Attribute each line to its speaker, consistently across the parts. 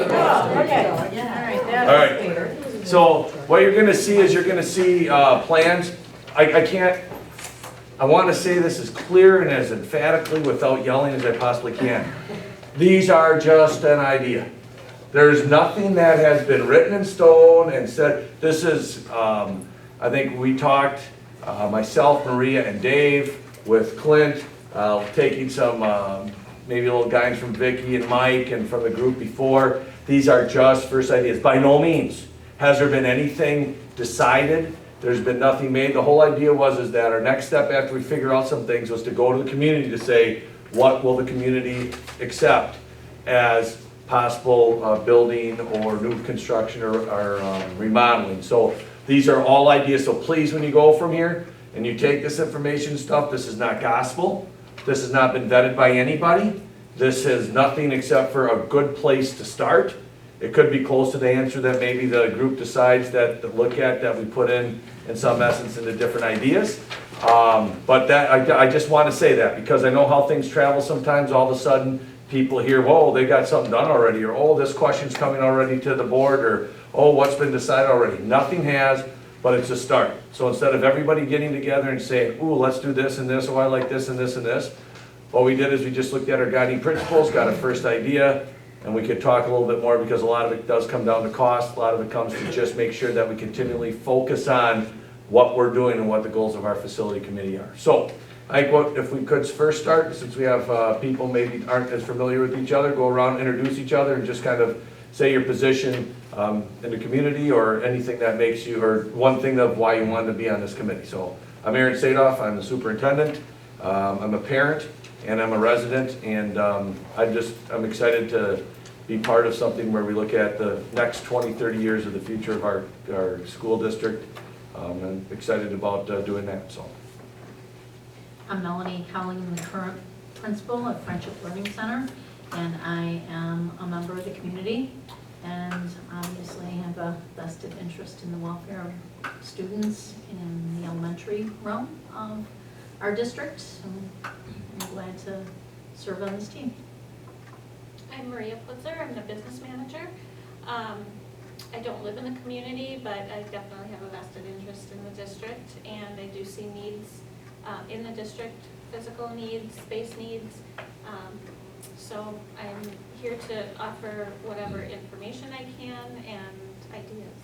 Speaker 1: Okay.
Speaker 2: All right,
Speaker 1: All
Speaker 2: that's
Speaker 1: right. So what you're gonna see is you're gonna see plans. I want to say this as clear and as emphatically without yelling as I possibly can. These are just an idea. There's nothing that has been written in stone and said, this is, I think we talked, myself, Maria, and Dave with Clint, taking some, maybe little guidance from Vicky and Mike and from the group before. These are just first ideas. By no means has there been anything decided. There's been nothing made. The whole idea is that our next step after we figure out some things was to go to the community to say, what will the community accept as possible building or new construction or remodeling. So these are all ideas. So please, when you go from here and you take this information stuff, this is not gospel. This has not been vetted by anybody. This is nothing except for a good place to start. It could be close to the answer that maybe the group decides that look at that we put in some essence into different ideas. But that I just want to say that because I know how things travel sometimes. All of a sudden people hear, whoa, they got something done already, or oh, this question's coming already to the board, or oh, what's been decided already. Nothing has, but it's a start. So instead of everybody getting together and saying, ooh, let's do this and this, oh, I like this and this and this, what we did is we just looked at our guiding principles, got a first idea, and we could talk a little bit more because a lot of it does come down to cost. A lot of it comes to just make sure that we continually focus on what we're doing and what the goals of our facility committee are. So I think if we could first start, since we have people maybe aren't as familiar with each other, go around, introduce each other, and just kind of say your position in the community or anything that makes you, or one thing of why you wanted to be on this committee. So I'm Aaron Sadoff, I'm the superintendent, I'm a parent, and I'm a resident, and I'm excited to be part of something where we look at the next 20, 30 years of the future of our school district. I'm excited about doing that, so.
Speaker 3: I'm Melanie Cowling, I'm the current principal of Friendship Learning Center, and I am a member of the community, and obviously have a vested interest in the welfare of students in the elementary realm of our district, so I'm glad to serve on this team.
Speaker 4: I'm Maria Plitzer, I'm the business manager. I don't live in the community, but I definitely have a vested interest in the district, and I do see needs in the district, physical needs, space needs. So I'm here to offer whatever information I can and ideas.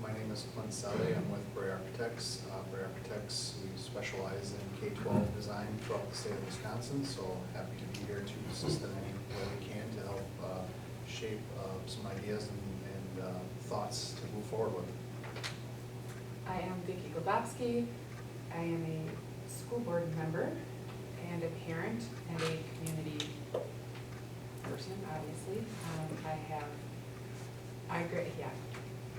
Speaker 5: My name is Clint Selle. I'm with Bray Architects. Bray Architects, we specialize in K-12 design throughout the state of Wisconsin, so happy to be here to assist in any way we can to help shape some ideas and thoughts to move forward with.
Speaker 6: I am Vicki Glodowski. I am a school board member and a parent and a community person, obviously.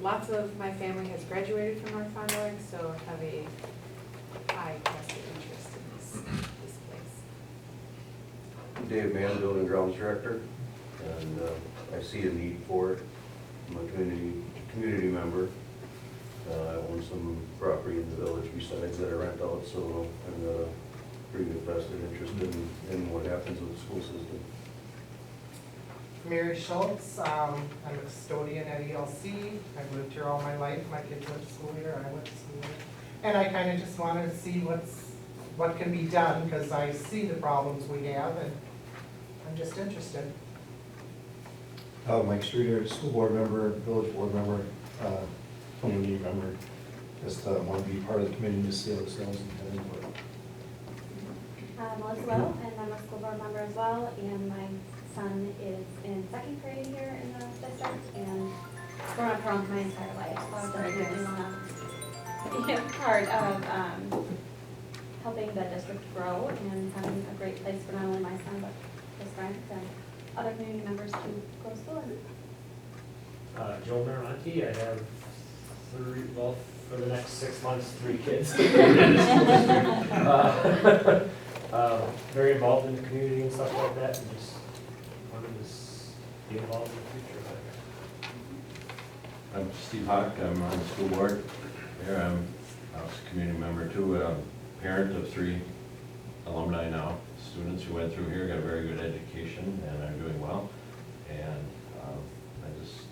Speaker 6: Lots of my family has graduated from North Fond du Lac, so I have a high vested interest in this place.
Speaker 7: Dave Mann, Building Grounds Director, and I see a need for it. I'm a community member. I own some property in the village besides that I rent out, so I've got a pretty good vested interest in what happens with the school system.
Speaker 8: Mary Schultz, I'm a custodian at ELC. I've lived here all my life. My kids went to school here, I went to school here. And I kind of just want to see what can be done because I see the problems we have and I'm just interested.
Speaker 9: Mike Streeter, school board member, village board member, community member. Just want to be part of the committee to see how this goes and have input.
Speaker 10: Melissa Little, and I'm a school board member as well, and my son is in second grade here in the district, and grown up around my entire life, so I definitely want to be a part of helping the district grow and having a great place for not only my son, but his friends and other community members to go to school in.
Speaker 11: Joe Maranti, I have for the next 6 months, 3 kids. Very involved in the community and stuff like that, and just wanted to be involved in the future.
Speaker 12: I'm Steve Hawk, I'm on the school board here. I'm a community member too, parent of 3 alumni now, students who went through here, got a very good education and are doing well. and I just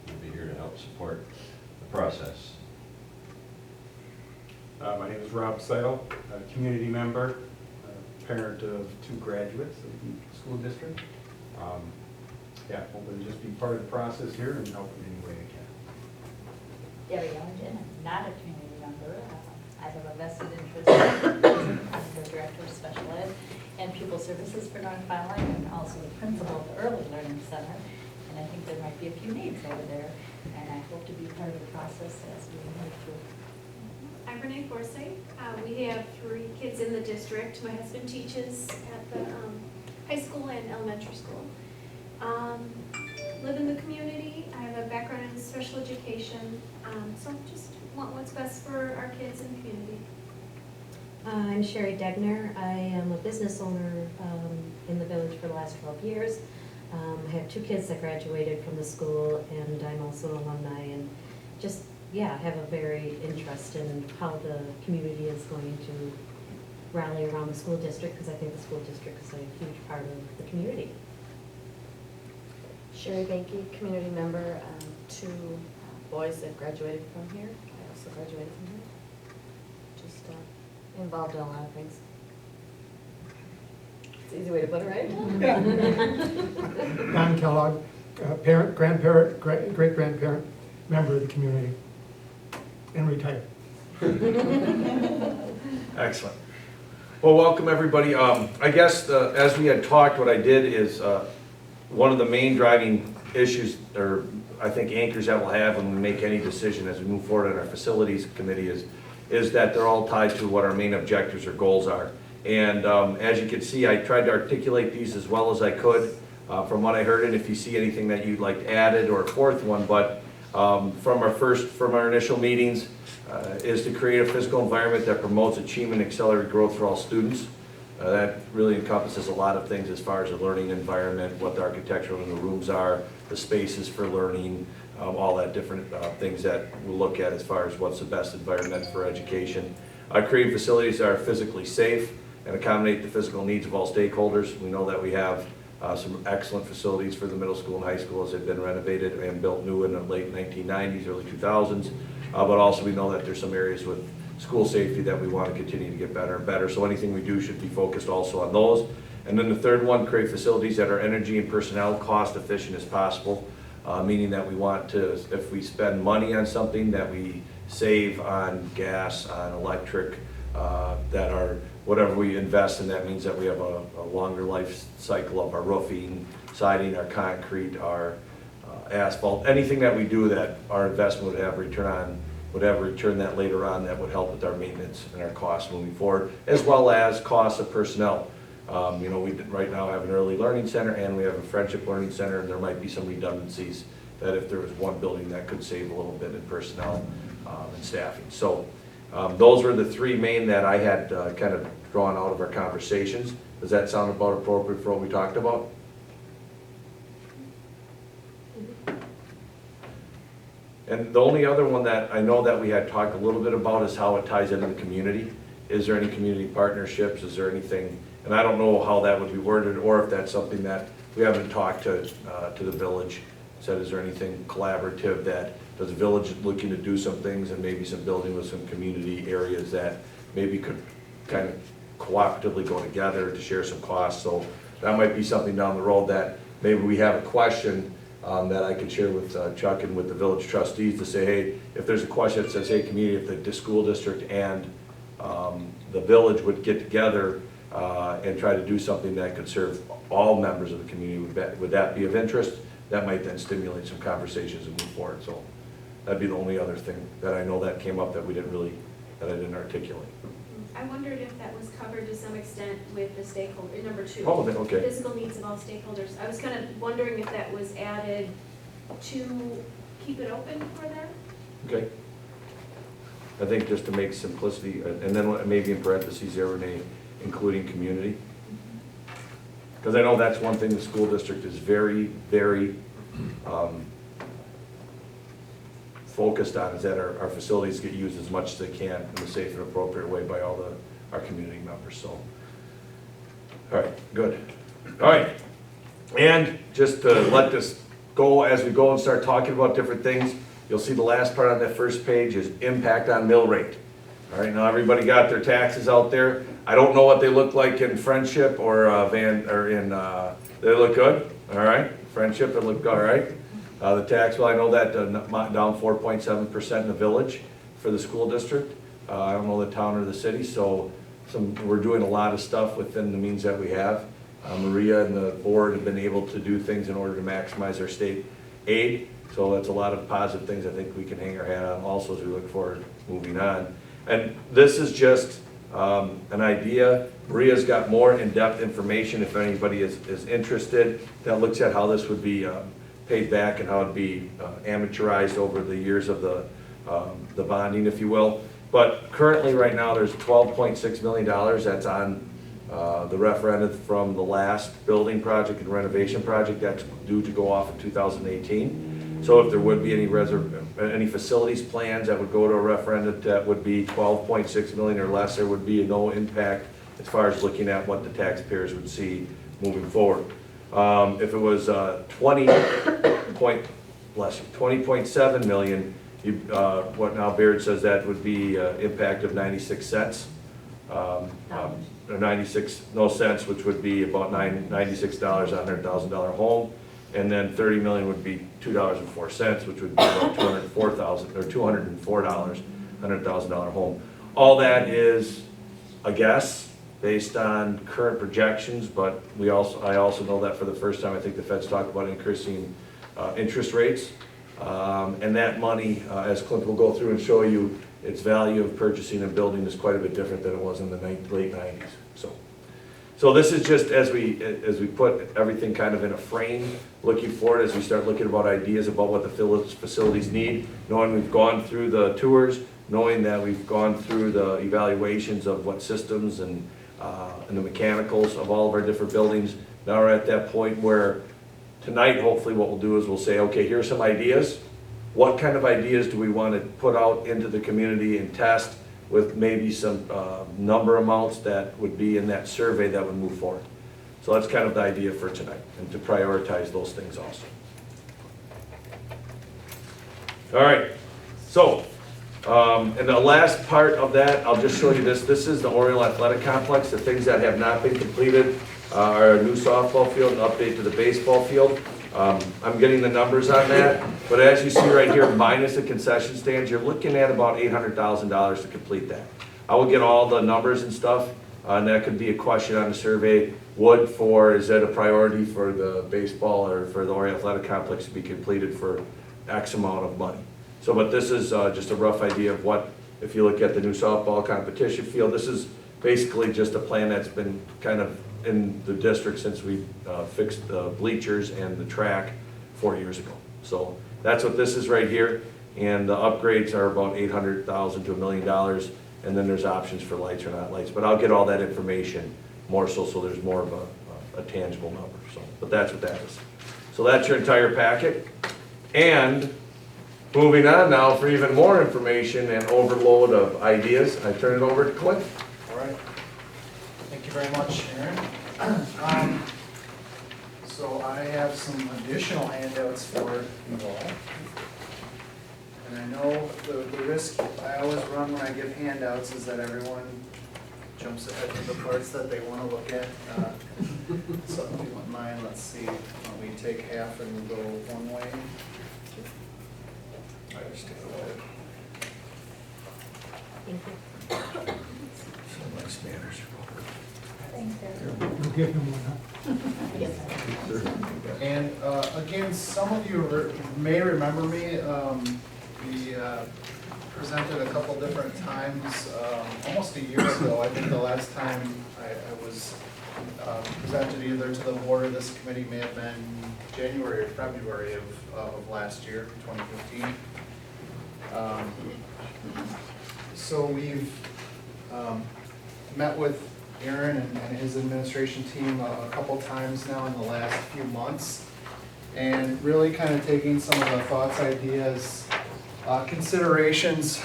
Speaker 12: will be here to help support the process.
Speaker 2: My name is Rob Seidel, a community member, parent of 2 graduates of the school district. Yeah, hoping to just be part of the process here and help in any way I can.
Speaker 13: Debbie Ellington, I'm not a community member. I have a vested interest. I'm the Director of Special Ed and Pupil Services for North Fond du Lac, and also the principal of the Early Learning Center. And I think there might be a few needs over there, and I hope to be part of the process as we move through.
Speaker 4: I'm Renee Forsythe. We have 3 kids in the district. My husband teaches at the high school and elementary school. Live in the community. I have a background in special education, so just want what's best for our kids and community.
Speaker 14: I'm Sherry Degner. I am a business owner in the village for the last 12 years. I have 2 kids that graduated from the school, and I'm also an alumni, and just, yeah, have a very interest in how the community is going to rally around the school district, because I think the school district is a huge part of the community.
Speaker 15: Sherry Banky, community member, 2 boys that graduated from here. I also graduated from here. Just involved in a lot of things. It's an easy way to put it, right?
Speaker 16: Don Kellogg, parent, grandparent, great-grandparent, member of the community, and retired.
Speaker 1: Excellent. Well, welcome everybody. I guess as we had talked, what I did is one of the main driving issues, or I think anchors that we'll have when we make any decision as we move forward in our facilities committee is that they're all tied to what our main objectives or goals are. And as you can see, I tried to articulate these as well as I could from what I heard, and if you see anything that you'd like added or a 4th one, but from our initial meetings is to create a physical environment that promotes achievement and accelerate growth for all students. That really encompasses a lot of things as far as the learning environment, what the architecture in the rooms are, the spaces for learning, all that different things that we'll look at as far as what's the best environment for education. Create facilities that are physically safe and accommodate the physical needs of all stakeholders. We know that we have some excellent facilities for the middle school and high school as they've been renovated and built new in the late 1990s, early 2000s. But also we know that there's some areas with school safety that we want to continue to get better and better. So anything we do should be focused also on those. And then the 3rd one, create facilities that are energy and personnel cost efficient as possible, meaning that we want to, if we spend money on something, that we save on gas, on electric, that are, whatever we invest in, that means that we have a longer life cycle of our roofing, siding, our concrete, our asphalt, anything that we do that our investment would have return that later on, that would help with our maintenance and our costs moving forward, as well as costs of personnel. You know, we right now have an early learning center and we have a friendship learning center, and there might be some redundancies that if there was one building that could save a little bit in personnel and staffing. So those were the 3 main that I had kind of drawn out of our conversations. Does that sound about appropriate for what we talked about? And the only other one that I know that we had talked a little bit about is how it ties into the community. Is there any community partnerships? Is there anything, and I don't know how that would be worded, or if that's something that we haven't talked to the village. Said, is there anything collaborative that, does the village looking to do some things and maybe some building with some community areas that maybe could kind of cooperatively go together to share some costs? So that might be something down the road that maybe we have a question that I could share with Chuck and with the village trustees to say, hey, if there's a question that says, hey, community, if the school district and the village would get together and try to do something that could serve all members of the community, would that be of interest? That might then stimulate some conversations and move forward. So that'd be the only other thing that I know that came up that I didn't articulate.
Speaker 4: I wondered if that was covered to some extent with the stakeholder, number 2.
Speaker 1: Oh, okay.
Speaker 4: Physical needs of all stakeholders. I was kind of wondering if that was added to keep it open for them?
Speaker 1: Okay. I think just to make simplicity, and then maybe in parentheses there, Renee, including community. Because I know that's one thing the school district is very, very focused on, is that our facilities get used as much as they can in a safe and appropriate way by all our community members. So, all right, good. All right, And just to let this go, as we go and start talking about different things, you'll see the last part on that first page is impact on mill rate. All right, now everybody got their taxes out there. I don't know what they look like in Friendship or they look good, all right? Friendship, they look all right. The tax, well, I know that down 4.7% in the village for the school district. I don't know the town or the city, so we're doing a lot of stuff within the means that we have. Maria and the board have been able to do things in order to maximize our state aid. So that's a lot of positive things I think we can hang our hat on also as we look forward moving on. And this is just an idea. Maria's got more in-depth information if anybody is interested that looks at how this would be paid back and how it'd be amateurized over the years of the bonding, if you will. But currently, right now, there's $12.6 million that's on the referendum from the last building project and renovation project that's due to go off in 2018. So if there would be any facilities plans that would go to a referendum that would be 12.6 million or less, there would be no impact as far as looking at what the taxpayers would see moving forward. If it was 20.7 million, what now Baird says that would be impact of 96 cents. Or 96 cents, which would be about $96 on a $100,000 home. And then 30 million would be $2.04, which would be about $204,000 or $204, $100,000 home. All that is a guess based on current projections, but I also know that for the first time, I think the Fed's talked about increasing interest rates. And that money, as Clint will go through and show you, its value of purchasing and building is quite a bit different than it was in the late 90s. So this is just as we put everything kind of in a frame, looking forward as we start looking about ideas about what the facilities need, knowing we've gone through the tours, knowing that we've gone through the evaluations of what systems and the mechanicals of all of our different buildings. Now we're at that point where tonight, hopefully what we'll do is we'll say, okay, here's some ideas. What kind of ideas do we want to put out into the community and test with maybe some number amounts that would be in that survey that would move forward. So that's kind of the idea for tonight, and to prioritize those things also. All right, so, and the last part of that, I'll just show you this. This is the Oriole Athletic Complex. The things that have not been completed are a new softball field, an update to the baseball field. I'm getting the numbers on that, but as you see right here, minus the concession stands, you're looking at about $800,000 to complete that. I will get all the numbers and stuff, and that could be a question on the survey. Is that a priority for the baseball or for the Oriole Athletic Complex to be completed for X amount of money? So, but this is just a rough idea of what, if you look at the new softball competition field, this is basically just a plan that's been kind of in the district since we fixed the bleachers and the track 4 years ago. So that's what this is right here, and the upgrades are about $800,000 to $1 million, and then there's options for lights or not lights. But I'll get all that information more so there's more of a tangible number. So, but that's what that is. So that's your entire packet. And moving on now for even more information and overload of ideas, I turn it over to Clint.
Speaker 5: All right. Thank you very much, Aaron. So I have some additional handouts for you all. And I know the risk I always run when I give handouts is that everyone jumps ahead to the parts that they want to look at. So if you wouldn't mind, let's see, we take half and we'll go one way.
Speaker 1: I understand.
Speaker 14: Thank you.
Speaker 1: Nice manners.
Speaker 16: We'll give him one, huh?
Speaker 5: And again, some of you may remember me. We presented a couple different times, almost a year ago. I think the last time I was presented either to the board or this committee may have been January or February of last year, 2015. So we've met with Aaron and his administration team a couple times now in the last few months, and really kind of taking some of the thoughts, ideas, considerations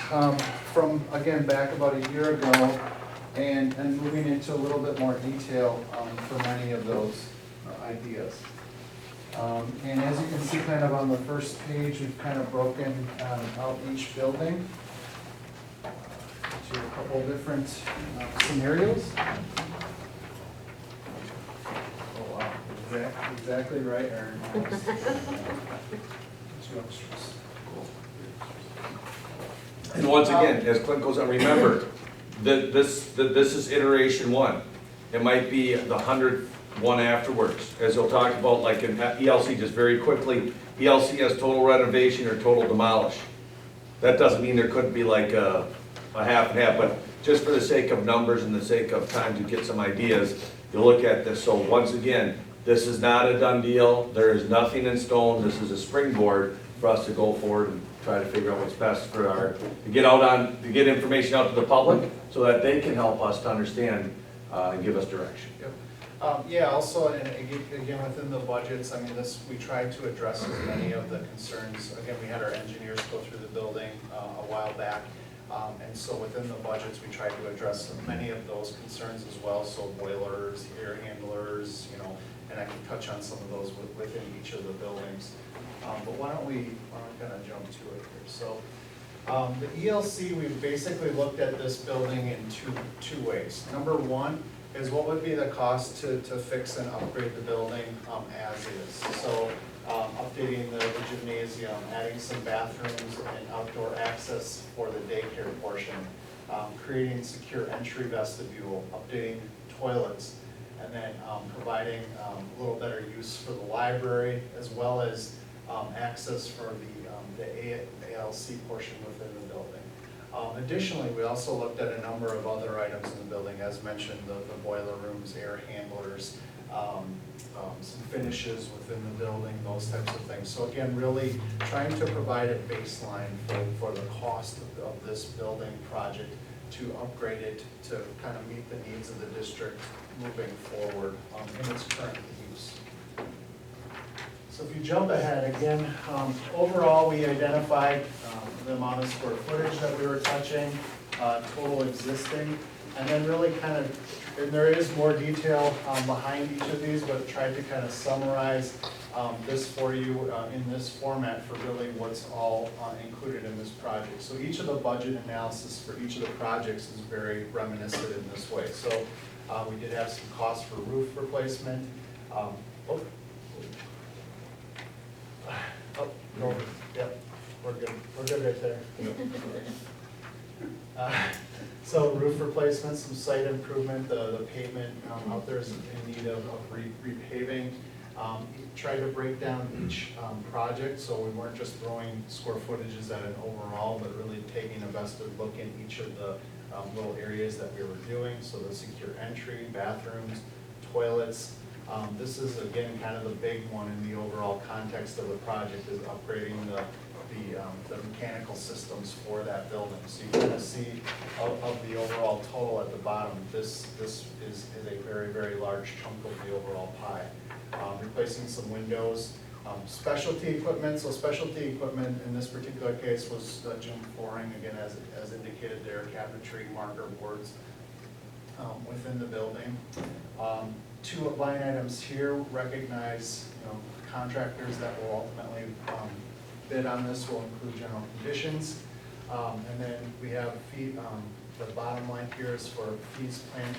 Speaker 5: from, again, back about a year ago, and moving into a little bit more detail for many of those ideas. And as you can see kind of on the first page, we've kind of broken out each building to a couple different scenarios. Oh, wow, exactly right, Aaron. Two extras.
Speaker 1: And once again, as Clint goes on, remember, that this is iteration one. It might be the 100th one afterwards, as he'll talk about, like in ELC, just very quickly, ELC has total renovation or total demolish. That doesn't mean there couldn't be like a half and half, but just for the sake of numbers and the sake of time to get some ideas, you look at this. So once again, this is not a done deal. There is nothing in stone. This is a springboard for us to go forward and try to figure out what's best for to get information out to the public so that they can help us to understand and give us direction.
Speaker 5: Yeah, also, and again, within the budgets, I mean, we tried to address as many of the concerns. Again, we had our engineers go through the building a while back. And so within the budgets, we tried to address many of those concerns as well. So boilers, air handlers, and I can touch on some of those within each of the buildings. But why don't we kind of jump to it here. So the ELC, we basically looked at this building in two ways. Number one is what would be the cost to fix and upgrade the building as is. So updating the gymnasium, adding some bathrooms and outdoor access for the daycare portion, creating secure entry vestibule, updating toilets, and then providing a little better use for the library, as well as access for the ALC portion within the building. Additionally, we also looked at a number of other items in the building, as mentioned, the boiler rooms, air handlers, some finishes within the building, those types of things. So again, really trying to provide a baseline for the cost of this building project to upgrade it to kind of meet the needs of the district moving forward in its current use. So if you jump ahead again, overall we identified the amount of square footage that we were touching, total existing, and then really kind of, and there is more detail behind each of these, but tried to kind of summarize this for you in this format for really what's all included in this project. So each of the budget analysis for each of the projects is very reminiscent in this way. So we did have some costs for roof replacement. No, yep, we're good right there. So roof replacement, some site improvement, the pavement out there is in need of repaving. Tried to break down each project, so we weren't just throwing square footages at an overall, but really taking a vested look in each of the little areas that we were doing. So the secure entry, bathrooms, toilets. This is again kind of the big one in the overall context of the project, is upgrading the mechanical systems for that building. So you kind of see of the overall total at the bottom, this is a very, very large chunk of the overall pie. Replacing some windows, specialty equipment. So specialty equipment in this particular case was gym flooring, again as indicated there, cabinetry, marker boards within the building. Two line items here recognize contractors that will ultimately bid on this will include general conditions. And then we have fee, the bottom line here is for fees, plan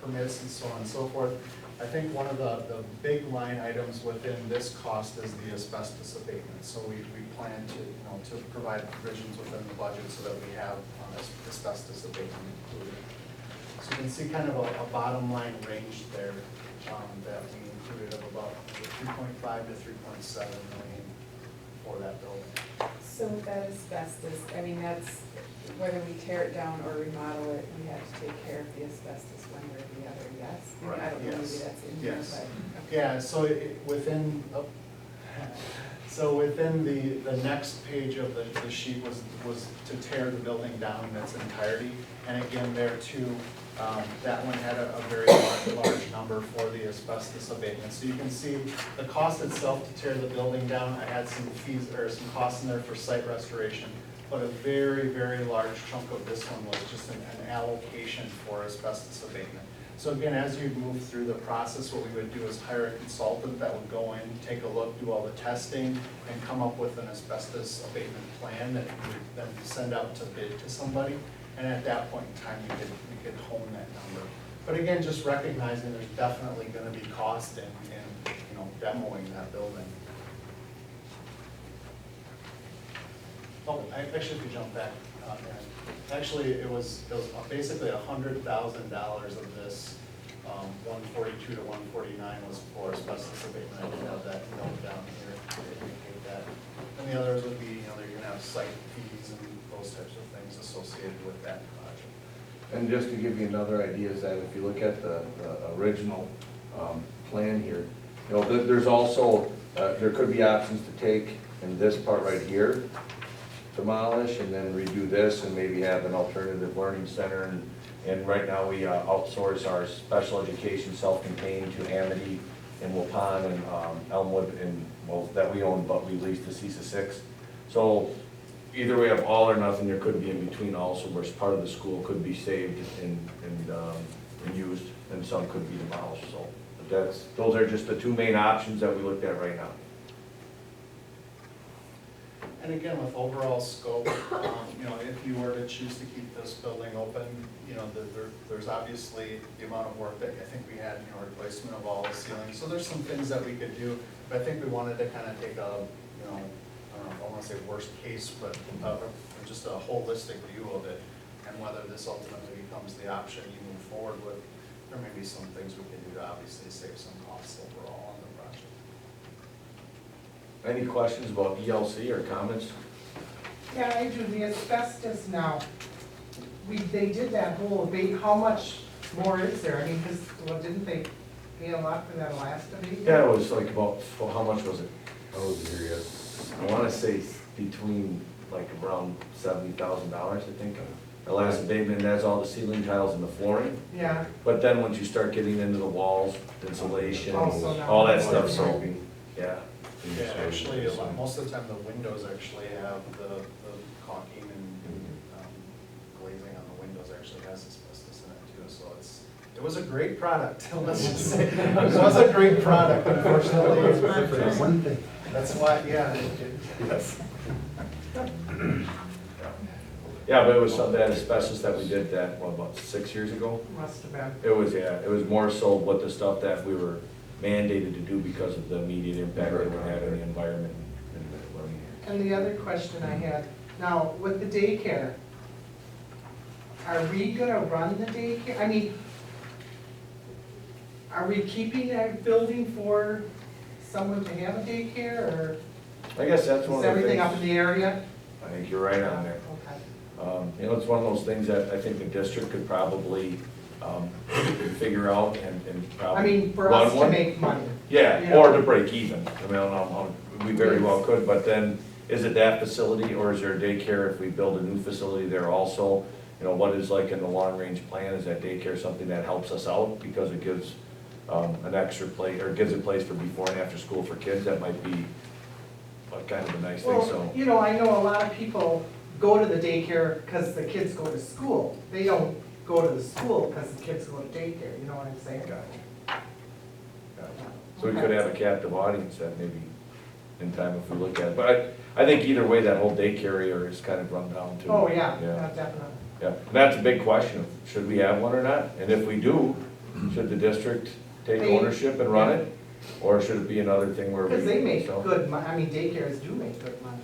Speaker 5: permits, and so on and so forth. I think one of the big line items within this cost is the asbestos abatement. So we plan to provide provisions within the budget so that we have asbestos abatement included. So you can see kind of a bottom line range there that we included of about 3.5 to 3.7 million for that building.
Speaker 6: So that asbestos, I mean, that's, whether we tear it down or remodel it, we have to take care of the asbestos one way or the other, yes? I mean, I don't know, maybe that's in here,
Speaker 5: Yes.
Speaker 6: but.
Speaker 5: Yeah, so within the next page of the sheet was to tear the building down in its entirety. And again, there too, that one had a very large number for the asbestos abatement. So you can see the cost itself to tear the building down. I had some fees or some costs in there for site restoration, but a very, very large chunk of this one was just an allocation for asbestos abatement. So again, as you move through the process, what we would do is hire a consultant that would go in, take a look, do all the testing, and come up with an asbestos abatement plan that we would then send out to bid to somebody. And at that point in time, we could hone that number. But again, just recognizing there's definitely gonna be cost in demoing that building. Oh, actually, if you jump back, actually, it was basically $100,000 of this, 142 to 149 was for asbestos abatement. I did have that note down here to indicate that. And the others would be, they're gonna have site fees and those types of things associated with that project.
Speaker 1: And just to give you another idea is that if you look at the original plan here, there's also, there could be options to take in this part right here, demolish and then redo this and maybe have an alternative learning center. And right now we outsource our special education self-contained to Amity and Waupun and Elmwood and, well, that we own, but we lease to CISA 6. So either we have all or nothing, there could be in between also, where part of the school could be saved and used, and some could be demolished. So but those are just the two main options that we looked at right now.
Speaker 5: And again, with overall scope, if you were to choose to keep this building open, there's obviously the amount of work that I think we had, replacement of all the ceilings. So there's some things that we could do, but I think we wanted to kind of take a, I don't know if I want to say worst case, but just a holistic view of it. And whether this ultimately becomes the option you move forward with, there may be some things we can do to obviously save some costs overall on the project.
Speaker 1: Any questions about ELC or comments?
Speaker 8: Yeah, I do, the asbestos now, they did that whole abate, how much more is there? I mean, because, didn't they pay a lot for that last abate?
Speaker 1: Yeah, it was like about, how much was it?
Speaker 7: I wasn't here yet.
Speaker 1: I want to say between like around $70,000, I think. The last abatement, that's all the ceiling tiles and the flooring.
Speaker 8: Yeah,
Speaker 1: But then once you start getting into the walls, insulation,
Speaker 8: Also now-
Speaker 1: all that stuff, so, yeah.
Speaker 5: Yeah, actually, most of the time, the windows actually have the caulking and glazing on the windows actually has asbestos in it too, so it was a great product, let's just say. It was a great product, unfortunately.
Speaker 9: One thing.
Speaker 5: That's why, yeah. Yes.
Speaker 1: Yeah, but it was something, that asbestos that we did that, about 6 years ago?
Speaker 8: must have been.
Speaker 1: It was, yeah, it was more so what the stuff that we were mandated to do because of the immediate impact that we had on the environment and the learning.
Speaker 8: And the other question I had, now, with the daycare, are we gonna run the daycare? I mean, are we keeping that building for someone to have a daycare, or
Speaker 1: I guess that's one
Speaker 8: is
Speaker 1: of the
Speaker 8: everything up in
Speaker 1: things,
Speaker 8: the area?
Speaker 1: I think you're right on there.
Speaker 8: Okay.
Speaker 1: It's one of those things that I think the district could probably figure out and probably.
Speaker 8: I mean, for
Speaker 1: run
Speaker 8: us to
Speaker 1: one.
Speaker 8: make money.
Speaker 1: Yeah,
Speaker 8: you
Speaker 1: or
Speaker 8: know.
Speaker 1: to break even. I mean, we very well could, but then, is it that facility, or is there a daycare if we build a new facility there also? What is like in the long-range plan, is that daycare something that helps us out because it gives an extra place, or gives a place for before and after school for kids? That might be kind of a nice thing, so.
Speaker 8: Well, I know a lot of people go to the daycare because the kids go to school. They don't go to the school because the kids go to daycare, you know what I'm saying?
Speaker 1: Gotcha. So we could have a captive audience that maybe in time if we look at it. But I think either way, that whole daycare area is kind of run down too.
Speaker 8: Oh, yeah,
Speaker 1: Yeah.
Speaker 8: definitely.
Speaker 1: Yeah, and that's a big question, should we have one or not? And if we do, should the district take ownership and run it? Or should it be another thing where we?
Speaker 8: Because they make
Speaker 1: so-
Speaker 8: good money, I mean, daycares do make good money.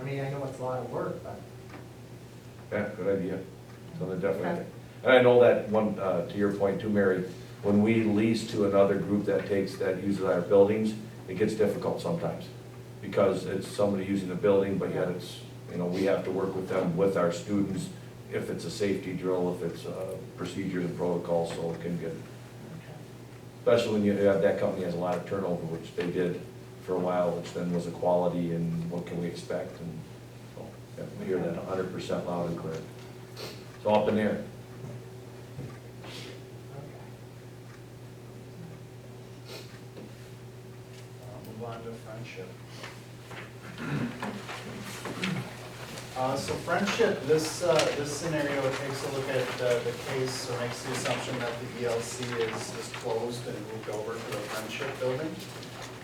Speaker 8: I mean, I know it's a lot of work, but.
Speaker 1: Yeah, good idea. So they're definitely, and I know that one, to your point too, Mary, when we lease to another group that uses our buildings, it gets difficult sometimes. Because it's somebody using the building, but yet it's, we have to work with them, with our students, if it's a safety drill, if it's procedures and protocols, so it can get, especially when you have that company has a lot of turnover, which they did for a while, which then was equality and what can we expect, and so, yeah, we hear that 100% loud and clear. So up in there.
Speaker 5: Move on to friendship. So Friendship, this scenario takes a look at the case or makes the assumption that the ELC is closed and moved over to the Friendship building.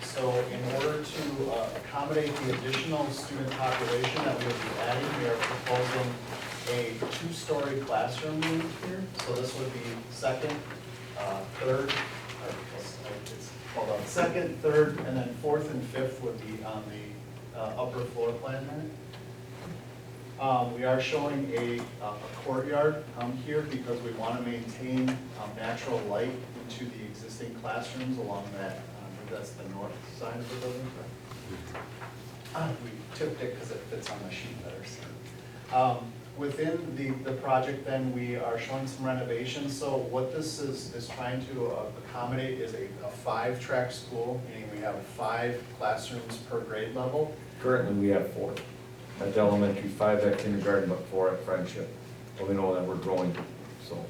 Speaker 5: So in order to accommodate the additional student population that we would be adding, we are proposing a 2-story classroom unit here. So this would be second, third, it's called out second, third, and then fourth and fifth would be on the upper floor plan there. We are showing a courtyard here because we want to maintain natural light into the existing classrooms along that, I think that's the north side of the building. We tipped it because it fits on the sheet better. So. Within the project then, we are showing some renovations. So what this is trying to accommodate is a 5-track school, meaning we have 5 classrooms per grade level.
Speaker 1: Currently, we have 4 at the elementary, 5 at kindergarten, but 4 at Friendship. But we know that we're growing, so.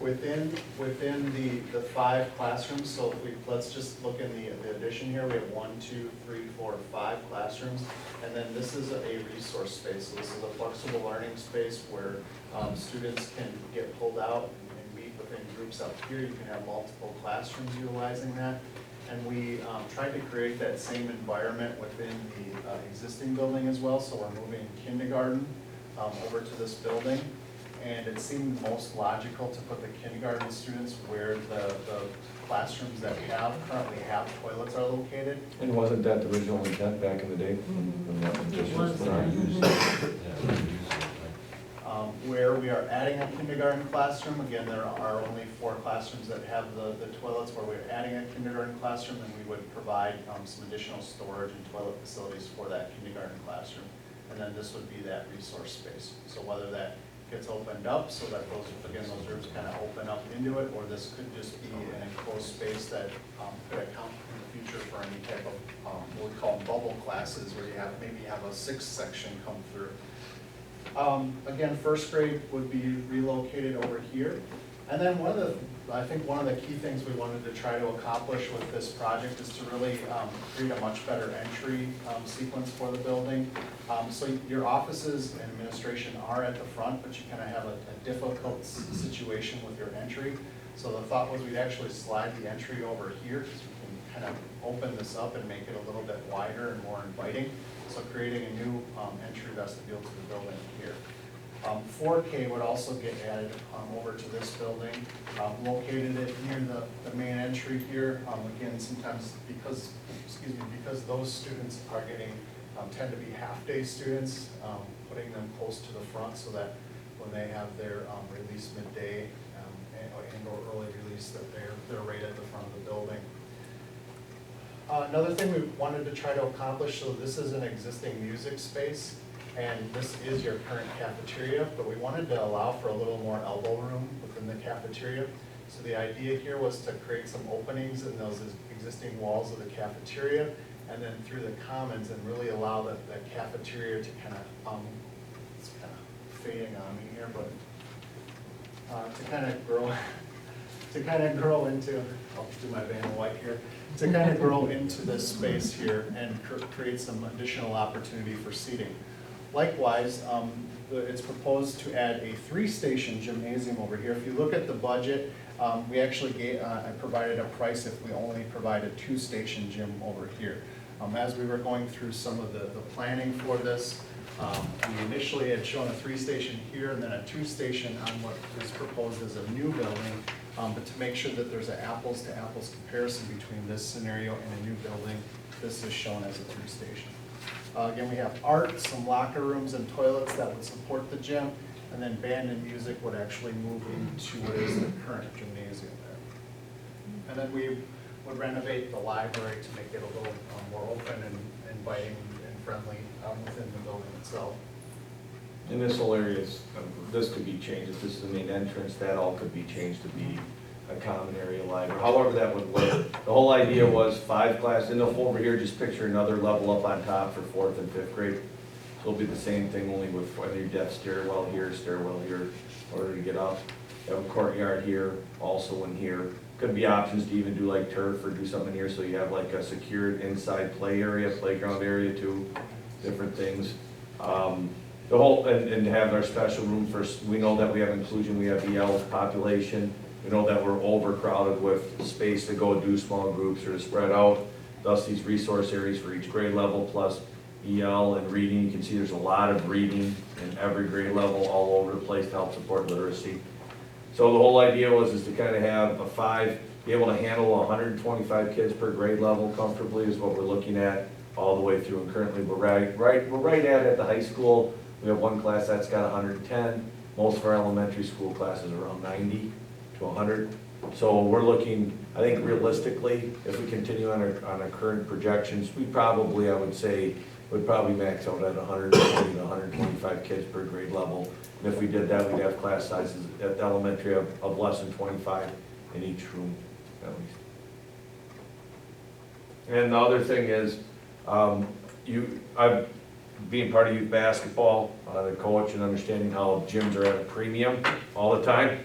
Speaker 5: Within the 5 classrooms, so if let's just look in the addition here, we have 1, 2, 3, 4, 5 classrooms. And then this is a resource space. So this is a flexible learning space where students can get pulled out and meet within groups up here. You can have multiple classrooms utilizing that. And we tried to create that same environment within the existing building as well. So we're moving kindergarten over to this building. And it seemed most logical to put the kindergarten students where the classrooms that we currently have toilets are located.
Speaker 1: And wasn't that the original intent back in the day?
Speaker 3: It was.
Speaker 5: Where we are adding a kindergarten classroom, again, there are only 4 classrooms that have the toilets. Where we're adding a kindergarten classroom, then we would provide some additional storage and toilet facilities for that kindergarten classroom. And then this would be that resource space. So whether that gets opened up so that those rooms kind of open up into it, or this could just be an enclosed space that could account in the future for any type of what we call bubble classes, where you maybe have a 6th section come through. Again, first grade would be relocated over here. And then I think one of the key things we wanted to try to accomplish with this project is to really create a much better entry sequence for the building. So your offices and administration are at the front, but you kind of have a difficult situation with your entry. So the thought was we'd actually slide the entry over here, because we can kind of open this up and make it a little bit wider and more inviting. So creating a new entry vestibule to the building here. 4K would also get added over to this building, located it near the main entry here. Again, sometimes because those students are tend to be half-day students, putting them close to the front so that when they have their release midday and or early release, that they're right at the front of the building. Another thing we wanted to try to accomplish, so this is an existing music space, and this is your current cafeteria, but we wanted to allow for a little more elbow room within the cafeteria. So the idea here was to create some openings in those existing walls of the cafeteria, and then through the commons, and really allow the cafeteria to kind of, it's kind of fading on me here, but to kind of grow into, I'll do my Van White here, to kind of grow into this space here and create some additional opportunity for seating. Likewise, it's proposed to add a 3-station gymnasium over here. If you look at the budget, we actually I provided a price if we only provide a 2-station gym over here. As we were going through some of the planning for this, we initially had shown a 3-station here and then a 2-station on what is proposed as a new building. But to make sure that there's an apples to apples comparison between this scenario and a new building, this is shown as a 3-station. Again, we have art, some locker rooms and toilets that would support the gym, and then band and music would actually move into what is the current gymnasium there. And then we would renovate the library to make it a little more open and inviting and friendly within the building itself.
Speaker 1: In this whole area, this could be changed. If this is the main entrance, that all could be changed to be a common area library, however that would work. The whole idea was 5 classes, and over here, just picture another level up on top for 4th and 5th grade. So it'll be the same thing, only with whether you have stairwell here, in order to get up. You have a courtyard here, also in here. Could be options to even do like turf or do something here, so you have like a secured inside play area, playground area too, different things. The whole, and having our special room for, we know that we have inclusion, we have EL population. We know that we're overcrowded with space to go do small groups or to spread out. Thus, these resource areas for each grade level plus EL and reading. You can see there's a lot of reading in every grade level all over the place to help support literacy. So the whole idea was to kind of have be able to handle 125 kids per grade level comfortably is what we're looking at all the way through. And currently we're right at the high school. We have one class that's got 110. Most of our elementary school classes are around 90 to 100. So we're looking, I think realistically, if we continue on our current projections, we probably, I would say, would probably max out at 120 to 125 kids per grade level. And if we did that, we'd have class sizes at elementary of less than 25 in each room at least. And the other thing is, I've being part of youth basketball, the coach, and understanding how gyms are at a premium all the time.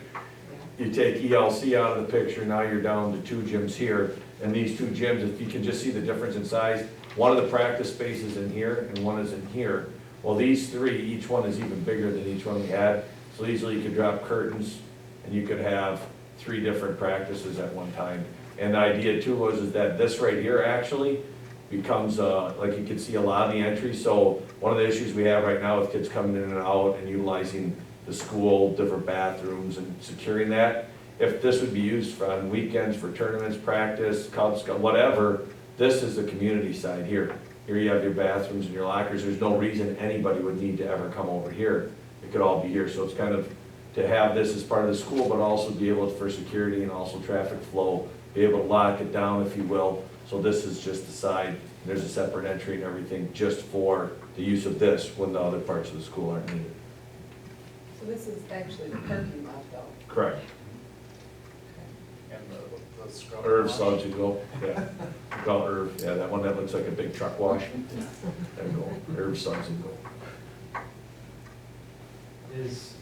Speaker 1: You take ELC out of the picture, now you're down to 2 gyms here. And these 2 gyms, if you can just see the difference in size, one of the practice spaces in here and one is in here. Well, these 3, each one is even bigger than each one we had. So easily you could drop curtains and you could have 3 different practices at one time. And the idea too is that this right here actually becomes, like you can see a lot of the entries. So one of the issues we have right now with kids coming in and out and utilizing the school, different bathrooms and securing that. If this would be used on weekends for tournaments, practice, Cub Scout, whatever, this is the community side here. Here you have your bathrooms and your lockers. There's no reason anybody would need to ever come over here. It could all be here. So it's kind of to have this as part of the school, but also be able to, for security and also traffic flow, be able to lock it down, if you will. So this is just the side. There's a separate entry and everything just for the use of this when the other parts of the school aren't needed.
Speaker 6: So this is actually the parking lot though?
Speaker 1: Correct.
Speaker 5: And the scrub.
Speaker 1: Irv subs you go, yeah. Call Irv, yeah, that one that looks like a big truck wash. There you go, Irv subs you go.
Speaker 11: Is,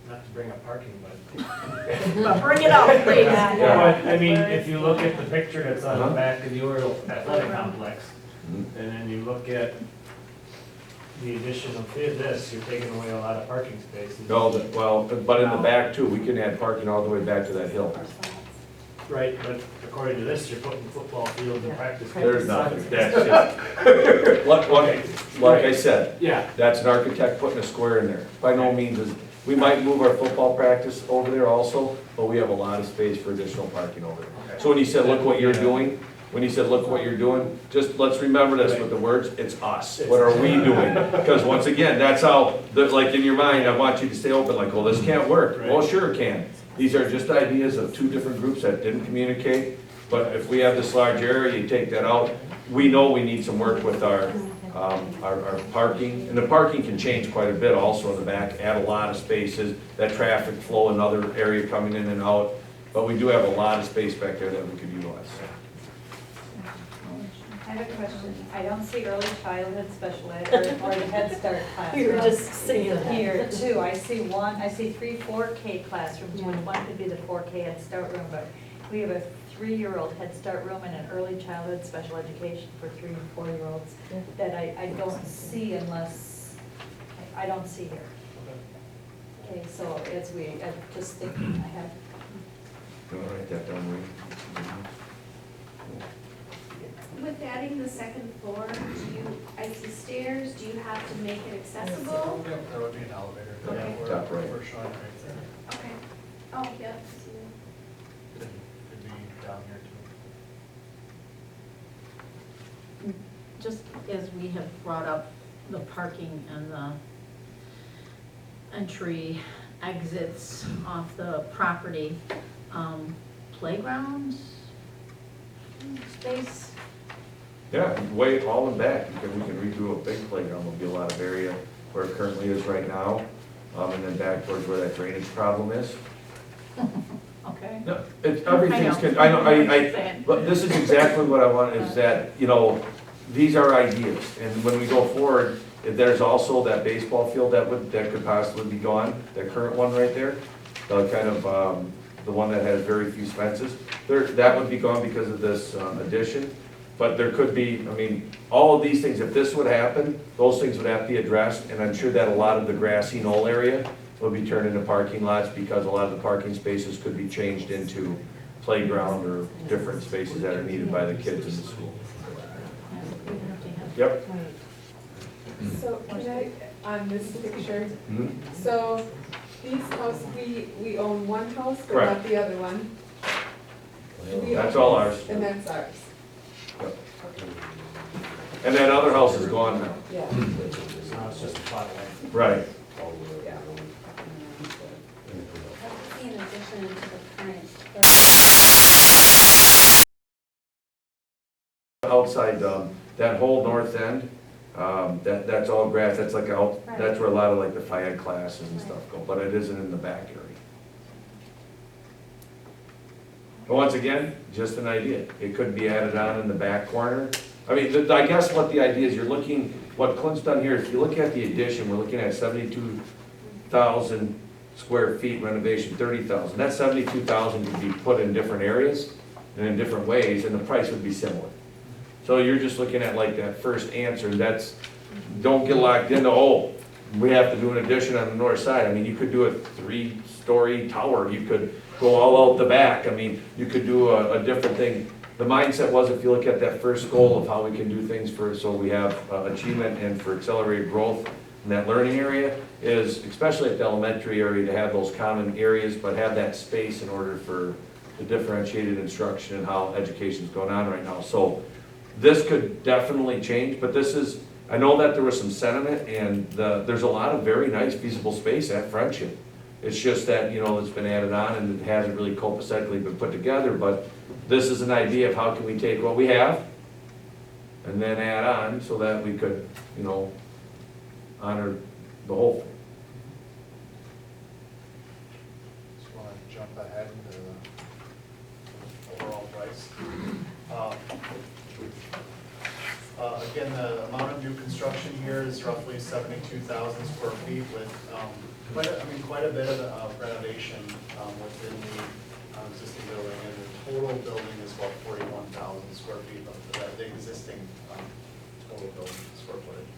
Speaker 11: not to bring up parking, but.
Speaker 3: But bring it up, please.
Speaker 11: Well, I mean, if you look at the picture that's on the back of the Oriole Athletic Complex, and then you look at the addition of this, you're taking away a lot of parking spaces.
Speaker 1: No, well, but in the back too, we can add parking all the way back to that hill.
Speaker 11: Right, but according to this, you're putting football fields and practice.
Speaker 1: There's
Speaker 11: fields.
Speaker 1: nothing, that's just, like I said,
Speaker 11: Yeah,
Speaker 1: that's an architect putting a square in there. By no means is, we might move our football practice over there also, but we have a lot of space for additional parking over there. So when you said, look what you're doing, just let's remember this with the words, it's us. What are we doing? Because once again, that's how, like in your mind, I want you to stay open, like, well, this can't work. Well, sure it can. These are just ideas of 2 different groups that didn't communicate. But if we have this large area, you take that out. We know we need some work with our parking. And the parking can change quite a bit also in the back, add a lot of spaces, that traffic flow, another area coming in and out. But we do have a lot of space back there that we could utilize.
Speaker 13: I have a question. I don't see early childhood special ed or the Head Start classroom.
Speaker 14: We were just saying that.
Speaker 13: Here too. I see 3 4K classrooms, which one could be the 4K Head Start room, but we have a 3-year-old Head Start room and an early childhood special education for 3 and 4-year-olds that I don't see unless, I don't see here. Okay, so I'm just thinking, I have.
Speaker 1: You want to write that down, Marie?
Speaker 17: With adding the 2nd floor, I see stairs, do you have to make it accessible?
Speaker 5: Yep, there would be an elevator.
Speaker 17: Okay.
Speaker 5: We're
Speaker 1: Top right.
Speaker 5: We're showing right there.
Speaker 17: Okay. Oh, yeah.
Speaker 5: Could be down here too.
Speaker 3: Just as we have brought up the parking and the entry exits off the property, playgrounds, space.
Speaker 1: Yeah, way all in back, we can redo a big playground, there'll be a lot of area where it currently is right now, and then back towards where that drainage problem is.
Speaker 3: Okay.
Speaker 1: No, everything's, I know, but this is exactly what I want, is that, these are ideas, and when we go forward, if there's also that baseball field that could possibly be gone, that current one right there, the kind of, the one that has very few fences, that would be gone because of this addition. But there could be, I mean, all of these things, if this would happen, those things would have to be addressed, and I'm sure that a lot of the grassy knoll area would be turned into parking lots, because a lot of the parking spaces could be changed into playground or different spaces that are needed by the kids in the school. Yep.
Speaker 6: So can I, on this picture,
Speaker 1: Mhm.
Speaker 6: so these houses, we own one house, but
Speaker 1: Correct.
Speaker 6: not the other one? We
Speaker 1: That's
Speaker 6: own
Speaker 1: all
Speaker 6: this,
Speaker 1: ours.
Speaker 6: And that's ours?
Speaker 1: Yep. And that other house is gone now.
Speaker 6: Yeah.
Speaker 11: So it's just a plot of land.
Speaker 1: Right.
Speaker 6: Yeah.
Speaker 10: In addition to the current.
Speaker 1: Outside, that whole north end, that's all grass, that's like out, that's where a lot of like the Phi Ed classes and stuff go, but it isn't in the back area. But once again, just an idea, it could be added on in the back corner. I mean, I guess what the idea is, you're looking, what Clint's done here, if you look at the addition, we're looking at 72,000 square feet renovation, 30,000. That 72,000 could be put in different areas and in different ways, and the price would be similar. So you're just looking at like that first answer, that's, don't get locked into, oh, we have to do an addition on the north side. I mean, you could do a 3-story tower, you could go all out the back, I mean, you could do a different thing. The mindset was, if you look at that first goal of how we can do things for, so we have achievement and for accelerated growth in that learning area, is especially at the elementary area, to have those common areas, but have that space in order for the differentiated instruction and how education's going on right now. So this could definitely change, but this is, I know that there was some sentiment, and there's a lot of very nice feasible space at Friendship. It's just that, you know, it's been added on and it hasn't really copacetically been put together, but this is an idea of how can we take what we have and then add on so that we could, you know, honor the whole thing.
Speaker 5: Just want to jump ahead into the overall price. Again, the amount of new construction here is roughly 72,000 square feet with quite a bit of renovation within the existing building. And the total building is about 41,000 square feet of the existing total building square footage.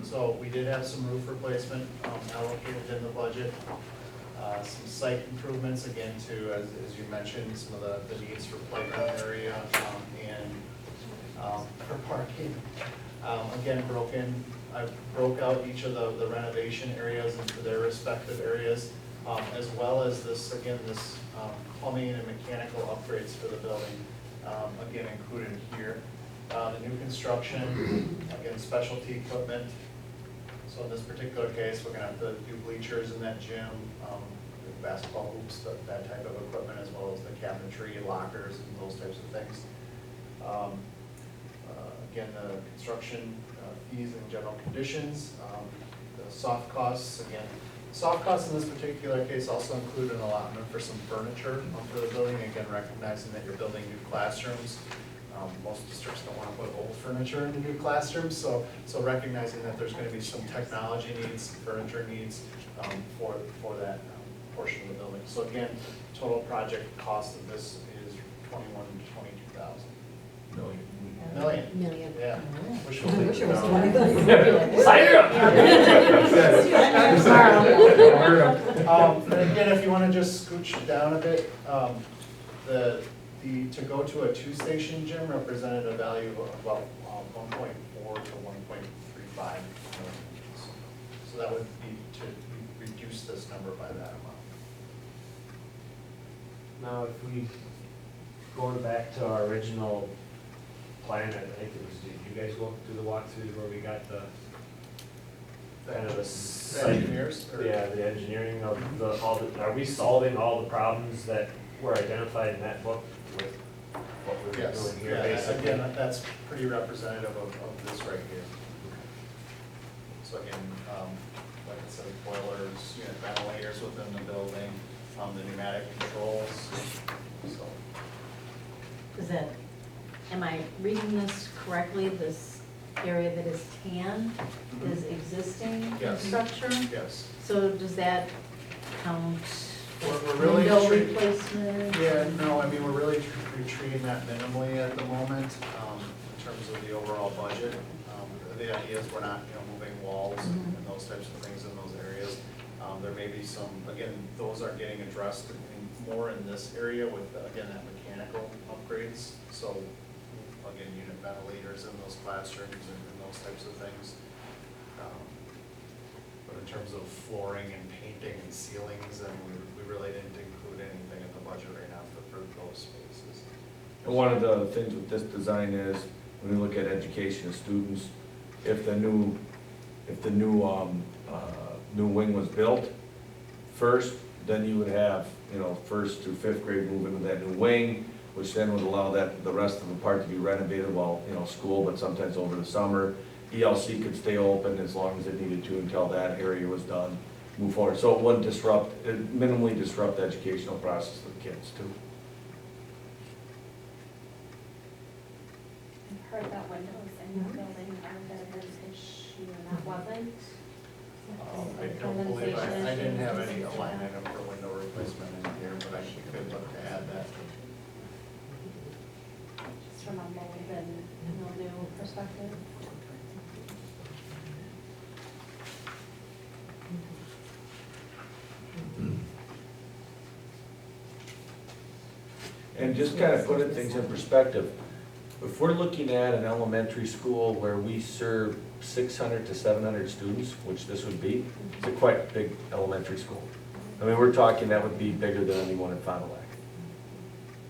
Speaker 5: So we did have some roof replacement allocated in the budget. Some site improvements, again, to, as you mentioned, some of the needs for playground area and for parking. Again, I broke out each of the renovation areas into their respective areas, as well as this plumbing and mechanical upgrades for the building, again, included here. The new construction, again, specialty equipment. So in this particular case, we're gonna have to do bleachers in that gym, basketball hoops, that type of equipment, as well as the cabinetry, lockers, and those types of things. Again, the construction fees and general conditions, the soft costs, again, soft costs in this particular case also include an allotment for some furniture for the building, again, recognizing that you're building new classrooms. Most districts don't want to put old furniture in the new classrooms, so recognizing that there's going to be some technology needs, furniture needs for that portion of the building. So again, total project cost of this is $21,000 to $22,000. Million. Yeah. Wish it was 20.
Speaker 11: Sign her up.
Speaker 5: And again, if you want to just scooch down a bit, to go to a 2-station gym represented a value of about 1.4 to 1.35 million. So that would be to reduce this number by that amount.
Speaker 11: Now, if we go back to our original plan, I think it was, did you guys go through the walkthroughs where we got the kind of the site-
Speaker 5: engineers?
Speaker 11: Yeah, the engineering of are we solving all the problems that were identified in that book with what we're
Speaker 5: Yes,
Speaker 11: doing here,
Speaker 5: yeah,
Speaker 11: basically?
Speaker 5: again, that's pretty representative of this right here. So again, like I said, boilers, ventilators within the building, the pneumatic controls, so.
Speaker 3: Is that, am I reading this correctly? This area that is tan is existing
Speaker 5: Yes.
Speaker 3: structure?
Speaker 5: Yes.
Speaker 3: So does that count
Speaker 5: We're really
Speaker 3: window
Speaker 5: treat-
Speaker 3: replacement?
Speaker 5: Yeah, no, I mean, we're really treating that minimally at the moment. terms of the overall budget, the idea is we're not, moving walls and those types of things in those areas. There may be some, again, those are getting addressed more in this area with, again, that mechanical upgrades. So, again, unit ventilators in those classrooms and those types of things. But in terms of flooring and painting and ceilings, and we really didn't include anything in the budget right now for those spaces.
Speaker 1: And one of the things with this design is, when we look at education of students, if the new wing was built first, then you would have, first through fifth grade move into that new wing, which then would allow the rest of the part to be renovated while, school, but sometimes over the summer. ELC could stay open as long as it needed to until that area was done, move forward. So it wouldn't minimally disrupt the educational process for the kids too.
Speaker 10: I've heard that windows in the building are a bit of an issue, and that wasn't.
Speaker 5: I don't believe, I didn't have any line item for window replacement in here, but I could look to add that.
Speaker 10: Just from a mold and mildew perspective.
Speaker 1: And just kind of putting things in perspective, if we're looking at an elementary school where we serve 600 to 700 students, which this would be, it's a quite big elementary school. I mean, we're talking that would be bigger than anyone in Fond du Lac.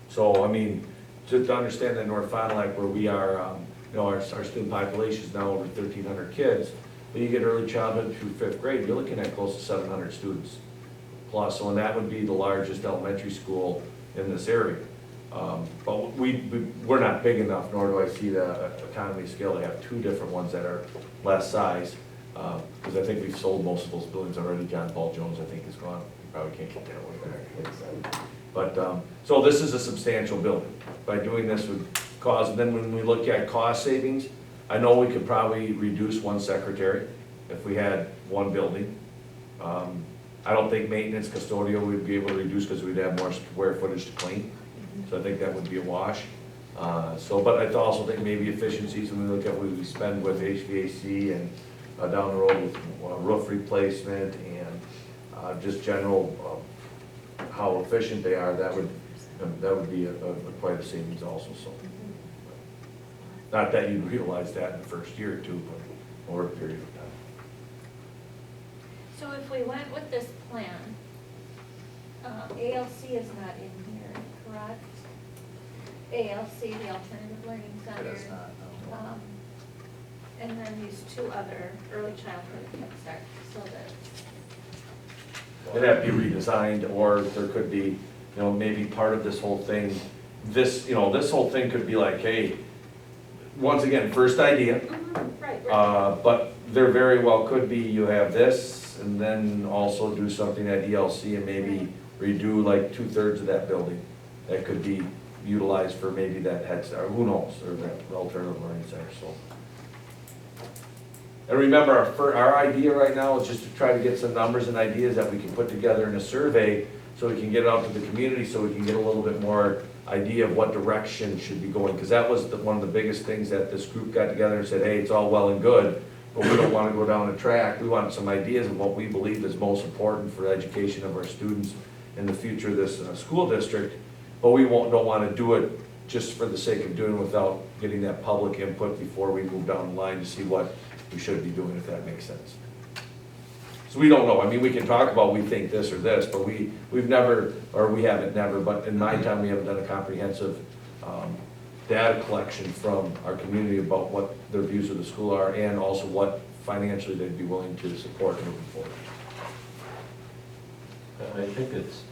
Speaker 1: So, I mean, just to understand that North Fond du Lac, where we are, our student population is now over 1,300 kids, but you get early childhood through fifth grade, you're looking at close to 700 students plus. So, and that would be the largest elementary school in this area. But we're not big enough, nor do I see the economy scale to have two different ones that are less size. Because I think we've sold most of those buildings already. John Paul Jones, I think, is gone. You probably can't get that one back. But, so this is a substantial building. By doing this would cause, and then when we look at cost savings, I know we could probably reduce one secretary if we had one building. I don't think maintenance custodial we'd be able to reduce because we'd have more square footage to clean. So I think that would be a wash. But I also think maybe efficiencies when we look at what we spend with HVAC and down the road with roof replacement and just general how efficient they are, that would be quite a savings also. So, not that you'd realize that in the first year or two, but over a period of time.
Speaker 4: So if we went with this plan, ALC is not in here, correct? ALC, the Alternative Learning Center.
Speaker 5: It is not, no.
Speaker 4: And then these two other early childhood Kick Start, so that.
Speaker 1: It'd have to be redesigned, or there could be, maybe part of this whole thing, this whole thing could be like, hey, once again, first idea.
Speaker 4: Right.
Speaker 1: But there very well could be, you have this, and then also do something at ELC and maybe redo like 2/3 of that building. That could be utilized for maybe that Head Start, who knows, or that Alternative Learning Center, so. And remember, our idea right now is just to try to get some numbers and ideas that we can put together in a survey so we can get it out to the community, so we can get a little bit more idea of what direction should be going. Because that was one of the biggest things that this group got together and said, hey, it's all well and good, but we don't want to go down a track. We want some ideas of what we believe is most important for the education of our students in the future of this school district. But we don't want to do it just for the sake of doing it without getting that public input before we move down the line to see what we should be doing, if that makes sense. So we don't know. I mean, we can talk about we think this or this, but we haven't never, but in my time, we haven't done a comprehensive data collection from our community about what their views of the school are and also what financially they'd be willing to support moving forward.
Speaker 12: I think it's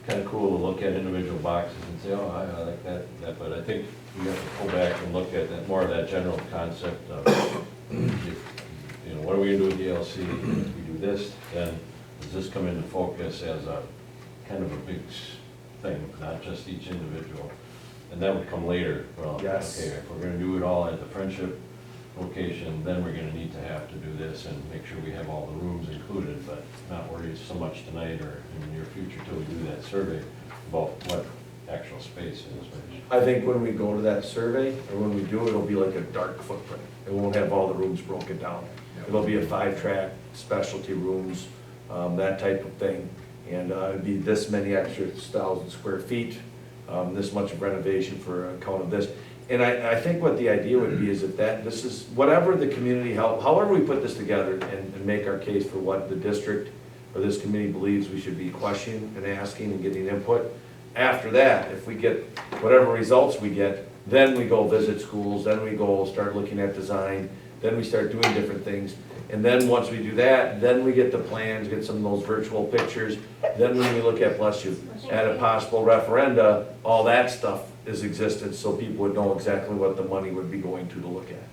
Speaker 12: kind of cool to look at individual boxes and say, oh, I like that, but I think we have to pull back and look at that, more of that general concept of, what are we gonna do with the ELC? If we do this, then does this come into focus as a kind of a big thing, not just each individual? And that would come later. Well,
Speaker 1: Yes.
Speaker 12: okay, if we're gonna do it all at the Friendship location, then we're gonna need to have to do this and make sure we have all the rooms included, but not worry so much tonight or in the near future till we do that survey about what actual space is, which,
Speaker 1: I think when we go to that survey, or when we do it, it'll be like a dark footprint. It won't have all the rooms broken down. It'll be a 5-track, specialty rooms, that type of thing. And it'd be this many extra 1,000 square feet, this much of renovation for a count of this. And I think what the idea would be is if this is, whatever the community help, however we put this together and make our case for what the district or this committee believes we should be questioning and asking and getting input. After that, if we get whatever results we get, then we go visit schools, then we go start looking at design, then we start doing different things. And then once we do that, then we get the plans, get some of those virtual pictures. Then when we look at, bless you, at a possible referenda, all that stuff is existed, so people would know exactly what the money would be going to look at.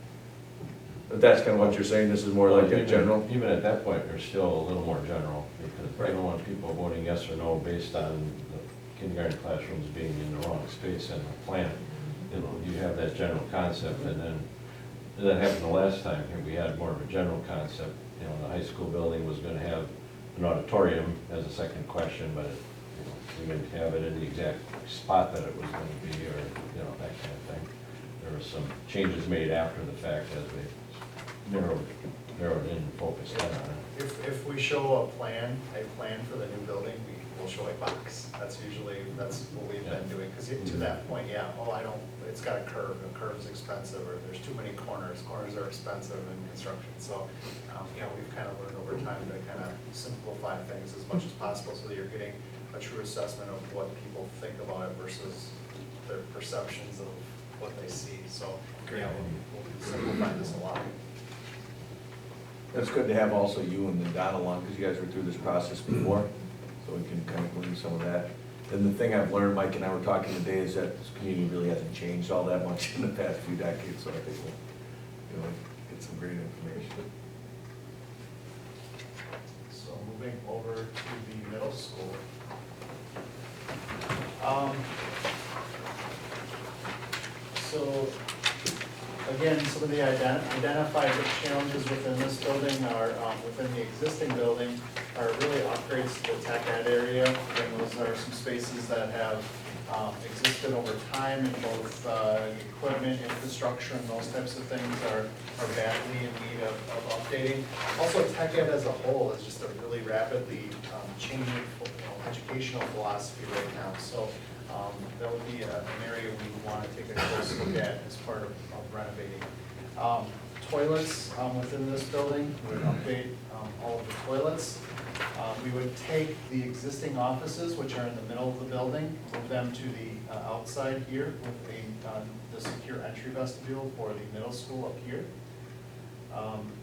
Speaker 1: But that's kind of what you're saying, this is more like a general?
Speaker 12: Even at that point, they're still a little more general, because I don't want people voting yes or no based on the kindergarten classrooms being in the wrong space in the plan. You know, you have that general concept, and then that happened the last time here. We had more of a general concept. You know, the high school building was going to have an auditorium as a second question, but we didn't have it in the exact spot that it was going to be, or that kind of thing. There were some changes made after the fact as we narrowed in and focused in on it.
Speaker 5: If we show a plan for the new building, we'll show a box. That's what we've been doing, because to that point, it's got a curve's expensive, or there's too many corners are expensive in construction. So, we've kind of learned over time to kind of simplify things as much as possible, so that you're getting a true assessment of what people think about it versus their perceptions of what they see. So, we'll simplify this a lot.
Speaker 1: It's good to have also you and then Don along, because you guys were through this process before, so we can kind of glean some of that. And the thing I've learned, Mike and I were talking today, is that this community really hasn't changed all that much in the past few decades, so I think we'll, get some great information.
Speaker 5: So moving over to the middle school. So again, some of the identified challenges within this building are, within the existing building, are really upgrades to the tech ed area. Again, those are some spaces that have existed over time, and both equipment, infrastructure, and those types of things are badly in need of updating. Also, tech ed as a whole is just a really rapidly changing educational philosophy right now. So that would be an area we would want to take a close look at as part of renovating. Toilets within this building, we would update all of the toilets. We would take the existing offices, which are in the middle of the building, move them to the outside here with the secure entry vestibule for the middle school up here.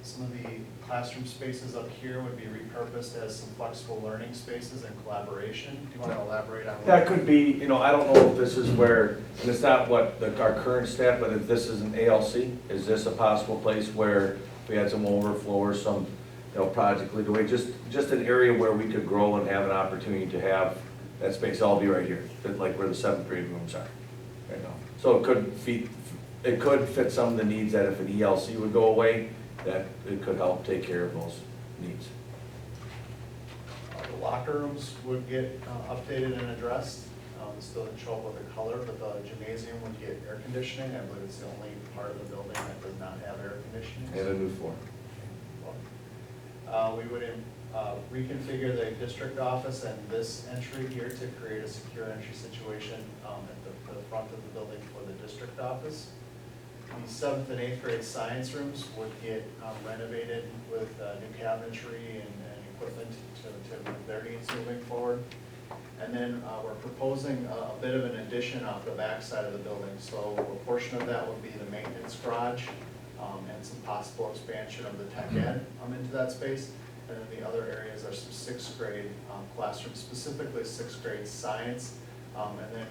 Speaker 5: Some of the classroom spaces up here would be repurposed as some flexible learning spaces and collaboration. Do you want to elaborate on
Speaker 1: That could be, I don't know if this is where, and it's not what our current staff, but if this is an ALC, is this a possible place where we had some overflow or some, project lead away, just an area where we could grow and have an opportunity to have that space all be right here, like where the 7th grade rooms are right now. So it could fit some of the needs that if an ELC would go away, that it could help take care of those needs.
Speaker 5: The locker rooms would get updated and addressed. Still didn't show up with a color, but the gymnasium would get air conditioning. I believe it's the only part of the building that does not have air conditioning.
Speaker 1: And a new floor.
Speaker 5: We would reconfigure the district office and this entry here to create a secure entry situation at the front of the building for the district office. The 7th and 8th grade science rooms would get renovated with new cabinetry and equipment to meet their needs moving forward. And then we're proposing a bit of an addition off the back side of the building. So a portion of that would be the maintenance garage and some possible expansion of the tech ed into that space. And then the other areas are some 6th grade classrooms, specifically 6th grade science, and then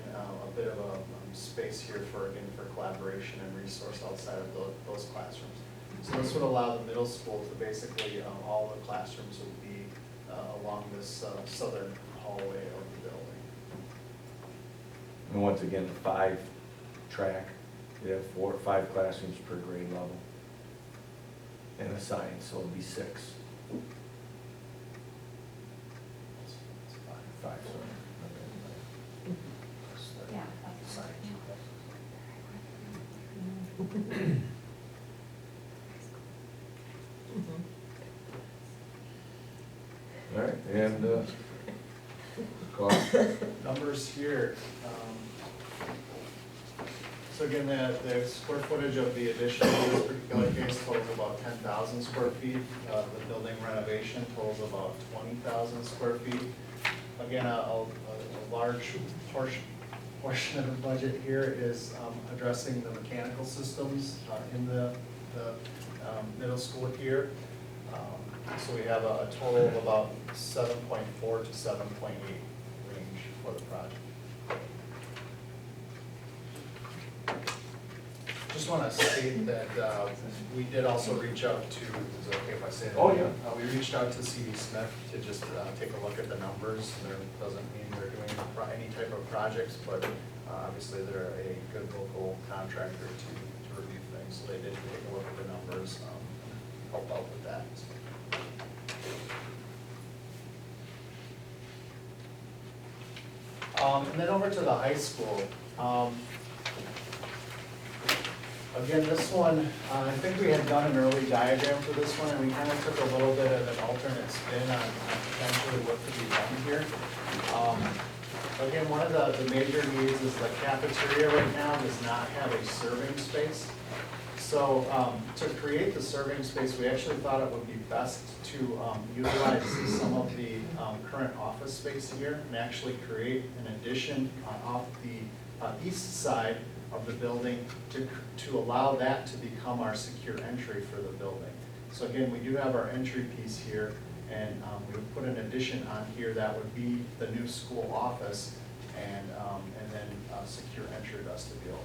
Speaker 5: a bit of a space here for collaboration and resource outside of those classrooms. So this would allow the middle school to basically, all the classrooms would be along this southern hallway of the building.
Speaker 1: And once again, 5-track, we have 4 or 5 classrooms per grade level. And a science, so it'll be 6. Five, sorry.
Speaker 3: Yeah,
Speaker 1: All right, and, cost.
Speaker 5: Numbers here. So again, the square footage of the addition in this particular case totals about 10,000 square feet. The building renovation totals about 20,000 square feet. Again, a large portion of the budget here is addressing the mechanical systems in the middle school here. So we have a total of about 7.4 to 7.8 range for the project. Just want to state that we did also reach out to, is it okay if I say that?
Speaker 1: Oh, yeah.
Speaker 5: We reached out to C.D. Smith to just take a look at the numbers. There doesn't mean they're doing any type of projects, but obviously they're a good local contractor to review things. So they did take a look at the numbers, help out with that. And then over to the high school. Again, this one, I think we had done an early diagram for this one, and we kind of took a little bit of an alternate spin on potentially what could be done here. Again, one of the major needs is the cafeteria right now does not have a serving space. So to create the serving space, we actually thought it would be best to utilize some of the current office space here and actually create an addition off the east side of the building to allow that to become our secure entry for the building. So again, we do have our entry piece here, and we would put an addition on here that would be the new school office, and then secure entry vestibule.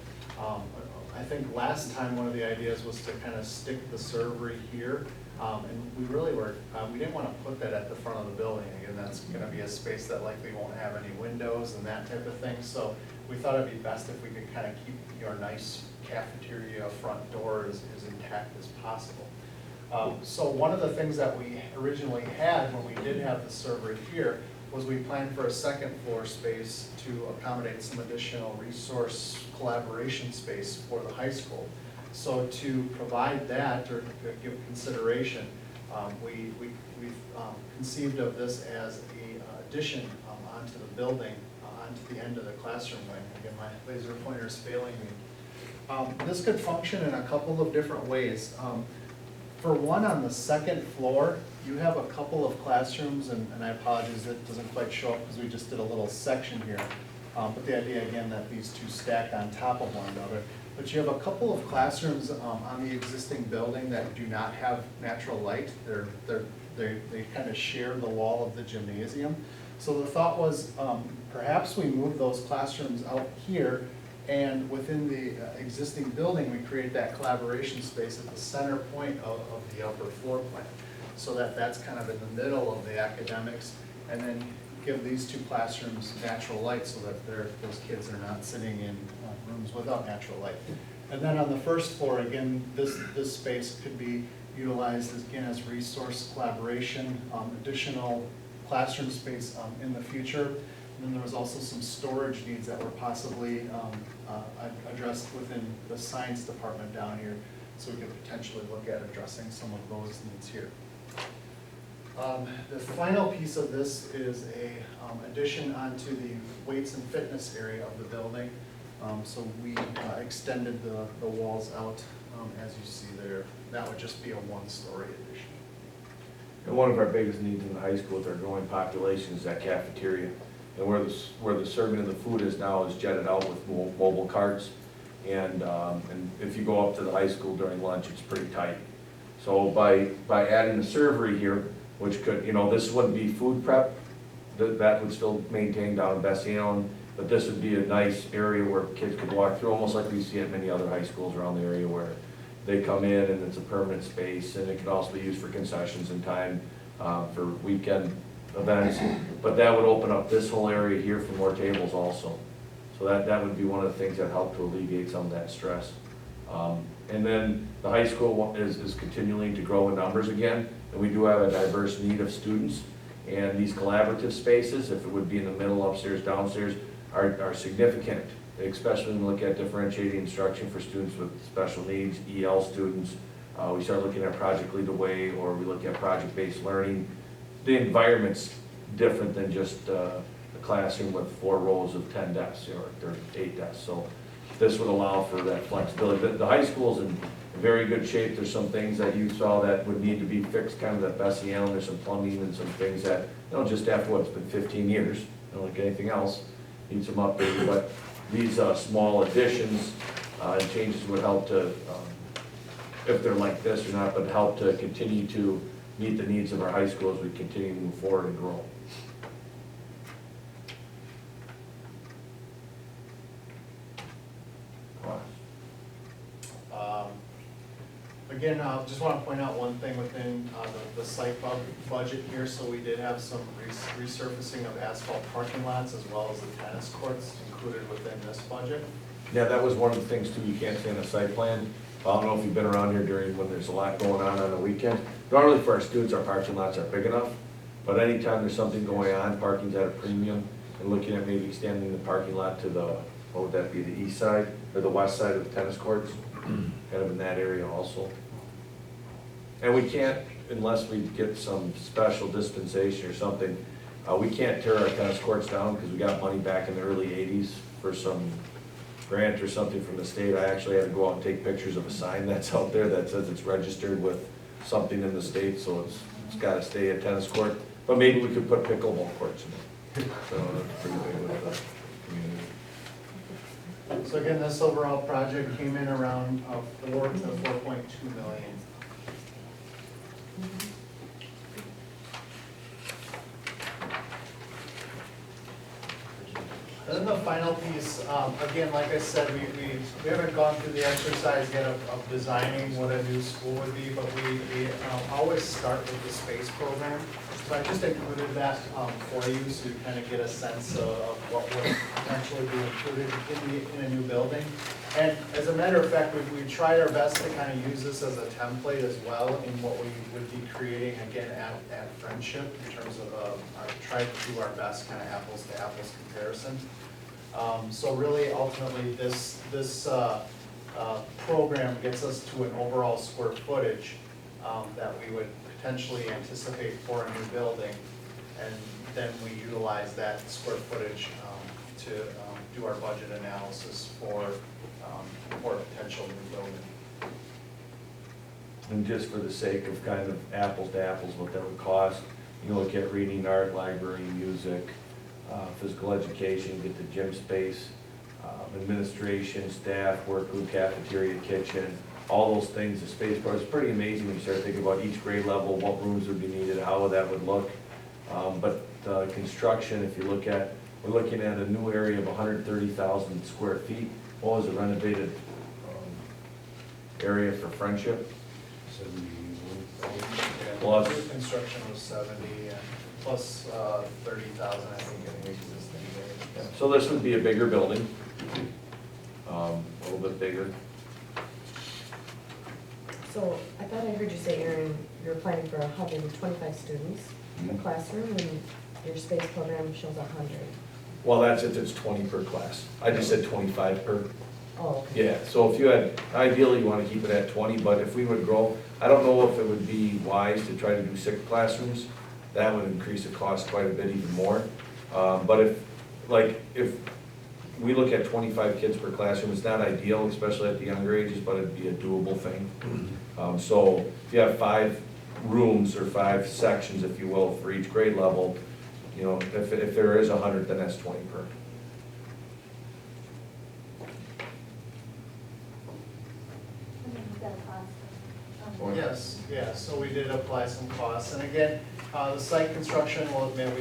Speaker 5: I think last time one of the ideas was to kind of stick the servery here, and we really were, we didn't want to put that at the front of the building. Again, that's going to be a space that likely won't have any windows and that type of thing. So we thought it'd be best if we could kind of keep your nice cafeteria front door as intact as possible. So one of the things that we originally had when we did have the server here was we planned for a second floor space to accommodate some additional resource collaboration space for the high school. So to provide that or give consideration, we've conceived of this as an addition onto the building, onto the end of the classroom wing. Again, my laser pointer is failing me. This could function in a couple of different ways. For one, on the second floor, you have a couple of classrooms, and I apologize, it doesn't quite show up because we just did a little section here. But the idea, again, that these two stack on top of one another. But you have a couple of classrooms on the existing building that do not have natural light. They kind of share the wall of the gymnasium. So the thought was perhaps we move those classrooms out here, and within the existing building, we create that collaboration space at the center point of the upper floor plan. So that's kind of in the middle of the academics, and then give these two classrooms natural light so that those kids are not sitting in rooms without natural light. And then on the first floor, again, this space could be utilized again as resource collaboration, additional classroom space in the future. And then there was also some storage needs that were possibly addressed within the science department down here. So we could potentially look at addressing some of those needs here. The final piece of this is a addition onto the weights and fitness area of the building. So we extended the walls out as you see there. That would just be a one-story addition.
Speaker 1: And one of our biggest needs in the high school with our growing population is that cafeteria. And where the serving of the food is now is jetted out with mobile carts. And if you go up to the high school during lunch, it's pretty tight. So by adding the servery here, which could, this wouldn't be food prep, that would still maintain down in Bessie Allen, but this would be a nice area where kids could walk through, almost like we see at many other high schools around the area where they come in and it's a permanent space, and it could also be used for concessions and time for weekend events. But that would open up this whole area here for more tables also. So that would be one of the things that help to alleviate some of that stress. And then the high school is continuing to grow in numbers again, and we do have a diverse need of students. And these collaborative spaces, if it would be in the middle, upstairs, downstairs, are significant, especially when we look at differentiating instruction for students with special needs, EL students. We start looking at Project Lead the Way, or we look at project-based learning. The environment's different than just a classroom with 4 rows of 10 desks, or 8 desks. So this would allow for that flexibility. The high school's in very good shape. There's some things that you saw that would need to be fixed, kind of that Bessie Allen, there's some plumbing and some things that, just after what's been 15 years, like anything else, need some updating. But these small additions and changes would help to, if they're like this or not, but help to continue to meet the needs of our high school as we continue to move forward and grow.
Speaker 5: Again, I just want to point out one thing within the site budget here. So we did have some resurfacing of asphalt parking lots as well as the tennis courts included within this budget.
Speaker 1: Yeah, that was one of the things too, you can't see on the site plan. I don't know if you've been around here during when there's a lot going on the weekend. Normally for our students, our parking lots are big enough, but anytime there's something going on, parking's at a premium, and looking at maybe extending the parking lot to the, what would that be, the east side or the west side of the tennis courts, kind of in that area also. And we can't, unless we get some special dispensation or something, we can't tear our tennis courts down because we got money back in the early 80s for some grant or something from the state. I actually had to go out and take pictures of a sign that's out there that says it's registered with something in the state, so it's got to stay a tennis court. But maybe we could put pickleball courts in it. So that's pretty big with the community.
Speaker 5: So again, this overall project came in around 4 to 4.2 million. And then the final piece, again, like I said, we haven't gone through the exercise yet of designing what a new school would be, but we always start with the space program. So I just included that for you, so you kind of get a sense of what would potentially be included in a new building. And as a matter of fact, we tried our best to kind of use this as a template as well in what we would be creating again at Friendship in terms of try to do our best kind of apples to apples comparison. So really, ultimately, this program gets us to an overall square footage that we would potentially anticipate for a new building, and then we utilize that square footage to do our budget analysis for a potential new building.
Speaker 1: And just for the sake of kind of apples to apples, what that would cost, you look at reading, art, library, music, physical education, get the gym space, administration, staff, workroom, cafeteria, kitchen, all those things, the space part is pretty amazing when you start thinking about each grade level, what rooms would be needed, how that would look. But construction, if you look at, we're looking at a new area of 130,000 square feet. What was the renovated area for Friendship?
Speaker 5: 71,000.
Speaker 1: Plus.
Speaker 5: New construction was 70, and plus 30,000, I think, in existing there.
Speaker 1: So this would be a bigger building, a little bit bigger.
Speaker 15: So I thought I heard you say, Aaron, you're planning for 125 students in the classroom, and your space program shows 100.
Speaker 1: Well, that's if it's 20 per class. I just said 25 per.
Speaker 15: Oh, okay.
Speaker 1: Yeah, so if you had, ideally you want to keep it at 20, but if we would grow, I don't know if it would be wise to try to do 6 classrooms. That would increase the cost quite a bit even more. But if we look at 25 kids per classroom, it's not ideal, especially at the younger ages, but it'd be a doable thing. So if you have 5 rooms or 5 sections, if you will, for each grade level, you know, if there is 100, then that's 20 per.
Speaker 5: Yes, yeah, so we did apply some costs, and again, the site construction will admit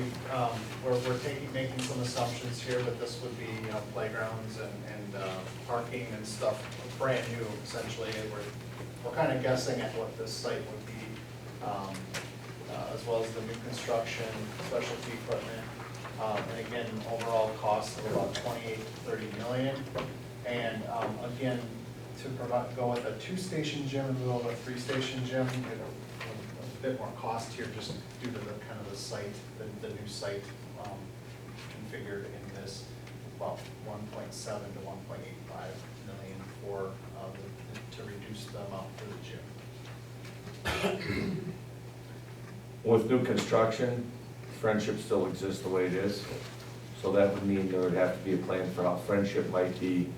Speaker 5: we're making some assumptions here, but this would be, you know, playgrounds and parking and stuff, brand new essentially, and we're kind of guessing at what this site would be, as well as the new construction, specialty equipment, and again, overall cost of about 28 to 30 million, and again, to go with a 2-station gym in the middle of a 3-station gym, bit more cost here just due to the kind of the site, the new site configured in this, about 1.7 to 1.85 million for, to reduce the amount for the gym.
Speaker 1: With new construction, Friendship still exists the way it is. So that would mean there would have to be a plan for how Friendship might be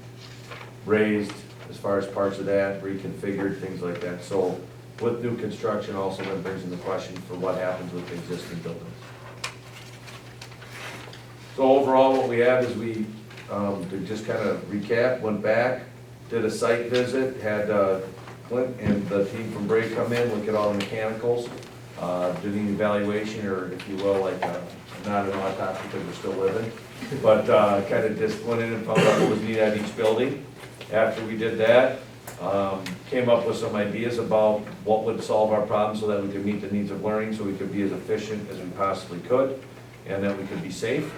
Speaker 1: raised as far as parts of that, reconfigured, things like that. So with new construction also then brings in the question for what happens with the existing buildings. So overall, what we have is we, to just kind of recap, went back, did a site visit, had Clint and the team from Bray come in, look at all the mechanicals, did an evaluation, or if you will, like, not an autopsy because we're still living, but kind of just went in and found out what was needed at each building. After we did that, came up with some ideas about what would solve our problem so that we could meet the needs of learning, so we could be as efficient as we possibly could, and that we could be safe.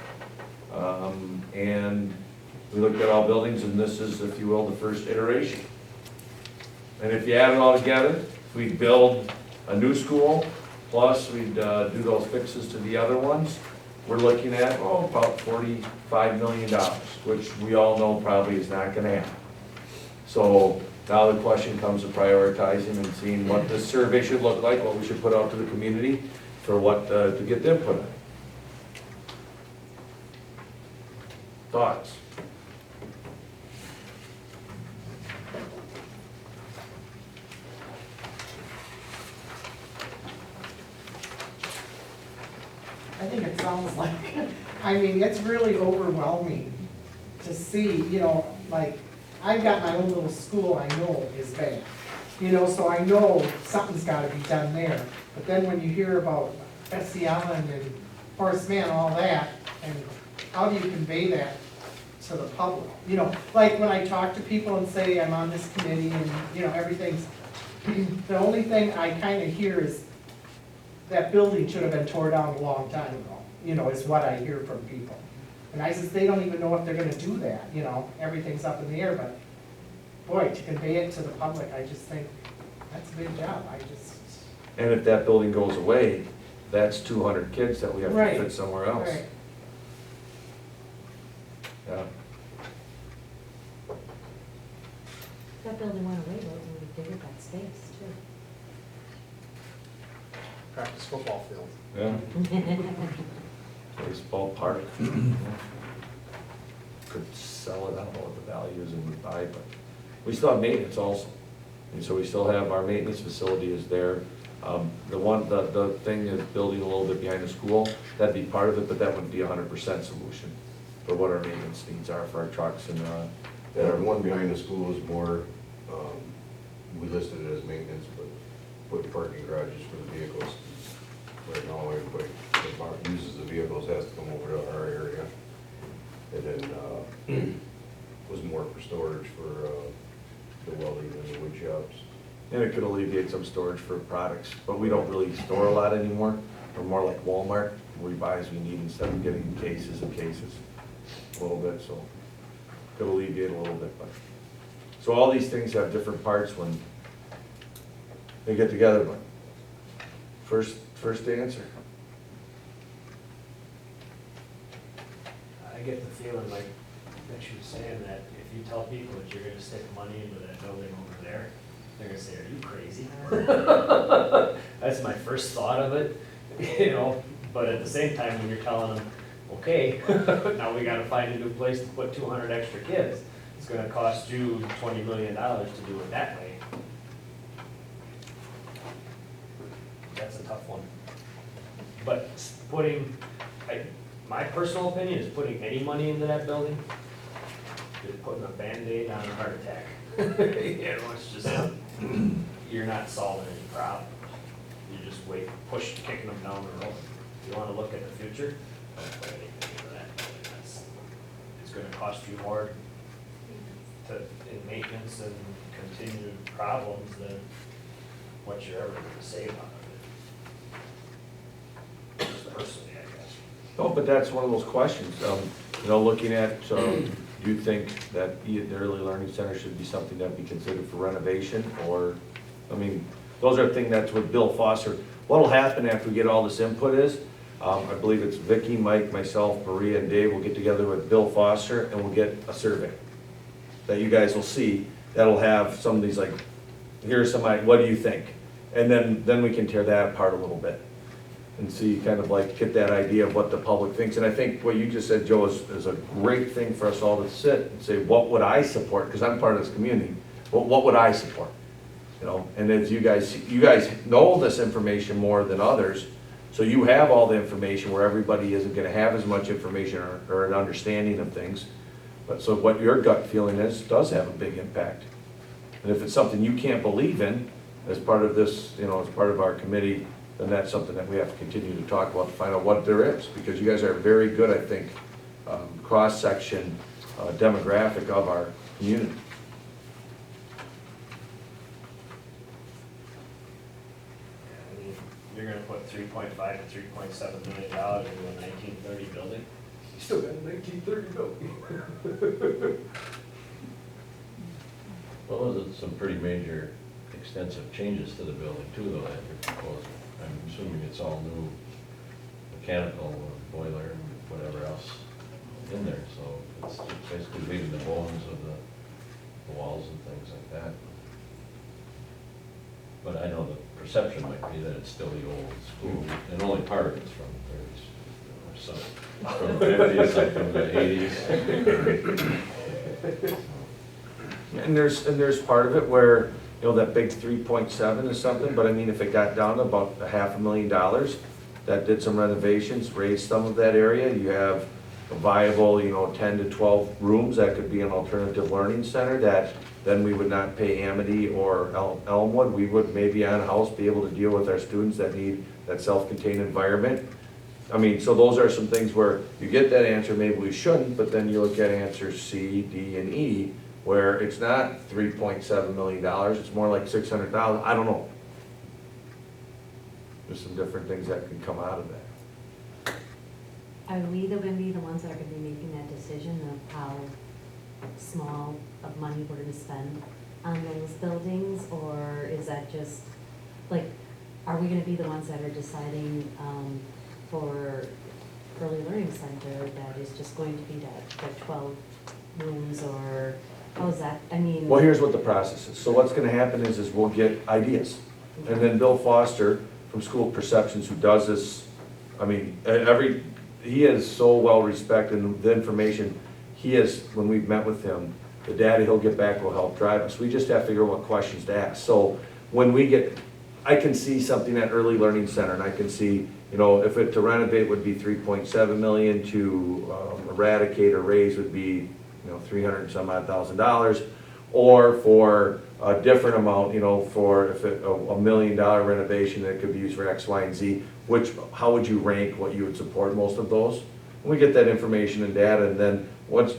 Speaker 1: And we looked at all buildings, and this is, if you will, the first iteration. And if you add it all together, we'd build a new school, plus we'd do those fixes to the other ones. We're looking at, about $45 million, which we all know probably is not gonna happen. So now the question comes to prioritizing and seeing what this survey should look like, what we should put out to the community for what, to get them put on. Thoughts?
Speaker 8: I think it sounds like, I mean, it's really overwhelming to see, you know, like, I've got my own little school I know is bad. You know, so I know something's gotta be done there. But then when you hear about Bessie Allen and Horace Mann, all that, and how do you convey that to the public? You know, like when I talk to people and say I'm on this committee and, you know, everything's, the only thing I kinda hear is that building should have been torn down a long time ago, you know, is what I hear from people. And I says, they don't even know if they're gonna do that, you know, everything's up in the air, but boy, to convey it to the public, I just think, that's a big job, I just.
Speaker 1: And if that building goes away, that's 200 kids that we have to
Speaker 8: Right,
Speaker 1: fit somewhere else.
Speaker 8: Right.
Speaker 1: Yeah.
Speaker 14: If that building went away, though, it would bigger that space too.
Speaker 5: Practice football field.
Speaker 1: Yeah. Baseball park. Could sell it, I don't know what the value is and we buy it, but we still have maintenance also. And so we still have, our maintenance facility is there. The thing is building a little bit behind the school, that'd be part of it, but that wouldn't be 100% solution for what our maintenance needs are for our trucks and,
Speaker 7: And our one behind the school is more, we listed it as maintenance, but put parking garages for the vehicles. Right now, everybody that uses the vehicles has to come over to our area. And then, was more for storage for, the welding and the wood shops.
Speaker 1: and it could alleviate some storage for products, but we don't really store a lot anymore. We're more like Walmart, we buy as we need instead of getting cases and cases a little bit, so could alleviate a little bit, but. So all these things have different parts when they get together, but first answer.
Speaker 11: I get the feeling like she was saying that if you tell people that you're gonna stick money into that building over there, they're gonna say, are you crazy? That's my first thought of it, you know, but at the same time, when you're telling them, okay, now we gotta find a new place to put 200 extra kids, it's gonna cost you $20 million to do it that way. That's a tough one. But putting, my personal opinion is putting any money into that building is putting a Band-Aid on a heart attack. You know, it's just, you're not solving any problem. You just kicking them down the road. If you wanna look at the future, don't put anything into that. It's gonna cost you more in maintenance and continued problems than what you're ever gonna save out of it. Just personally, I guess.
Speaker 1: No, but that's one of those questions, you know, looking at, do you think that the early learning center should be something that be considered for renovation, or, I mean, those are things that's with Bill Foster. What'll happen after we get all this input is, I believe it's Vicky, Mike, myself, Maria, and Dave will get together with Bill Foster and we'll get a survey that you guys will see. That'll have some of these like, here's some, what do you think? And then we can tear that apart a little bit and see, kind of like get that idea of what the public thinks. And I think what you just said, Joe, is a great thing for us all to sit and say, what would I support? Because I'm part of this community. What would I support? You know, and as you guys know this information more than others, so you have all the information where everybody isn't gonna have as much information or an understanding of things. But so what your gut feeling is, does have a big impact. And if it's something you can't believe in, as part of this, you know, as part of our committee, then that's something that we have to continue to talk about to find out what there is. Because you guys are very good, I think, cross-section demographic of our community.
Speaker 11: I mean, you're gonna put $3.5 to $3.7 million into a 1930 building?
Speaker 1: You still got a 1930 building.
Speaker 12: Well, there's some pretty major, extensive changes to the building too, though, that you're proposing. I'm assuming it's all new mechanical, boiler, and whatever else in there, so it's basically leaving the bones of the walls and things like that. But I know the perception might be that it's still the old school, and only part of it's from the 30s, or some, from the 50s, some from the 80s.
Speaker 1: And there's part of it where, you know, that big 3.7 is something, but I mean, if it got down to about $500,000, that did some renovations, raised some of that area, you have a viable, you know, 10 to 12 rooms, that could be an alternative learning center, that then we would not pay Amity or Elmwood, we would maybe on house be able to deal with our students that need that self-contained environment. I mean, so those are some things where you get that answer, maybe we shouldn't, but then you look at answers C, D, and E, where it's not $3.7 million, it's more like $600,000, I don't know. There's some different things that can come out of that.
Speaker 14: Are we gonna be the ones that are gonna be making that decision of how small of money we're gonna spend on those buildings? Or is that just, like, are we gonna be the ones that are deciding for early learning center that is just going to be that 12 rooms, or how is that, I mean?
Speaker 1: Well, here's what the process is. So what's gonna happen is we'll get ideas. And then Bill Foster from School Perceptions, who does this, I mean, he is so well respected, and the information he is, when we've met with him, the data he'll get back will help drive us. We just have to figure out what questions to ask. So when we get, I can see something at Early Learning Center, and I can see, you know, if it to renovate would be 3.7 million, to eradicate or raise would be, you know, $300 and some odd thousand, or for a different amount, you know, for if it, $1 million renovation that could be used for X, Y, and Z, how would you rank what you would support most of those? We get that information and data, and then once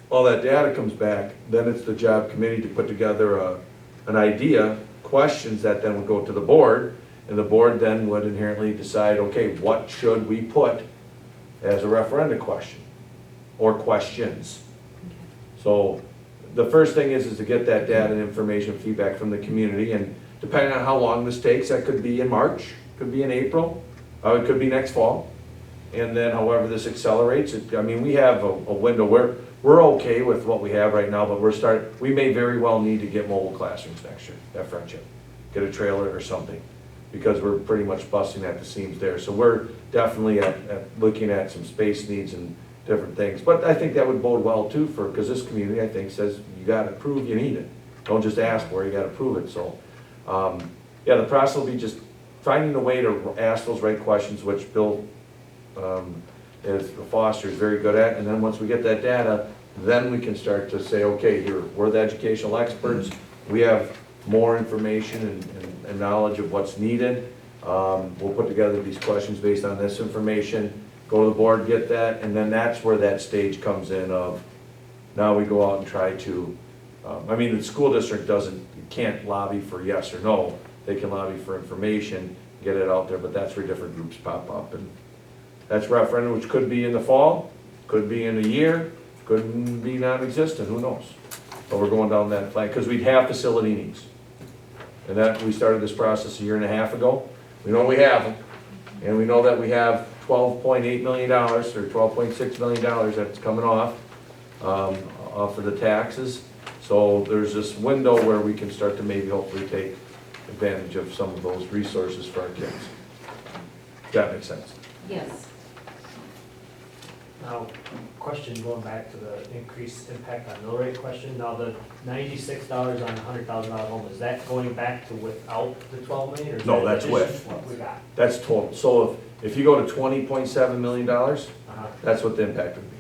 Speaker 1: all that data comes back, then it's the job committee to put together an idea, questions that then would go to the board, and the board then would inherently decide, okay, what should we put as a referendum question, or questions? So the first thing is to get that data and information feedback from the community, and depending on how long this takes, that could be in March, could be in April, it could be next fall. And then however this accelerates, I mean, we have a window where we're okay with what we have right now, but we may very well need to get mobile classrooms next year at Friendship, get a trailer or something, because we're pretty much busting at the seams there. So we're definitely at looking at some space needs and different things. But I think that would bode well too because this community, I think, says you gotta prove you need it. Don't just ask for it, you gotta prove it. So, yeah, the process will be just finding a way to ask those right questions, which Bill Foster is very good at. And then once we get that data, then we can start to say, okay, we're the educational experts. We have more information and knowledge of what's needed. We'll put together these questions based on this information, go to the board, get that, and then that's where that stage comes in of, now we go out and try to, I mean, the school district can't lobby for yes or no. They can lobby for information, get it out there, but that's where different groups pop up. And that's referendum, which could be in the fall, could be in a year, could be non-existent, who knows? But we're going down that flag, because we'd have facility needs. And that, we started this process a year and a half ago. We know we have them. And we know that we have $12.8 million or $12.6 million that's coming off of the taxes. So there's this window where we can start to maybe hopefully take advantage of some of those resources for our kids. If that makes sense.
Speaker 3: Yes.
Speaker 11: Now, question going back to the increased impact on mill rate question, now the $96 on a $100,000 home, is that going back to without the 12 million? Or is
Speaker 1: No,
Speaker 11: that
Speaker 1: that's
Speaker 11: addition
Speaker 1: with.
Speaker 11: to what we got?
Speaker 1: That's total. So if you go to $20.7 million,
Speaker 11: Uh-huh.
Speaker 1: that's what the impact would be.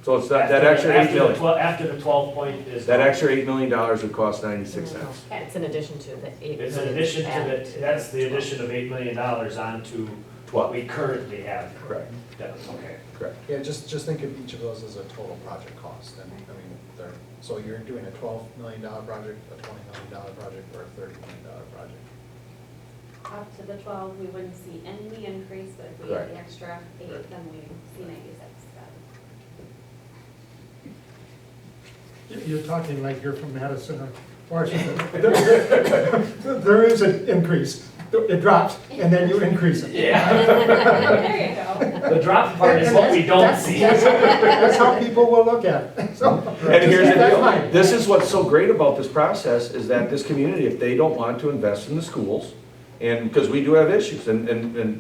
Speaker 1: So it's that extra $8 million.
Speaker 11: After the 12 point is.
Speaker 1: That extra $8 million would cost 96 cents.
Speaker 15: It's in addition to the 8
Speaker 11: It's in
Speaker 15: million
Speaker 11: addition to
Speaker 15: added
Speaker 11: the, that's the addition of $8 million onto what we currently have.
Speaker 1: Correct.
Speaker 11: Yeah, okay.
Speaker 1: Correct.
Speaker 5: Yeah, just think of each of those as a total project cost, and, I mean, they're, so you're doing a $12 million project, a $20 million project, or a $30 million project.
Speaker 10: Up to the 12, we wouldn't see any increase, but if we
Speaker 1: Right.
Speaker 10: had the extra 8, then we see 96.
Speaker 16: You're talking like you're from Madison or Washington. There is an increase. It drops, and then you increase it.
Speaker 11: Yeah.
Speaker 10: There you go.
Speaker 11: The drop part is what we don't see.
Speaker 16: That's how people will look at it. So,
Speaker 1: And here's the
Speaker 16: that's
Speaker 1: deal,
Speaker 16: fine.
Speaker 1: this is what's so great about this process, is that this community, if they don't want to invest in the schools, and, because we do have issues, and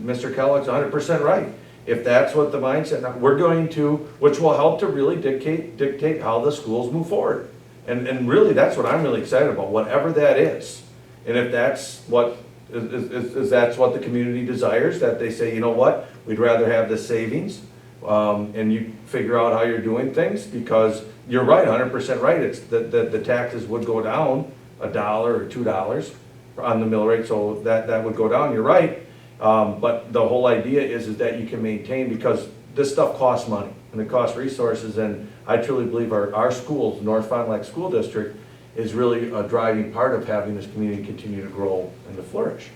Speaker 1: Mr. Kellogg's 100% right. If that's what the mindset, we're going to, which will help to really dictate how the schools move forward. And really, that's what I'm really excited about, whatever that is. And if that's what, is that's what the community desires, that they say, you know what, we'd rather have the savings, and you figure out how you're doing things, because you're right, 100% right, it's the taxes would go down $1 or $2 on the mill rate, so that would go down, you're right. But the whole idea is that you can maintain, because this stuff costs money, and it costs resources, and I truly believe our schools, North Fond du Lac School District, is really a driving part of having this community continue to grow and to flourish.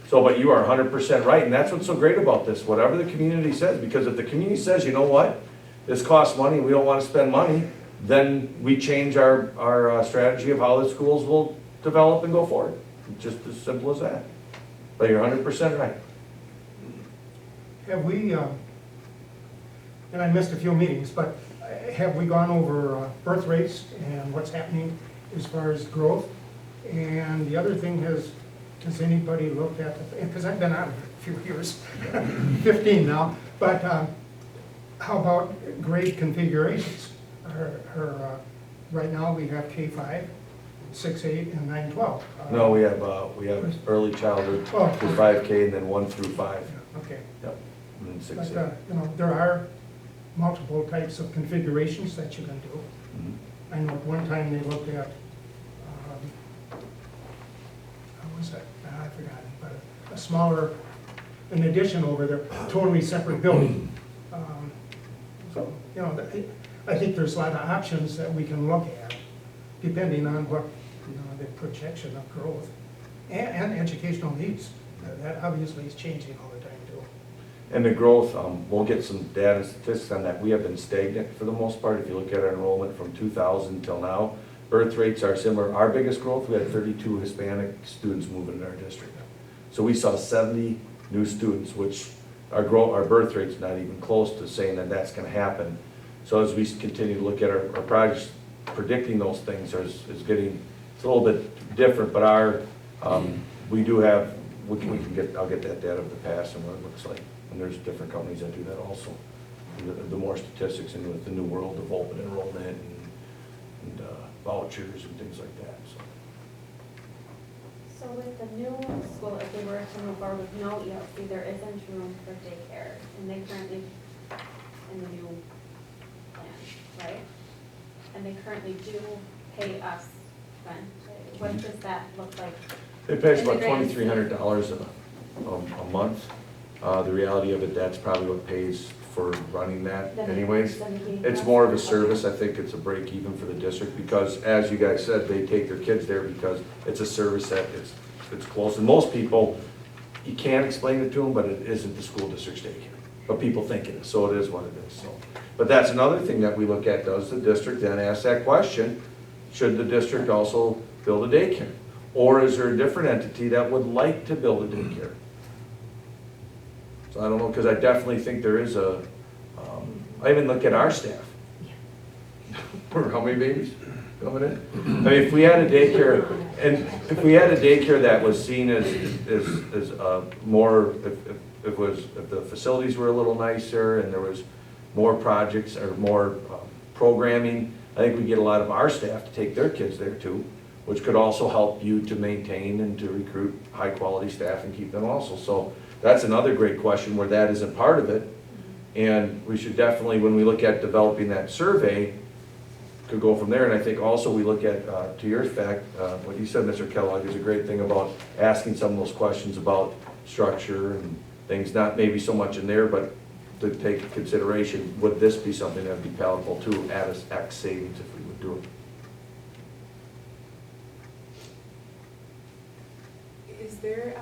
Speaker 1: So, but you are 100% right, and that's what's so great about this, whatever the community says, because if the community says, you know what, this costs money, we don't want to spend money, then we change our strategy of how the schools will develop and go forward. Just as simple as that. But you're 100% right.
Speaker 16: Have we, and I missed a few meetings, but have we gone over birth rates and what's happening as far as growth? And the other thing has anybody looked at, because I've been on a few years, 15 now, but how about grade configurations? Right now we have K-5, 6-8, and 9-12.
Speaker 1: No, we have early childhood through 5K and then 1 through 5.
Speaker 16: Okay.
Speaker 1: Yep. And then 6,
Speaker 16: But,
Speaker 1: 8.
Speaker 16: you know, there are multiple types of configurations that you can do.
Speaker 1: Mhm.
Speaker 16: I know at one time they looked at, how was that? I forgot, but a smaller, an addition over there, totally separate building. So, you know, I think there's a lot of options that we can look at, depending on what, you know, the projection of growth and educational needs. That obviously is changing all the time too.
Speaker 1: And the growth, we'll get some data and statistics on that. We have been stagnant for the most part. If you look at our enrollment from 2000 till now, birth rates are similar. Our biggest growth, we had 32 Hispanic students moving in our district. So we saw 70 new students, which our birth rate's not even close to saying that that's gonna happen. So as we continue to look at our projects, predicting those things it's a little bit different, but we do have, I'll get that data of the past and what it looks like. And there's different companies that do that also. The more statistics and with the new world of open enrollment and vouchers and things like that, so.
Speaker 10: So with the new school, if they were to move forward with no ELC, there isn't room for daycare, and they currently, in the new plan, right? And they currently do pay us rent. What does that look like?
Speaker 1: It pays
Speaker 10: in the
Speaker 1: about
Speaker 10: grand
Speaker 1: $2,300 a month. The reality of it, that's probably what pays for running that
Speaker 10: Then
Speaker 1: anyways.
Speaker 10: 17
Speaker 1: It's
Speaker 10: plus?
Speaker 1: more of a
Speaker 10: Okay.
Speaker 1: service. I think it's a break even for the district because, as you guys said, they take their kids there because it's a service that it's close. And most people, you can't explain it to them, but it isn't the school district's daycare. But people think it is, so it is what it is, so. But that's another thing that we look at. Does the district then ask that question? Should the district also build a daycare? Or is there a different entity that would like to build a daycare? So I don't know, because I definitely think there is I even look at our staff. How many babies coming in? I mean, if we had a daycare, and if we had a daycare that was seen as more, if the facilities were a little nicer and there was more projects or more programming, I think we get a lot of our staff to take their kids there too, which could also help you to maintain and to recruit high-quality staff and keep them also. So that's another great question where that isn't part of it. And we should definitely, when we look at developing that survey, could go from there. And I think also we look at, to your fact, what you said, Mr. Kellogg, is a great thing about asking some of those questions about structure and things, not maybe so much in there, but to take into consideration, would this be something that would be palatable to add us X savings if we would do it?
Speaker 6: Is there,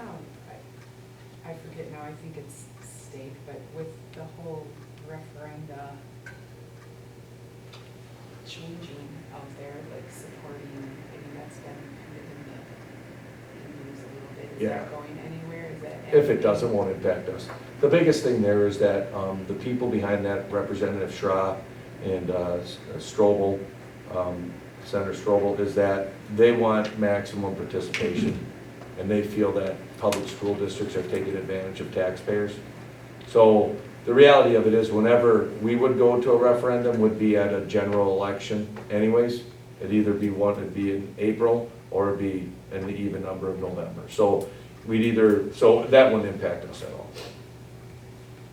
Speaker 6: I forget now, I think it's state, but with the whole referenda changing out there, like supporting, I mean, that's been kind of in the news a little bit. Is
Speaker 1: Yeah.
Speaker 6: that going anywhere? Is that?
Speaker 1: If it does, it won't impact us. The biggest thing there is that the people behind that, Representative Schra and Strobel, Senator Strobel, is that they want maximum participation, and they feel that public school districts are taking advantage of taxpayers. So the reality of it is, whenever we would go to a referendum would be at a general election anyways. It'd either be it'd be in April, or it'd be in the even number of November. So so that wouldn't impact us at all.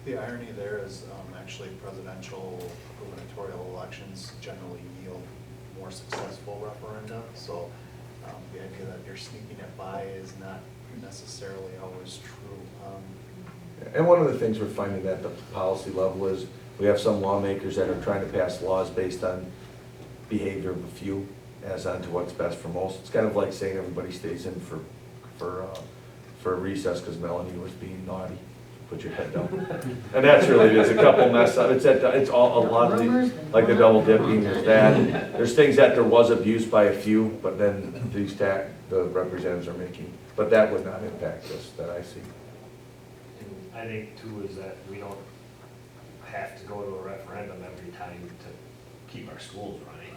Speaker 5: The irony there is actually presidential gubernatorial elections generally yield more successful referenda. So the idea that you're sneaking it by is not necessarily always true.
Speaker 1: And one of the things we're finding at the policy level is we have some lawmakers that are trying to pass laws based on behavior of a few as on to what's best for most. It's kind of like saying everybody stays in for recess because Melanie was being naughty. Put your head down. And that's really it is, a couple mess up. It's all, a lot of the, like the double dipping, there's that. There's things that there was abuse by a few, but then the representatives are making, but that would not impact us that I see.
Speaker 11: And I think too is that we don't have to go to a referendum every time to keep our schools running.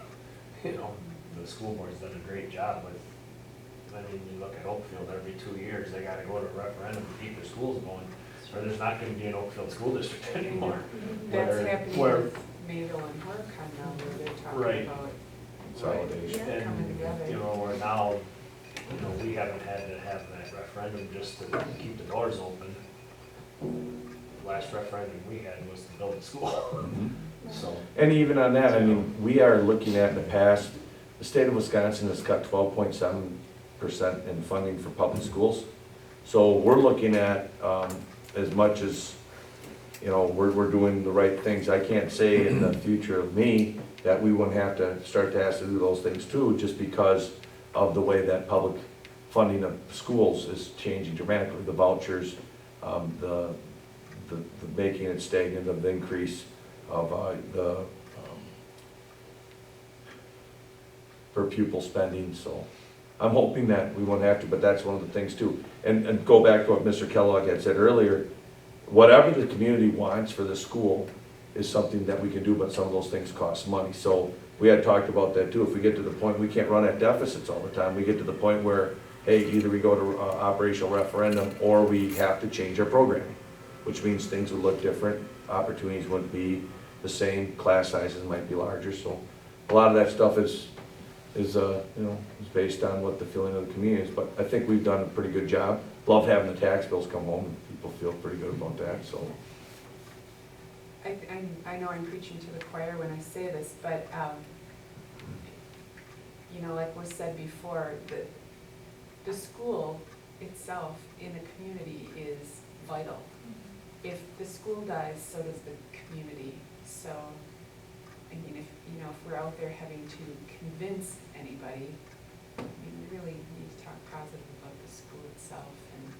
Speaker 11: You know, the school board's done a great job with, I mean, you look at Oakfield, every 2 years, they gotta go to a referendum to keep their schools going, or there's not gonna be an Oakfield school district anymore.
Speaker 6: That's
Speaker 11: Where-
Speaker 6: happening
Speaker 11: where-
Speaker 6: with Mayville and Horicon now, where they're talking
Speaker 11: Right.
Speaker 6: about.
Speaker 1: Consolidation.
Speaker 6: Yeah, coming
Speaker 11: And,
Speaker 6: together.
Speaker 11: you know, where now, you know, we haven't had to have that referendum just to keep the doors open. The last referendum we had was to build a school, so.
Speaker 1: And even on that, I mean, we are looking at in the past, the state of Wisconsin has cut 12.7% in funding for public schools. So we're looking at, as much as, you know, we're doing the right things. I can't say in the future of me that we wouldn't have to start to have to do those things too, just because of the way that public funding of schools is changing dramatically. The vouchers, the making it stagnant, of the increase of the per pupil spending, so I'm hoping that we won't have to, but that's one of the things too. And go back to what Mr. Kellogg had said earlier, whatever the community wants for the school is something that we can do, but some of those things cost money. So we had talked about that too. If we get to the point, we can't run at deficits all the time. We get to the point where, hey, either we go to operational referendum or we have to change our programming, which means things would look different, opportunities wouldn't be the same, class sizes might be larger. So a lot of that stuff is based on what the feeling of the community is. But I think we've done a pretty good job. Love having the tax bills come home. People feel pretty good about that, so.
Speaker 6: I know I'm preaching to the choir when I say this, but, you know, like was said before, the school itself in a community is vital. If the school dies, so does the community. So, I mean, if we're out there having to convince anybody, I mean, we really need to talk positive about the school itself, and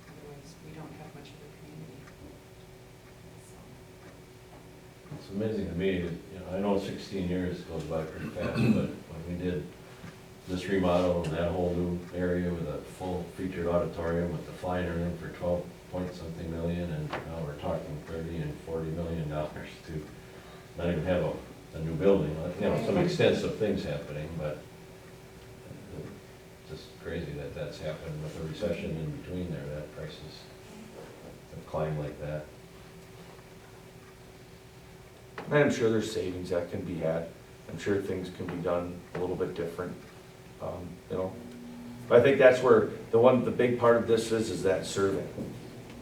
Speaker 6: otherwise we don't have much of a community. So.
Speaker 12: It's amazing to me, you know, I know 16 years goes by pretty fast, but when we did this remodel and that whole new area with a full featured auditorium with the flying room for 12 point something million, and now we're talking 30 and 40 million dollars to not even have a new building. You know, some extensive things happening, but just crazy that that's happened with a recession in between there, that prices have climbed like that.
Speaker 1: And I'm sure there's savings that can be had. I'm sure things can be done a little bit different, you know. But I think that's where the big part of this is that survey.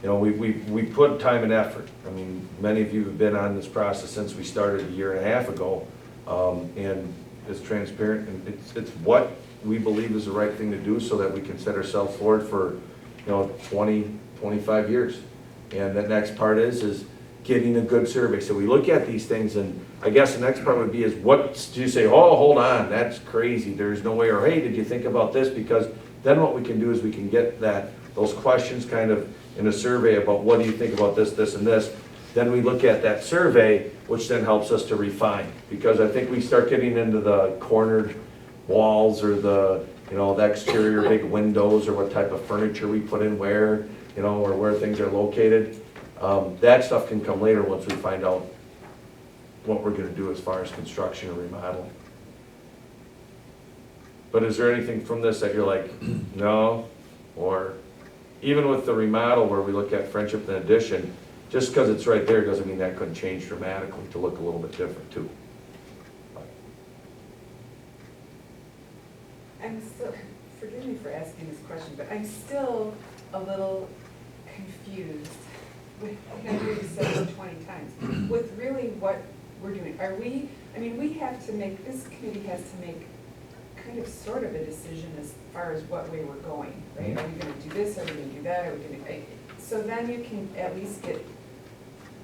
Speaker 1: You know, we put time and effort. I mean, many of you have been on this process since we started a year and a half ago. And it's transparent, and it's what we believe is the right thing to do so that we can set ourselves forward for, you know, 20, 25 years. And the next part is getting a good survey. So we look at these things, and I guess the next part would be is what do you say, oh, hold on, that's crazy, there's no way, or hey, did you think about this? Because then what we can do is we can get those questions kind of in a survey about what do you think about this, this, and this. Then we look at that survey, which then helps us to refine. Because I think we start getting into the cornered walls or the, you know, the exterior big windows or what type of furniture we put in where, you know, or where things are located. That stuff can come later once we find out what we're gonna do as far as construction or remodel. But is there anything from this that you're like, no? Or even with the remodel where we look at Friendship and Addition, just because it's right there doesn't mean that couldn't change dramatically to look a little bit different too.
Speaker 6: I'm still, forgive me for asking this question, but I'm still a little confused with, I hear you say it 20 times, with really what we're doing. Are we, I mean, we have to make, this committee has to make kind of sort of a decision as far as what way we're going, right? Are we gonna do this, are we gonna do that, are we gonna, so then you can at least get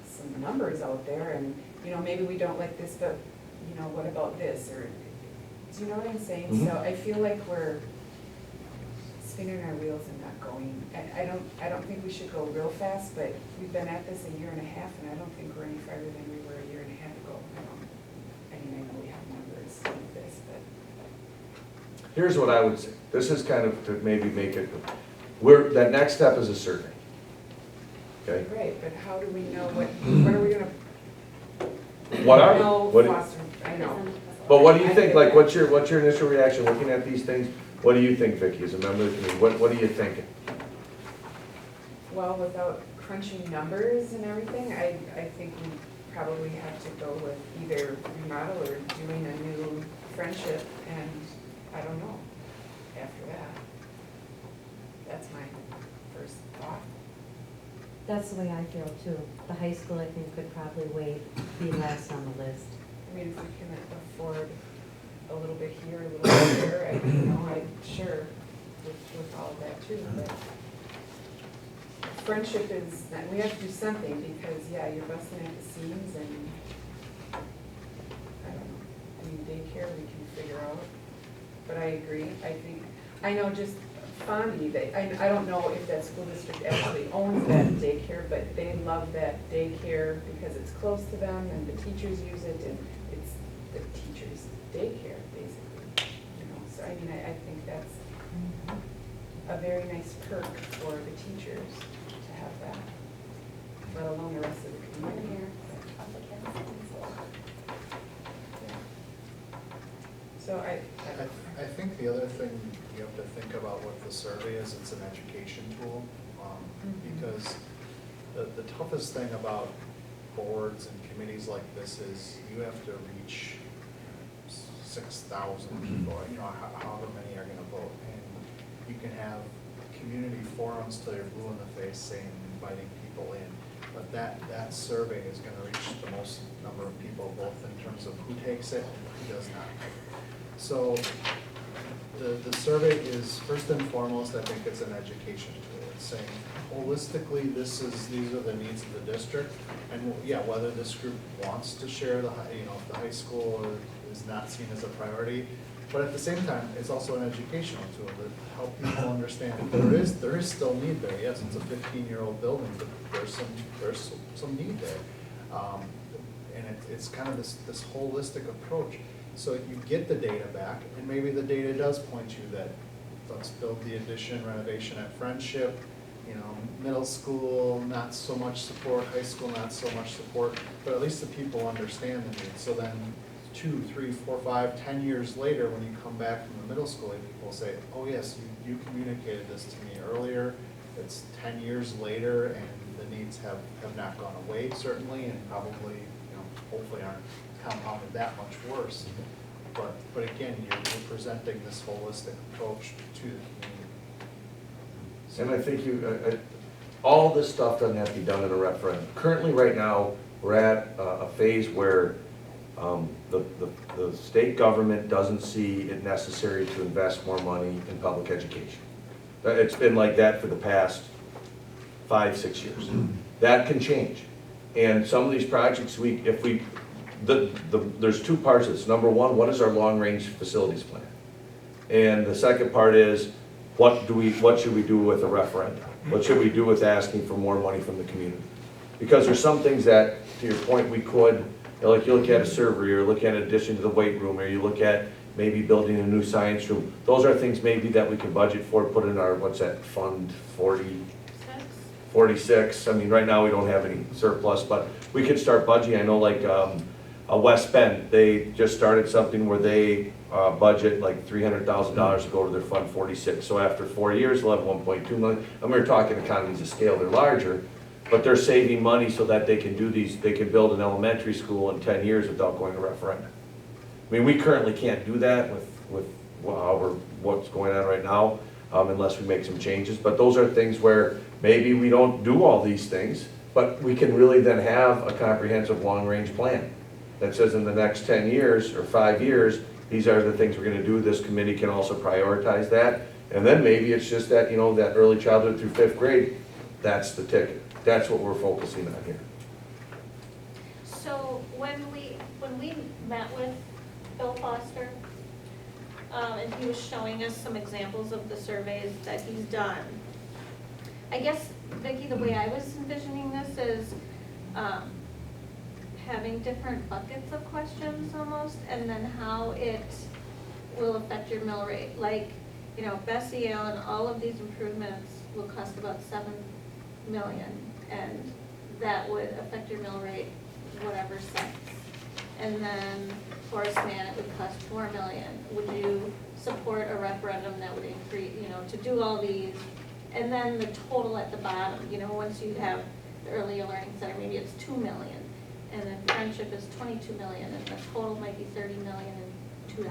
Speaker 6: some numbers out there and, you know, maybe we don't like this, but, you know, what about this, or, do you know what I'm saying?
Speaker 1: Mhm.
Speaker 6: So I feel like we're spinning our wheels and not going. I don't think we should go real fast, but we've been at this a year and a half, and I don't think we're any farther than we were a year and a half ago. I mean, I know we have numbers like this, but.
Speaker 1: Here's what I would say. This is kind of to maybe make it, that next step is a survey. Okay?
Speaker 6: Right, but how do we know what are we gonna?
Speaker 1: What are you?
Speaker 6: No,
Speaker 1: What do-
Speaker 6: foster, I know.
Speaker 1: But what do you think, like, what's your initial reaction looking at these things? What do you think, Vicki, as a member of the committee? What are you thinking?
Speaker 6: Well, without crunching numbers and everything, I think we probably have to go with either remodel or doing a new Friendship, and I don't know, after that. That's my first thought.
Speaker 14: That's the way I feel too. The high school, I think, could probably be last on the list.
Speaker 6: I mean, if we can afford a little bit here, a little bit there, I'm sure with all of that too, but Friendship is, we have to do something because, yeah, you're busting at the seams and, I don't know, I mean, daycare we can figure out, but I agree, I know just Fondy, I don't know if that school district actually owns that daycare, but they love that daycare because it's close to them and the teachers use it and it's the teachers' daycare, basically, you know, so I mean, I think that's a very nice perk for the teachers to have that, let alone the rest of the community. So
Speaker 5: I think the other thing you have to think about with the survey is it's an education tool. Because the toughest thing about boards and committees like this is you have to reach 6,000 people, you know, however many are gonna vote. And you can have community forums till you're blue in the face saying, inviting people in. But that survey is gonna reach the most number of people, both in terms of who takes it and who does not. So the survey is, first and foremost, I think it's an education tool. It's saying holistically, these are the needs of the district. And yeah, whether this group wants to share if the high school is not seen as a priority. But at the same time, it's also an educational tool to help people understand that there is still need there. Yes, it's a 15-year-old building, but there's some need there. And it's kind of this holistic approach. So you get the data back, and maybe the data does point you that, let's build the addition renovation at Friendship, you know, middle school, not so much support, high school, not so much support, but at least the people understand the need. So then 2, 3, 4, 5, 10 years later, when you come back from the middle school, people say, oh yes, you communicated this to me earlier. It's 10 years later, and the needs have not gone away certainly, and probably, you know, hopefully aren't compounded that much worse. But again, you're presenting this holistic approach to the community.
Speaker 1: And I think all this stuff doesn't have to be done in a referendum. Currently, right now, we're at a phase where the state government doesn't see it necessary to invest more money in public education. It's been like that for the past 5, 6 years. That can change. And some of these projects, there's 2 parts to this. Number one, what is our long-range facilities plan? And the second part is, what should we do with a referendum? What should we do with asking for more money from the community? Because there's some things that, to your point, we could, like you look at a server, you're looking at an addition to the weight room, or you look at maybe building a new science room. Those are things maybe that we could budget for, put in our, what's that, Fund 46. I mean, right now we don't have any surplus, but we could start budgeting. I know like a West Bend, they just started something where they budget like $300,000 to go to their Fund 46. So after 4 years, they'll have 1.2 million. And we're talking economies of scale, they're larger, but they're saving money so that they can do these, they can build an elementary school in 10 years without going to referendum. I mean, we currently can't do that with what's going on right now, unless we make some changes. But those are things where maybe we don't do all these things, but we can really then have a comprehensive long-range plan that says in the next 10 years or 5 years, these are the things we're gonna do. This committee can also prioritize that. And then maybe it's just that, you know, that early childhood through 5th grade, that's the ticket. That's what we're focusing on here.
Speaker 4: So when we met with Bill Foster, and he was showing us some examples of the surveys that he's done, I guess, Vicki, the way I was envisioning this is having different buckets of questions almost, and then how it will affect your mill rate. Like, you know, Bessie Allen, all of these improvements will cost about $7 million, and that would affect your mill rate whatever cents. And then Forest Man, it would cost $4 million. Would you support a referendum that would increase, you know, to do all these? And then the total at the bottom, you know, once you have the early learning center, maybe it's $2 million. And then Friendship is $22 million, and the total might be $30 million and $2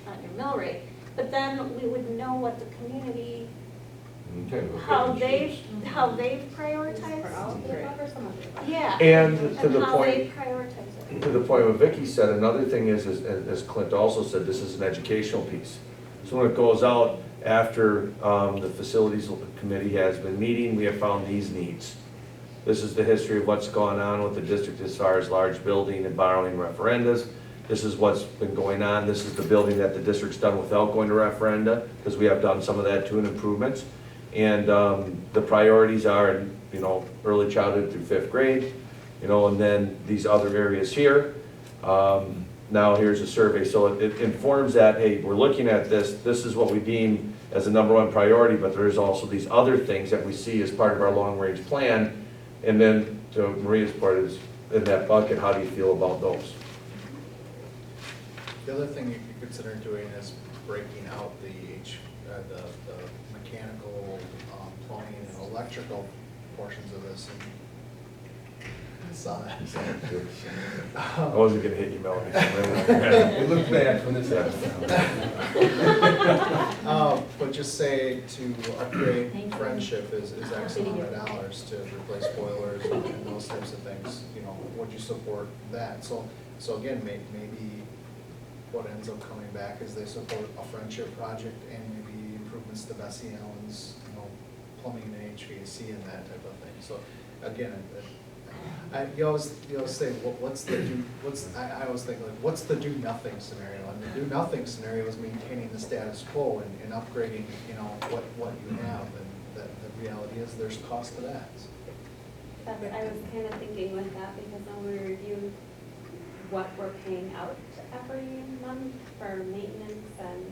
Speaker 4: on your mill rate. But then we would know what the community, how they've prioritized.
Speaker 10: For all of the above or some of the above?
Speaker 4: Yeah.
Speaker 1: And to the
Speaker 4: how
Speaker 1: point-
Speaker 4: they prioritize it.
Speaker 1: To the point what Vicki said, another thing is, as Clint also said, this is an educational piece. So when it goes out after the facilities committee has been meeting, we have found these needs. This is the history of what's gone on with the district as far as large building and borrowing referenda. This is what's been going on. This is the building that the district's done without going to referenda, because we have done some of that too in improvements. And the priorities are, you know, early childhood through 5th grade, you know, and then these other areas here. Now here's a survey, so it informs that, hey, we're looking at this is what we deem as a #1 priority, but there's also these other things that we see as part of our long-range plan. And then to Maria's part is, in that bucket, how do you feel about those?
Speaker 5: The other thing you could consider doing is breaking out the mechanical, plumbing, and electrical portions of this. And saw that.
Speaker 1: I wasn't gonna hit you, Melanie.
Speaker 2: It looked bad when this happened.
Speaker 5: But just say to upgrade Friendship is X amount of dollars to replace boilers and those types of things, you know, would you support that? So again, maybe what ends up coming back is they support a Friendship project and maybe improvements to Bessie Allen's, you know, plumbing and HVAC and that type of thing. So again, you always say, I always think, like, what's the do nothing scenario? And the do nothing scenario is maintaining the status quo and upgrading, you know, what you have. And the reality is there's cost to that.
Speaker 10: I was kind of thinking with that, because when we reviewed what we're paying out every month for maintenance and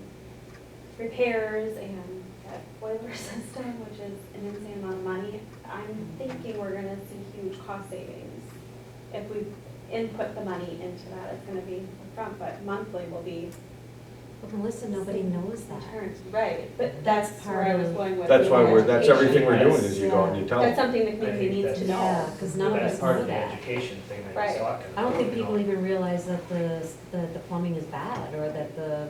Speaker 10: repairs and that boiler system, which is an insane amount of money, I'm thinking we're gonna see huge cost savings. If we input the money into that, it's gonna be upfront, but monthly will be.
Speaker 14: But Melissa, nobody knows that.
Speaker 10: Returns, right, but that's where I was going with.
Speaker 1: That's why
Speaker 10: the
Speaker 1: that's everything we're doing,
Speaker 10: education.
Speaker 1: is you go and you tell
Speaker 10: That's
Speaker 1: them.
Speaker 10: something the community
Speaker 11: I think
Speaker 10: needs to know.
Speaker 14: Yeah, because none of
Speaker 11: That's
Speaker 14: us
Speaker 11: part
Speaker 14: know
Speaker 11: of the
Speaker 14: that.
Speaker 11: education thing that
Speaker 10: Right.
Speaker 11: he's talking about.
Speaker 14: I don't think
Speaker 11: you
Speaker 14: people
Speaker 11: know.
Speaker 14: even realize that the plumbing is bad, or that
Speaker 10: That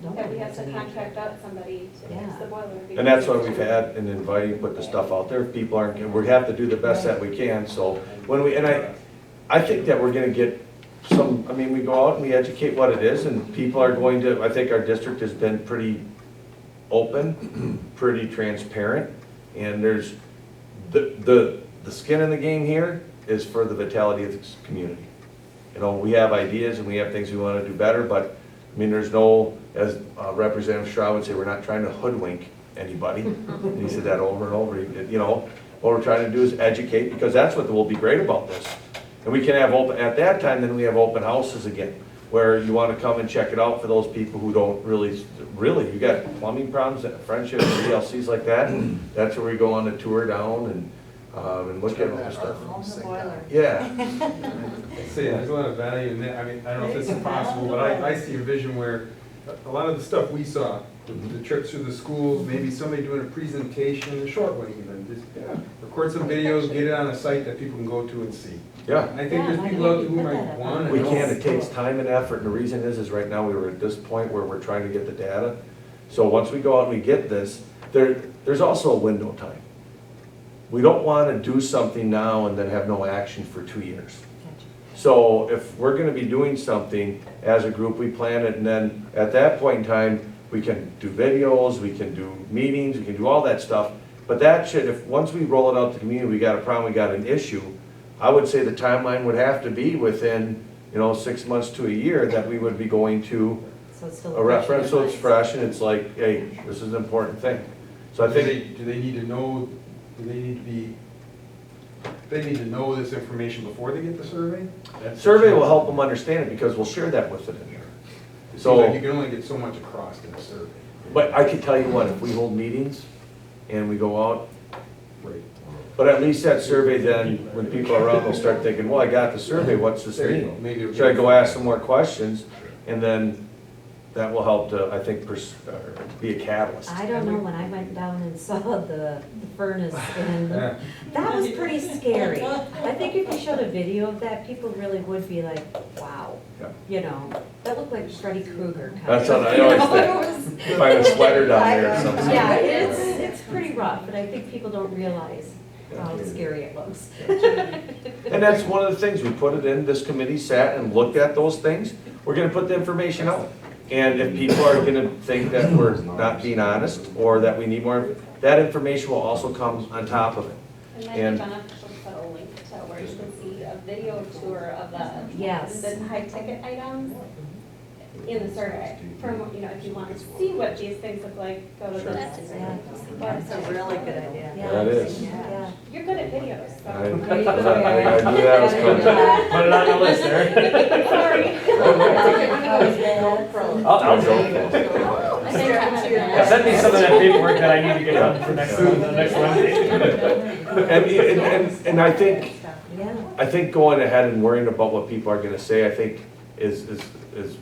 Speaker 14: nobody
Speaker 10: we have
Speaker 14: has
Speaker 10: to
Speaker 14: any.
Speaker 10: contract out somebody to fix
Speaker 14: Yeah.
Speaker 10: the boiler.
Speaker 1: And that's why we've had an inviting, put the stuff out there, if people aren't, we have to do the best that we can, so when we, and I think that we're gonna get some, I mean, we go out and we educate what it is, and people are going to, I think our district has been pretty open, pretty transparent, and there's, the skin in the game here is for the vitality of this community. You know, we have ideas and we have things we wanna do better, but, I mean, there's no, as Representative Stroud would say, we're not trying to hoodwink anybody. And he said that over and over, you know, what we're trying to do is educate, because that's what will be great about this. And we can have open, at that time, then we have open houses again, where you wanna come and check it out for those people who don't really, you got plumbing problems, friendships, ELCs like that, that's where we go on a tour down and look at all the stuff. Yeah.
Speaker 2: See, there's a lot of value in that. I mean, I don't know if this is possible, but I see a vision where a lot of the stuff we saw, the trips through the schools, maybe somebody doing a presentation, a short one even, just record some videos, get it on a site that people can go to and see.
Speaker 1: Yeah.
Speaker 2: And I think there's people out there who might want to.
Speaker 1: We can, it takes time and effort, and the reason is right now we were at this point where we're trying to get the data. So once we go out and we get this, there's also a window time. We don't wanna do something now and then have no action for 2 years. So if we're gonna be doing something as a group, we plan it, and then at that point in time, we can do videos, we can do meetings, we can do all that stuff. But that should, once we roll it out to the community, we got a problem, we got an issue, I would say the timeline would have to be within, 6 months to a year that we would be going to
Speaker 14: So it's still
Speaker 1: a reference, so it's fresh, and it's like, hey, this is an important thing. So I think,
Speaker 2: Do they need to know, they need to know this information before they get the survey?
Speaker 1: survey will help them understand it, because we'll share that with it in there.
Speaker 2: It seems
Speaker 1: So-
Speaker 2: like you can only get so much across in a survey.
Speaker 1: But I can tell you what, if we hold meetings and we go out,
Speaker 2: Right.
Speaker 1: but at least that survey then, when people are around, they'll start thinking, well, I got the survey, what's this
Speaker 2: There you go.
Speaker 1: mean?
Speaker 2: Maybe it'll
Speaker 1: Should I
Speaker 2: get-
Speaker 1: go ask some more questions? And then that will help to, I think, be a catalyst.
Speaker 14: I don't know, when I went down and saw the furnace, and
Speaker 2: Yeah.
Speaker 14: that was pretty scary. I think if you showed a video of that, people really would be like, wow.
Speaker 1: Yeah.
Speaker 14: That looked like Freddy Krueger kind
Speaker 1: That's
Speaker 14: of.
Speaker 1: what I always think. Find a sweater down there or something.
Speaker 14: Yeah, it's pretty rough, but I think people don't realize how scary it looks.
Speaker 1: And that's one of the things, we put it in, this committee sat and looked at those things, we're gonna put the information out. And if people are gonna think that we're not being honest, or that we need more, that information will also come on top of it.
Speaker 10: And
Speaker 1: And-
Speaker 10: then beneficial to put a link to where you can see a video tour of
Speaker 14: Yes.
Speaker 10: the high ticket items in the survey. From, if you want to see what these things look like, go to the.
Speaker 14: That's a really good idea.
Speaker 1: That is.
Speaker 14: Yeah.
Speaker 10: You're good at videos, so.
Speaker 1: I knew that was coming.
Speaker 11: Put it on the list, Eric. I'll joke. Yeah, send me some of that paperwork that I need to get done for next Wednesday.
Speaker 1: And I think,
Speaker 14: Yeah.
Speaker 1: I think going ahead and worrying about what people are gonna say, I think is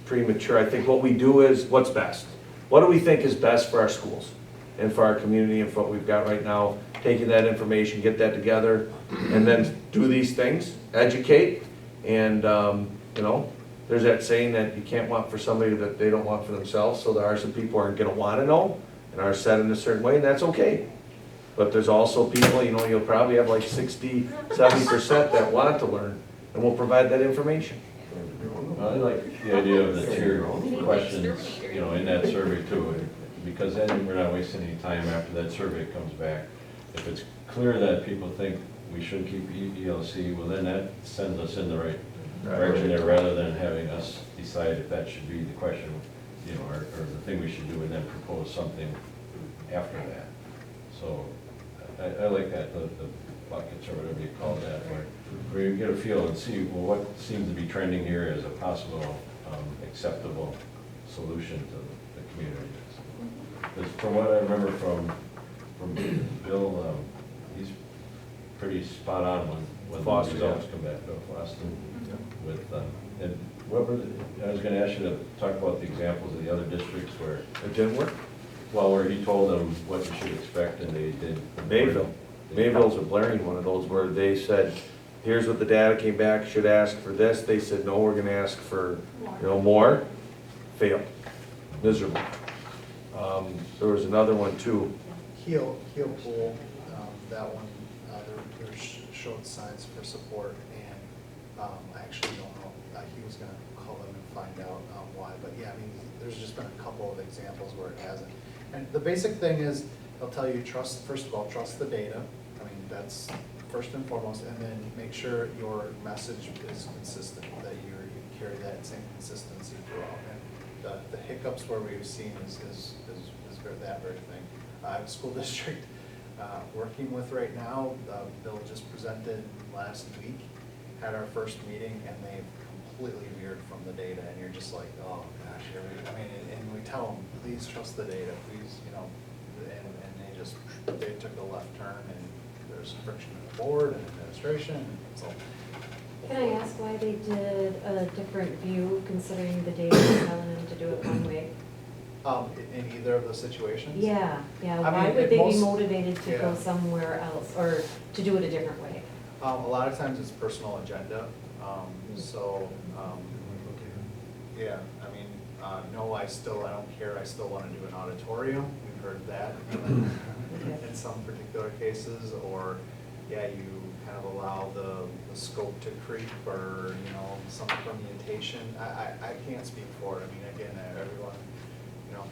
Speaker 1: premature. I think what we do is what's best. What do we think is best for our schools and for our community and for what we've got right now? Taking that information, get that together, and then do these things, educate, and, there's that saying that you can't want for somebody that they don't want for themselves, so there are some people who are gonna wanna know and are set in a certain way, and that's okay. But there's also people, you'll probably have like 60-70% that want to learn, and we'll provide that information.
Speaker 12: I like the idea of the tiered questions, in that survey too, because then we're not wasting any time after that survey comes back. If it's clear that people think we should keep ELC, well, then that sends us in the right direction there, rather than having us decide if that should be the question, or the thing we should do, and then propose something after that. So I like that, the buckets or whatever you call that, where where you get a feel and see, well, what seems to be trending here as a possible acceptable solution to the community. Because from what I remember from Bill, he's pretty spot on when the
Speaker 1: Foster,
Speaker 12: results
Speaker 1: yeah.
Speaker 12: come back, Bill Foster. With, and what were, I was gonna ask you to talk about the examples of the other districts where,
Speaker 1: It didn't work?
Speaker 12: well, where he told them what you should expect and they did.
Speaker 1: Mayville. Mayville's a blaring one of those where they said, here's what the data came back, should ask for this. They said, no, we're gonna ask for, more. Failed. Miserable. There was another one too.
Speaker 5: Heel Pool, that one, they're showed signs for support, and I actually don't know, he was gonna call them and find out why, but yeah, I mean, there's just been a couple of examples where it hasn't. And the basic thing is, they'll tell you, trust, first of all, trust the data, I mean, that's first and foremost, and then make sure your message is consistent, that you carry that same consistency throughout. And the hiccups where we've seen is that very thing. I have a school district working with right now. Bill just presented last week, had our first meeting, and they've completely veered from the data, and you're just like, oh gosh, here we, I mean, and we tell them, please trust the data, please, you know, and they took a left turn, and there's friction in the board and administration, and so.
Speaker 14: Can I ask why they did a different view considering the data was telling them to do it one way?
Speaker 5: In either of those situations?
Speaker 14: Yeah,
Speaker 5: I
Speaker 14: why
Speaker 5: mean,
Speaker 14: would they be
Speaker 5: most-
Speaker 14: motivated to go
Speaker 5: yeah.
Speaker 14: somewhere else or to do it a different way?
Speaker 5: A lot of times it's personal agenda, so, yeah, I mean, no, I don't care, I still want to do an auditorium, we've heard that in some particular cases, or, yeah, you kind of allow the scope to creep, or, you know, some permutation. I can't speak for it, I mean, again, everyone, you know,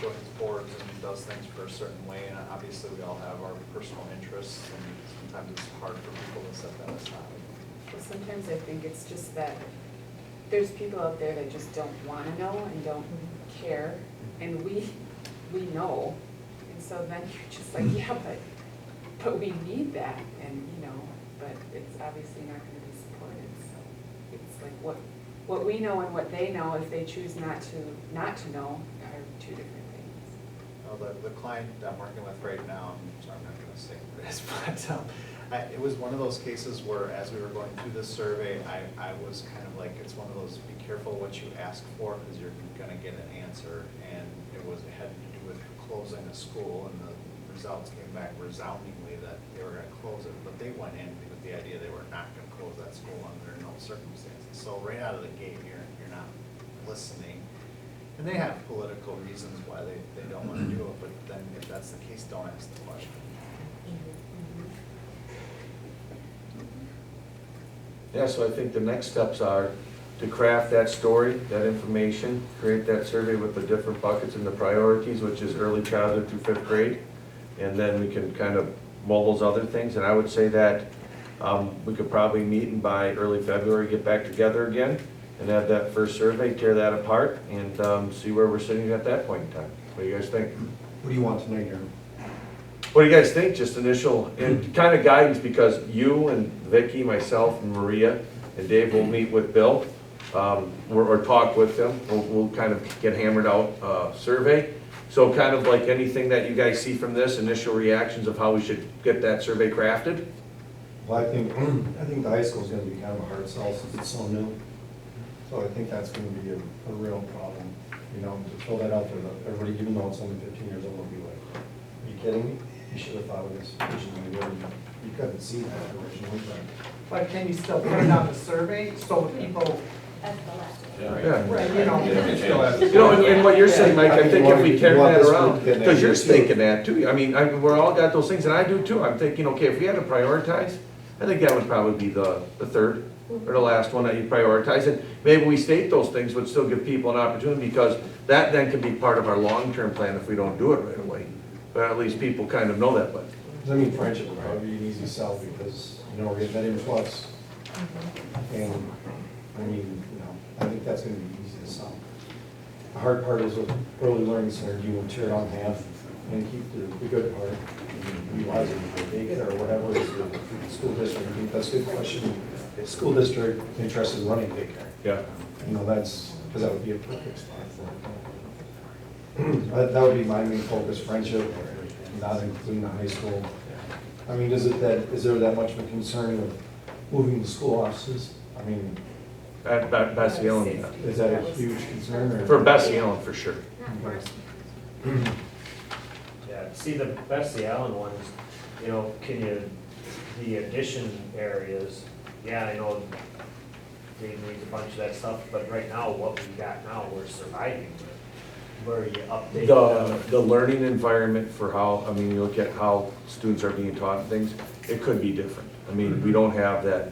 Speaker 5: joins boards and does things for a certain way, and obviously we all have our personal interests, and sometimes it's hard for people to set that aside.
Speaker 6: Well, sometimes I think it's just that there's people out there that just don't wanna know and don't care, and we know, and so then you're just like, yeah, but we need that, and, you know, but it's obviously not gonna be supported, so it's like what we know and what they know, if they choose not to know, are two different things.
Speaker 5: Well, the client that I'm working with right now, I'm not gonna say who it is, but it was one of those cases where as we were going through this survey, I was kind of like, it's one of those, be careful what you ask for, because you're gonna get an answer, and it had to do with closing a school, and the results came back resoundingly that they were gonna close it, but they went in with the idea they were not gonna close that school under no circumstances. So right out of the gate, you're not listening. And they have political reasons why they don't want to do it, but then if that's the case, don't ask the question.
Speaker 1: Yeah, so I think the next steps are to craft that story, that information, create that survey with the different buckets and the priorities, which is early childhood through 5th grade. And then we can kind of mull those other things. And I would say that we could probably meet and by early February, get back together again and have that first survey, tear that apart, and see where we're sitting at that point in time. What do you guys think?
Speaker 9: What do you want tonight, Aaron?
Speaker 1: What do you guys think? Just initial and kind of guidance, because you and Vicky, myself, and Maria, and Dave will meet with Bill, or talk with them. We'll kind of get hammered out survey. So kind of like anything that you guys see from this, initial reactions of how we should get that survey crafted?
Speaker 9: Well, I think the high school is gonna be kind of a hard sell since it's so new. So I think that's gonna be a real problem, you know, to throw that out there, that everybody, even though it's only 15 years old, will be like, are you kidding me? You should have thought of this originally, you couldn't see that originally,
Speaker 8: But can you still put it on the survey so people,
Speaker 13: That's the last one.
Speaker 1: Yeah.
Speaker 8: right, you know?
Speaker 1: You know, and what you're saying, Mike, I think if we carry that around,
Speaker 9: because
Speaker 1: because you're thinking that too. I mean, we're all got those things, and I do too. I'm thinking, okay, if we had to prioritize, I think that would probably be the third or the last one that you prioritize. And maybe we state those things, would still give people an opportunity, because that then can be part of our long-term plan if we don't do it right away. But at least people kind of know that, but.
Speaker 9: I mean, friendship would probably be an easy sell because, you know, we're getting that influx. And, I mean, you know, I think that's gonna be easy to sell. The hard part is with early learning center, you will tear it on half and keep the good part, and utilize it for daycare or whatever is the school district. I think that's a good question. If school district interested in running daycare,
Speaker 1: Yeah.
Speaker 9: you know, that's, because that would be a perfect spot for it. That would be my main focus, friendship, not including the high school. I mean, is there that much of a concern with moving the school offices? I mean,
Speaker 1: At Bessie Ellen,
Speaker 9: is that a huge concern or?
Speaker 1: for Bessie Ellen, for sure.
Speaker 4: Not for us.
Speaker 11: Yeah, see the Bessie Allen ones, you know, the addition areas, yeah, I know they need a bunch of that stuff, but right now, what we got now, we're surviving with. Where you update
Speaker 1: The learning environment for how, I mean, you look at how students are being taught things, it could be different. I mean, we don't have that,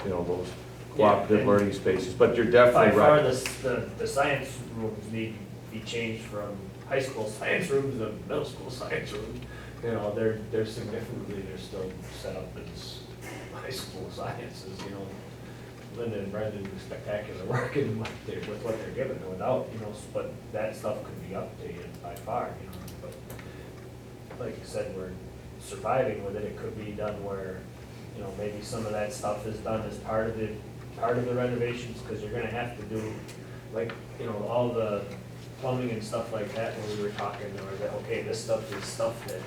Speaker 1: you know, those cooperative
Speaker 11: Yeah, and
Speaker 1: learning spaces, but you're
Speaker 11: by
Speaker 1: definitely
Speaker 11: far,
Speaker 1: right.
Speaker 11: the science rooms need to be changed from high school science rooms to middle school science rooms. You know, they're significantly, they're still set up as high school sciences, you know. Linda and Brendan do spectacular work in with what they're given without, you know, but that stuff could be updated by far, you know, but like you said, we're surviving with it, it could be done where, you know, maybe some of that stuff is done as part of the renovations, because you're gonna have to do, like, you know, all the plumbing and stuff like that, when we were talking, there was that, okay, this stuff is stuff that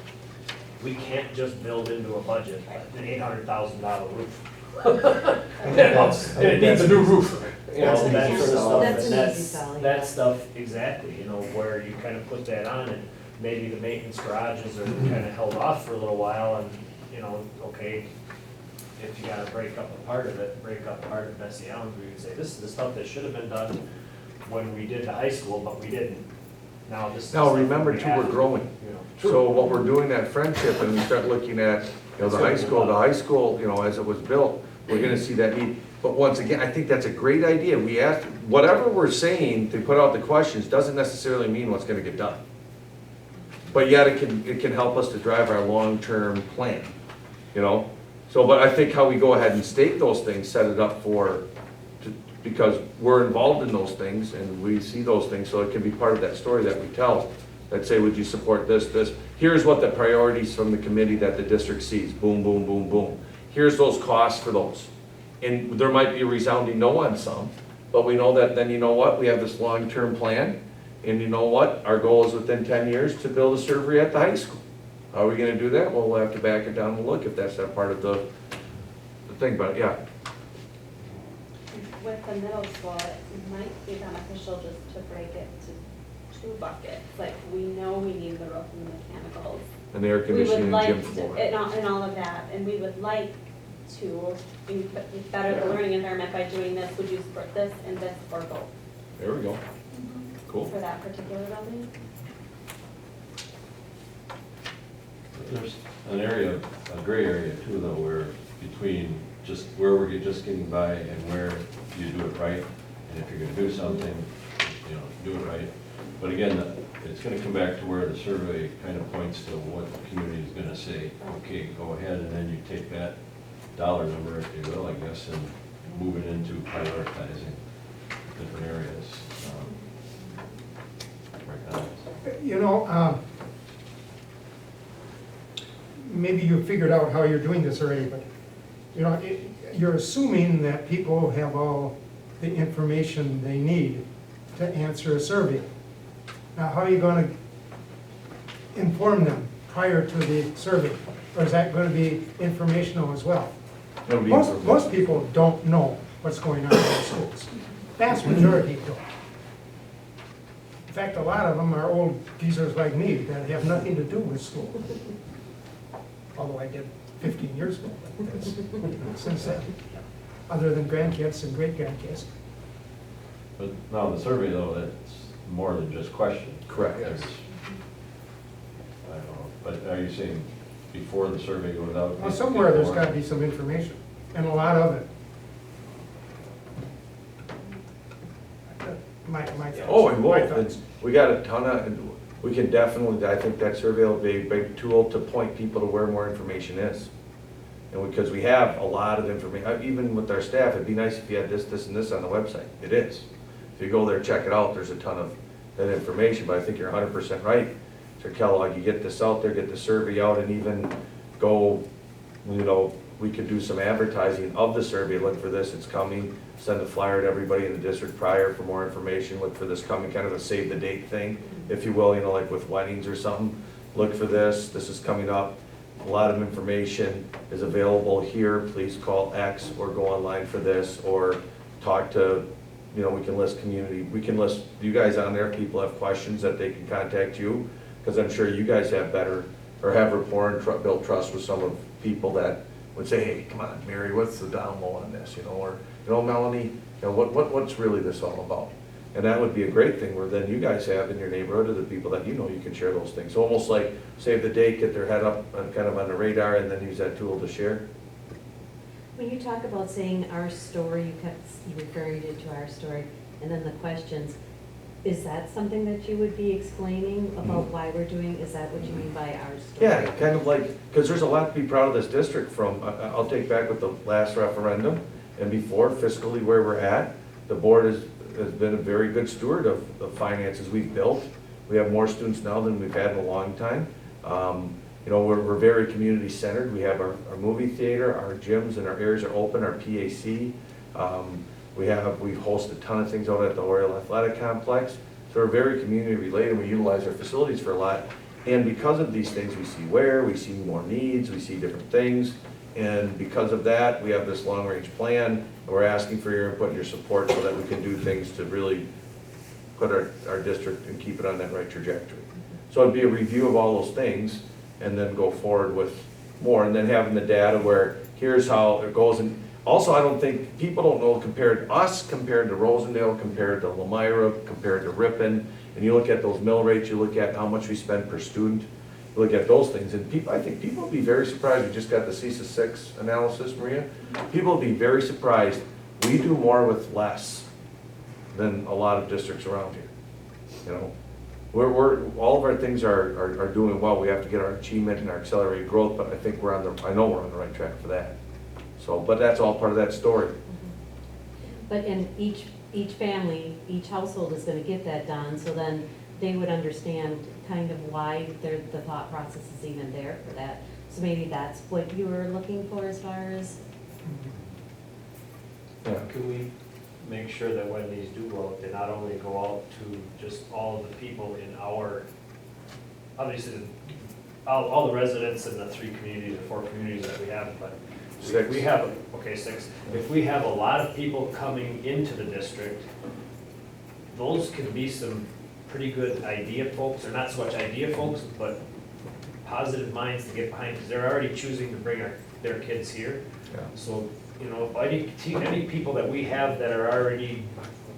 Speaker 11: we can't just build into a budget, an $800,000 roof. And it needs a new roof. You know,
Speaker 9: That's an
Speaker 11: that
Speaker 9: easy
Speaker 11: sort of
Speaker 9: sell.
Speaker 11: stuff,
Speaker 14: That's
Speaker 11: and
Speaker 14: an easy sell, yeah.
Speaker 11: that stuff, exactly, you know, where you kind of put that on, and maybe the maintenance garages are kind of held off for a little while, and, you know, okay, if you gotta break up a part of it, break up part of Bessie Allen, we would say, this is the stuff that should have been done when we did the high school, but we didn't. Now, this is the
Speaker 1: Now,
Speaker 11: stuff
Speaker 1: remember
Speaker 11: we
Speaker 1: too,
Speaker 11: have
Speaker 1: we're
Speaker 11: to do,
Speaker 1: growing.
Speaker 11: you know.
Speaker 1: So what we're doing at Friendship, and we start looking at, you know, the high school, you know, as it was built, we're gonna see that need. But once again, I think that's a great idea. We asked, whatever we're saying to put out the questions doesn't necessarily mean what's gonna get done. But yet it can help us to drive our long-term plan, you know? So, but I think how we go ahead and state those things, set it up because we're involved in those things and we see those things, so it can be part of that story that we tell. That say, would you support this? Here's what the priorities from the committee that the district sees, boom, boom, boom, boom. Here's those costs for those. And there might be a resounding no on some, but we know that then, you know what, we have this long-term plan, and you know what, our goal is within 10 years to build a servery at the high school. How are we gonna do that? Well, we'll have to back it down and look if that's not part of the thing, but yeah.
Speaker 10: With the middle school, it might be beneficial just to break it to 2 buckets. Like, we know we need the roof and the mechanicals.
Speaker 1: And the air
Speaker 10: We would
Speaker 1: conditioning and
Speaker 10: like
Speaker 1: gym
Speaker 10: to,
Speaker 1: floor.
Speaker 10: and all of that, and we would like to better the learning environment by doing this. Would you support this and this or both
Speaker 1: There we go. Cool.
Speaker 10: for that particular building?
Speaker 12: There's an area, a gray area too, though, where between just where we're just getting by and where you do it right. And if you're gonna do something, you know, do it right. But again, it's gonna come back to where the survey kind of points to what the community is gonna say. Okay, go ahead, and then you take that dollar number, if you will, I guess, and move it into prioritizing different areas. Right now,
Speaker 16: You know, maybe you figured out how you're doing this already, but, you know, you're assuming that people have all the information they need to answer a survey. Now, how are you gonna inform them prior to the survey? Or is that gonna be informational as well?
Speaker 1: It'll be
Speaker 16: Most people don't know what's going on in their schools. Vast majority don't. In fact, a lot of them are old geezers like me that have nothing to do with school. Although I did 15 years ago, but that's, since then, other than grandkids and great-grandkids.
Speaker 12: but now the survey though, that's more than just questions.
Speaker 1: Correct.
Speaker 12: There's, I don't know, but are you saying before the survey goes out?
Speaker 16: Well, somewhere there's gotta be some information, and a lot of it. My thoughts.
Speaker 1: Oh, and
Speaker 16: My
Speaker 1: well,
Speaker 16: thoughts.
Speaker 1: we got a ton of, we can definitely, I think that survey will be a big tool to point people to where more information is. And because we have a lot of information, even with our staff, it'd be nice if you had this, this, and this on the website. It is. If you go there, check it out, there's a ton of that information, but I think you're 100% right. to Kellogg, you get this out there, get the survey out, and even go, you know, we could do some advertising of the survey, look for this, it's coming, send a flyer to everybody in the district prior for more information, look for this coming, kind of a save the date thing, if you will, you know, like with weddings or something. Look for this is coming up, a lot of information is available here, please call X or go online for this, or talk to, you know, we can list you guys on there, if people have questions that they can contact you, because I'm sure you guys have better, or have rapport and build trust with some of people that would say, hey, come on, Mary, what's the down low on this, you know, or, you know, Melanie, you know, what's really this all about? And that would be a great thing, where then you guys have in your neighborhood or the people that you know, you can share those things. Almost like save the date, get their head up and kind of on the radar, and then use that tool to share.
Speaker 14: When you talk about saying our story, you kept referring to our story, and then the questions, is that something that you would be explaining about why we're doing, is that what you mean by our story?
Speaker 1: Yeah, kind of like, because there's a lot to be proud of this district from, I'll take back with the last referendum and before fiscally where we're at. The board has been a very good steward of the finances we've built. We have more students now than we've had in a long time. You know, we're very community centered. We have our movie theater, our gyms and our areas are open, our PAC. We host a ton of things out at the Oriole Athletic Complex. So we're very community related. We utilize our facilities for a lot. And because of these things, we see we see more needs, we see different things. And because of that, we have this long range plan. And we're asking for your input and your support so that we can do things to really put our district and keep it on that right trajectory. So it'd be a review of all those things and then go forward with more. And then having the data where here's how it goes. And also, I don't think, people don't know compared to Rosendale, compared to Lamira, compared to Ripon, and you look at those mill rates, you look at how much we spend per student, you look at those things, and I think people will be very surprised. We just got the CESA 6 analysis, Maria. People will be very surprised. We do more with less than a lot of districts around here. You know, all of our things are doing well. We have to get our achievement and our accelerated growth, but I think I know we're on the right track for that. So, but that's all part of that story.
Speaker 14: But in each family, each household is gonna get that done, so then they would understand kind of why the thought process is even there for that. So maybe that's what you were looking for as far as?
Speaker 1: Yeah.
Speaker 11: Can we make sure that when these do go out, they not only go out to just all of the people in our, obviously, all the residents in the 3 communities or 4 communities that we have, but
Speaker 1: Six.
Speaker 11: we have, okay, 6. If we have a lot of people coming into the district, those can be some pretty good idea folks, or not so much idea folks, but positive minds to get behind, because they're already choosing to bring their kids here.
Speaker 1: Yeah.
Speaker 11: So, you know, any people that we have that are already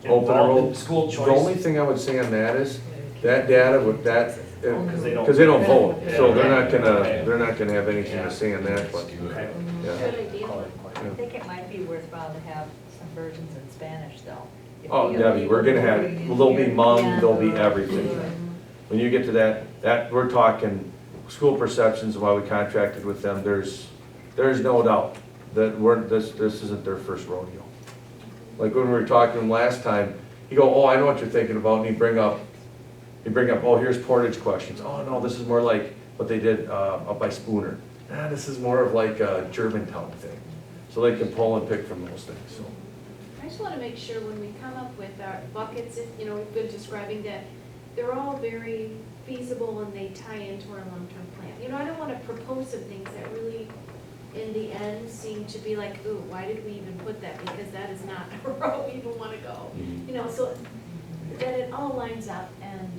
Speaker 1: Open
Speaker 11: involved in
Speaker 1: enrolled.
Speaker 11: school choice.
Speaker 1: The only thing I would say on that is, that data with that,
Speaker 11: Because they
Speaker 1: because they don't vote, so
Speaker 11: Yeah.
Speaker 1: they're not gonna have anything to say on that, but,
Speaker 11: Okay.
Speaker 1: yeah.
Speaker 4: Good idea.
Speaker 13: I think it might be worthwhile to have some versions in Spanish though. If
Speaker 1: Oh,
Speaker 13: we
Speaker 1: Debbie, we're gonna have, there'll be mom, there'll be
Speaker 14: Yeah.
Speaker 1: everything. When you get to that, we're talking school perceptions, why we contracted with them, there's no doubt that this isn't their first rodeo. Like when we were talking last time, you go, oh, I know what you're thinking about, and you bring up, oh, here's Portage questions. Oh, no, this is more like what they did up by Spooner. This is more of like a Germantown thing. So they can pull and pick from those things, so.
Speaker 17: I just wanna make sure when we come up with our buckets, if, you know, we've been describing that, they're all very feasible and they tie into our long-term plan. You know, I don't wanna propose some things that really, in the end, seem to be like, ooh, why did we even put that? Because that is not where we even wanna go. You know, so that it all lines up and,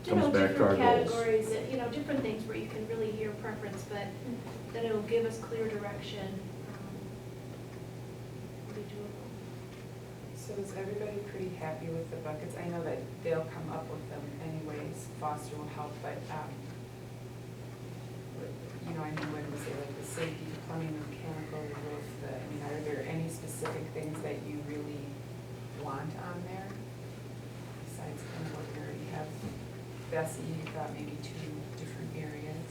Speaker 17: you know,
Speaker 1: Comes back to our
Speaker 17: different
Speaker 1: goals.
Speaker 17: categories, that, you know, different things where you can really hear preference, but that it'll give us clear direction. Be doable.
Speaker 6: So is everybody pretty happy with the buckets? I know that they'll come up with them anyways, Foster will help, but, you know, I mean, when we say like the safety, the plumbing, the mechanical, the roof, I mean, are there any specific things that you really want on there? Besides kind of what we already have, Bessie, you thought maybe 2 different areas.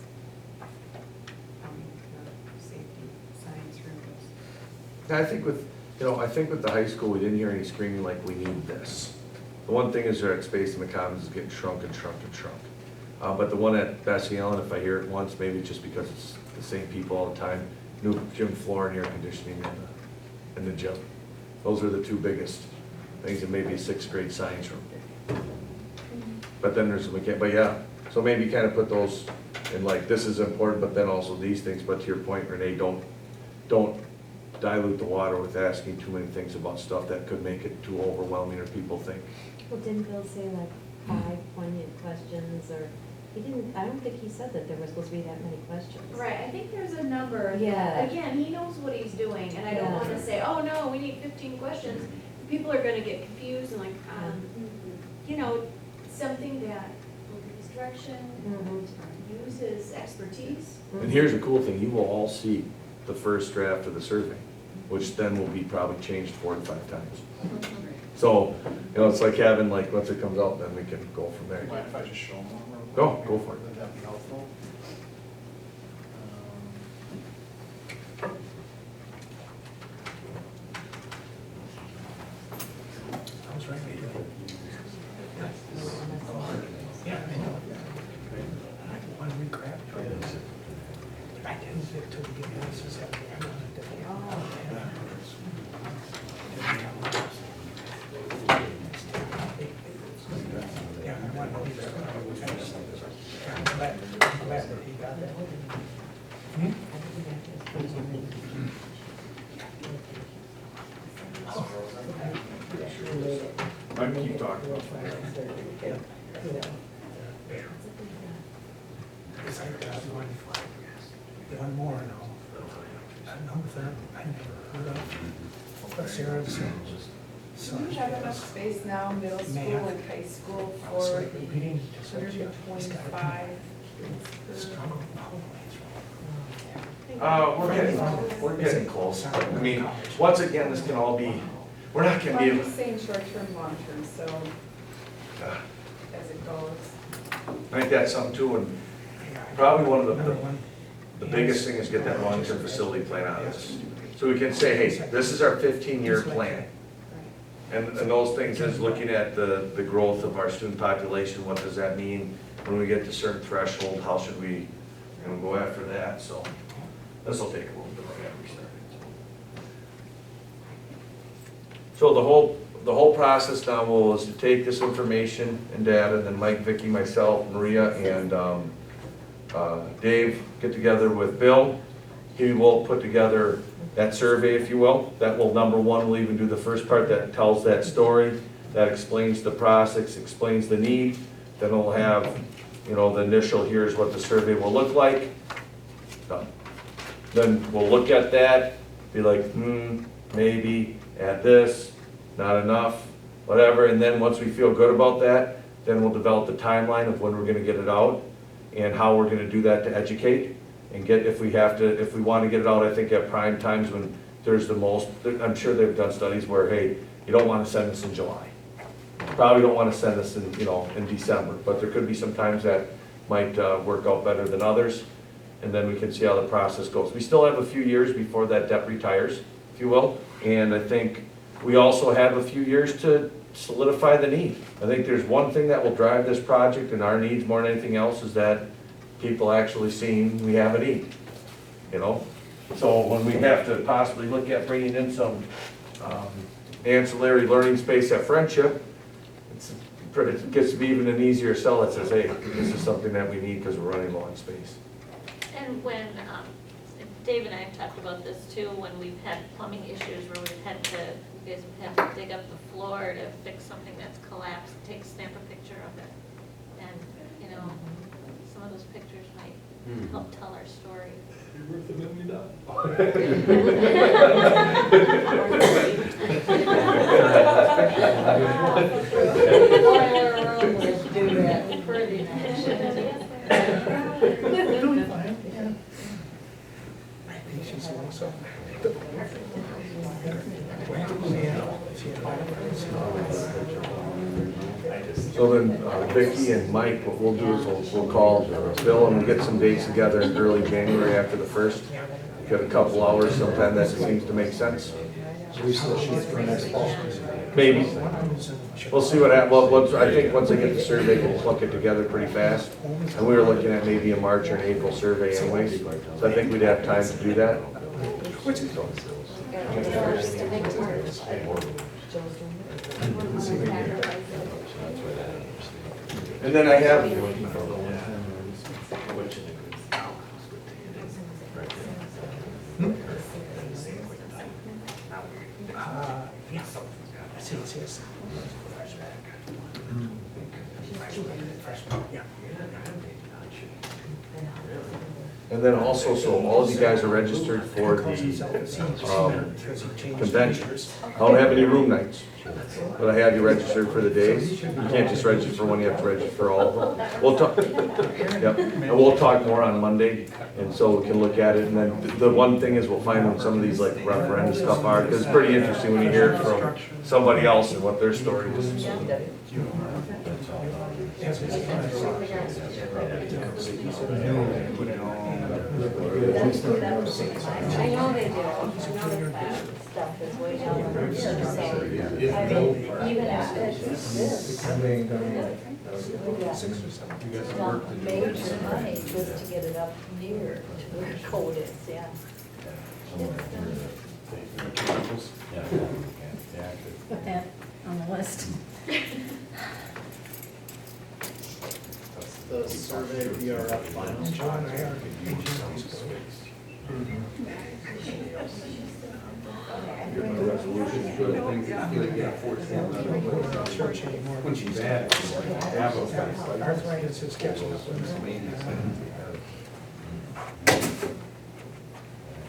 Speaker 6: The safety, science rooms.
Speaker 1: I think with the high school, we didn't hear any screaming like we need this. The one thing is that space in the commons is getting shrunk and shrunk and shrunk. But the one at Bessie Ellen, if I hear it once, maybe it's just because it's the same people all the time, new gym floor and air conditioning in the gym. Those are the two biggest things, and maybe a 6th grade science room. But then there's, but yeah, so maybe kind of put those in like, this is important, but then also these things. But to your point, Renee, don't dilute the water with asking too many things about stuff that could make it too overwhelming or people think.
Speaker 14: Well, didn't Bill say like 5 poignant questions, or, he didn't, I don't think he said that there were supposed to be that many questions.
Speaker 17: Right, I think there's a number.
Speaker 14: Yeah.
Speaker 17: Again, he knows what he's doing, and I don't
Speaker 14: Yeah.
Speaker 17: wanna say, oh, no, we need 15 questions. People are gonna get confused and like, you know, something that will give us direction, use his expertise.
Speaker 1: And here's the cool thing, you will all see the first draft of the survey, which then will be probably changed 4 to 5 times. So, you know, it's like having, like, once it comes out, then we can go from there.
Speaker 5: Mind if I just show them one real quick?
Speaker 1: Go for it.
Speaker 5: Would that be helpful?
Speaker 16: I was right here. Yeah, I know. I didn't want to regrab it. I didn't get to the answers at the end of the day. Yeah, I wanted to leave it. I'm glad that he got that.
Speaker 1: I can keep talking.
Speaker 16: Because I got one more now. I know that I never heard of. But Sarah's
Speaker 6: Do you have enough space now, middle school
Speaker 16: Ma'am.
Speaker 6: and high school
Speaker 16: I was
Speaker 6: for
Speaker 16: like repeating just what you-
Speaker 6: 125?
Speaker 1: We're getting close. I mean, once again, this can all be, we're not gonna be
Speaker 6: I'm
Speaker 1: able.
Speaker 6: just saying short-term, long-term, so as it goes.
Speaker 1: I think that's something too, and probably one of
Speaker 16: Another one.
Speaker 1: the biggest thing is get that long-term facility plan out of this. So we can say, hey, this is our 15-year plan. And those things is looking at the growth of our student population, what does that mean? When we get to certain threshold, how should we, go after that? So this will take a little bit of getting started. So the whole process now is to take this information and data, then Mike, Vicky, myself, Maria, and Dave get together with Bill. He will put together that survey, if you will. That will, number one, we'll even do the first part that tells that story, that explains the process, explains the need. Then we'll have, the initial, here's what the survey will look like. Done. Then we'll look at that, be like, maybe, add this, not enough, whatever. And then once we feel good about that, then we'll develop the timeline of when we're gonna get it out and how we're gonna do that to educate. And get, if we want to get it out, I think at prime times when there's the most, I'm sure they've done studies where, hey, you don't want to send this in July. Probably don't want to send this in, in December, but there could be some times that might work out better than others. And then we can see how the process goes. We still have a few years before that debt retires, if you will. And I think we also have a few years to solidify the need. I think there's one thing that will drive this project and our needs more than anything else is that people actually seeing we have a need, So when we have to possibly look at bringing in some ancillary learning space at Friendship, it gets to be even an easier sell that says, hey, this is something that we need because we're running low on space.
Speaker 4: And when, Dave and I have talked about this too, when we've had plumbing issues where you guys have had to dig up the floor to fix something that's collapsed, snap a picture of it. And, some of those pictures might help tell our story.
Speaker 2: You're worth
Speaker 16: Doing fine, yeah. I think she's also.
Speaker 1: So then Vicki and Mike, what we'll do is we'll call Bill and we'll get some dates together in early January after the 1st. Get a couple hours sometime that seems to make sense.
Speaker 9: So we still shoot for next fall.
Speaker 1: Maybe. We'll see what happens, well, I think once I get the survey, we'll plug it together pretty fast. And we were looking at maybe a March or an April survey anyways, so I think we'd have time to do that. And then I have, and then also, so all of you guys are registered for the convention. I don't have any room nights, but I have you registered for the days. You can't just register for one, you have to register for all of them. We'll talk, yep, and we'll talk more on Monday, and so we can look at it. And then the one thing is we'll find when some of these like referendum stuff are, because it's pretty interesting when you hear it from somebody else and what their story is.
Speaker 13: I know they do, I know that stuff is way down the road, so, I mean, even if it's this, not major money just to get it up near to where code is, yeah.
Speaker 3: Put that on the list.
Speaker 5: The survey VRF final.
Speaker 16: John, I are.
Speaker 2: When she's at,
Speaker 16: Arthritis is catching up with me.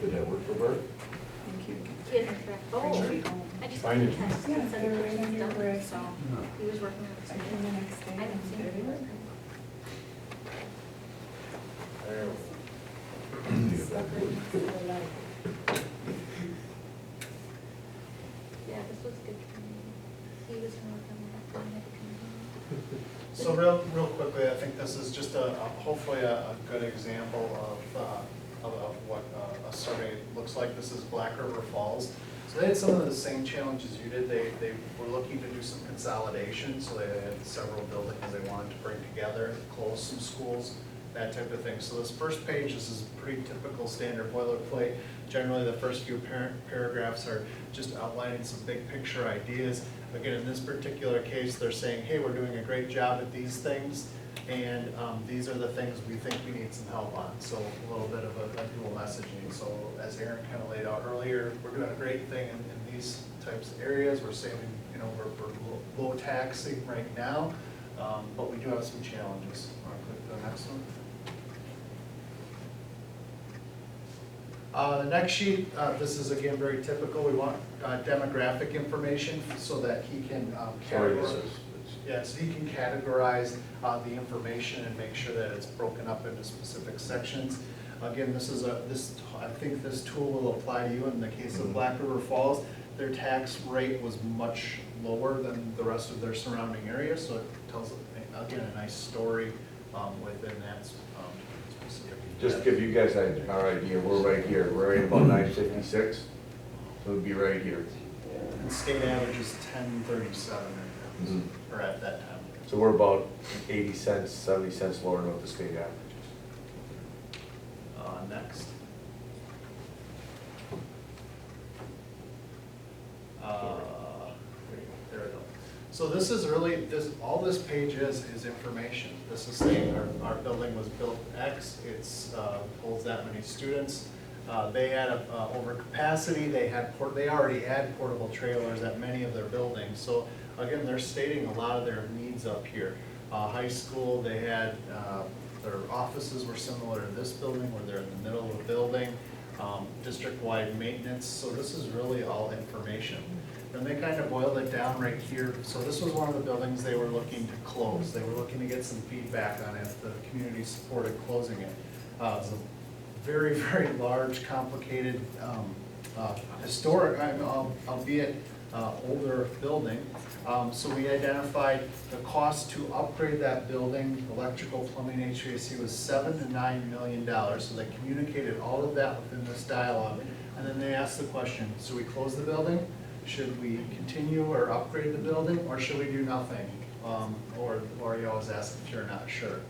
Speaker 1: Did that work for Bert?
Speaker 4: Kid, oh, I just.
Speaker 2: Fine.
Speaker 4: He was working on it. I haven't seen it. Yeah, this was good for me. He was working on it.
Speaker 5: So real quickly, I think this is just hopefully a good example of what a survey looks like. This is Black River Falls. So they had some of the same challenges you did. They were looking to do some consolidation, so they had several buildings they wanted to bring together, close some schools, that type of thing. So this first page, this is pretty typical standard boilerplate. Generally, the first few paragraphs are just outlining some big picture ideas. Again, in this particular case, they're saying, hey, we're doing a great job at these things, and these are the things we think we need some help on. So a little bit of a dual messaging. So as Aaron kind of laid out earlier, we're doing a great thing in these types of areas. We're saving, we're low taxing right now, but we do have some challenges. Want to click the next one? The next sheet, this is again very typical. We want demographic information so that he can so he can categorize the information and make sure that it's broken up into specific sections. Again, I think this tool will apply to you in the case of Black River Falls. Their tax rate was much lower than the rest of their surrounding area, so it tells again a nice story within that specific.
Speaker 1: Just to give you guys our idea, we're right here, we're right about 956, so it would be right here.
Speaker 5: And state average is 1037 or at that time.
Speaker 1: So we're about 80 cents, 70 cents lower than what the state average is.
Speaker 5: Next. There we go. So this is really, all this page is information. This is saying our building was built X, it's holds that many students. They had over capacity, they already had portable trailers at many of their buildings. So again, they're stating a lot of their needs up here. High school, they had, their offices were similar to this building where they're in the middle of the building. District-wide maintenance, so this is really all information. And they kind of boiled it down right here. So this was one of the buildings they were looking to close. They were looking to get some feedback on if the community supported closing it. It's a very, very large, complicated, historic, albeit older building. So we identified the cost to upgrade that building, electrical, plumbing, HVAC, was $7 to $9 million. So they communicated all of that within this dialogue. And then they asked the question, so we close the building? should we continue or upgrade the building, or should we do nothing? Or you always ask if you're not sure.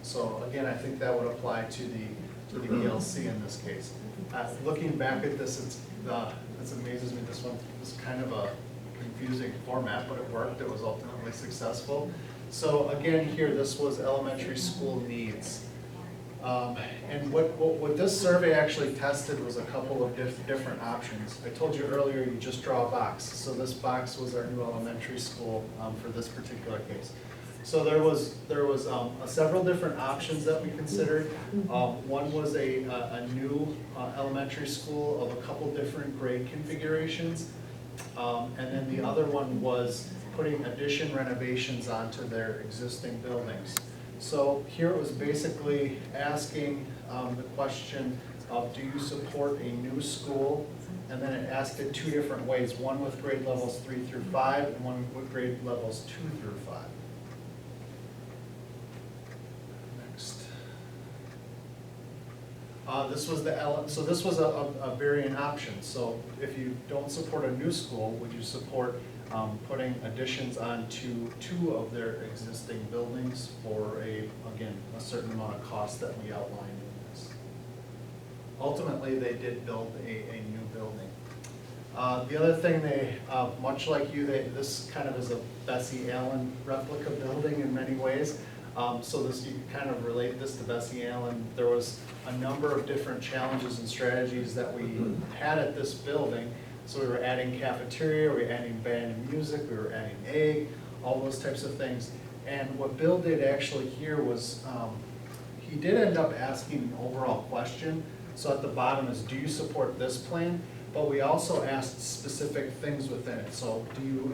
Speaker 5: So again, I think that would apply to the ELC in this case. Looking back at this, it amazes me, this one was kind of a confusing format, but it worked, it was ultimately successful. So again, here, this was elementary school needs. And what this survey actually tested was a couple of different options. I told you earlier, you just draw a box. So this box was our new elementary school for this particular case. So there was several different options that we considered. One was a new elementary school of a couple different grade configurations. And then the other one was putting addition renovations onto their existing buildings. So here it was basically asking the question of, do you support a new school? And then it asked it two different ways, one with grade levels 3 through 5 and one with grade levels 2 through 5. Next. This was this was a variant option. So if you don't support a new school, would you support putting additions onto 2 of their existing buildings for again, a certain amount of cost that we outlined in this. Ultimately, they did build a new building. The other thing, much like you, this kind of is a Bessie Allen replica building in many ways. So you can kind of relate this to Bessie Allen. There was a number of different challenges and strategies that we had at this building. So we were adding cafeteria, we were adding band and music, we were adding egg, all those types of things. And what Bill did actually here was, he did end up asking an overall question. So at the bottom is, do you support this plan? But we also asked specific things within it. So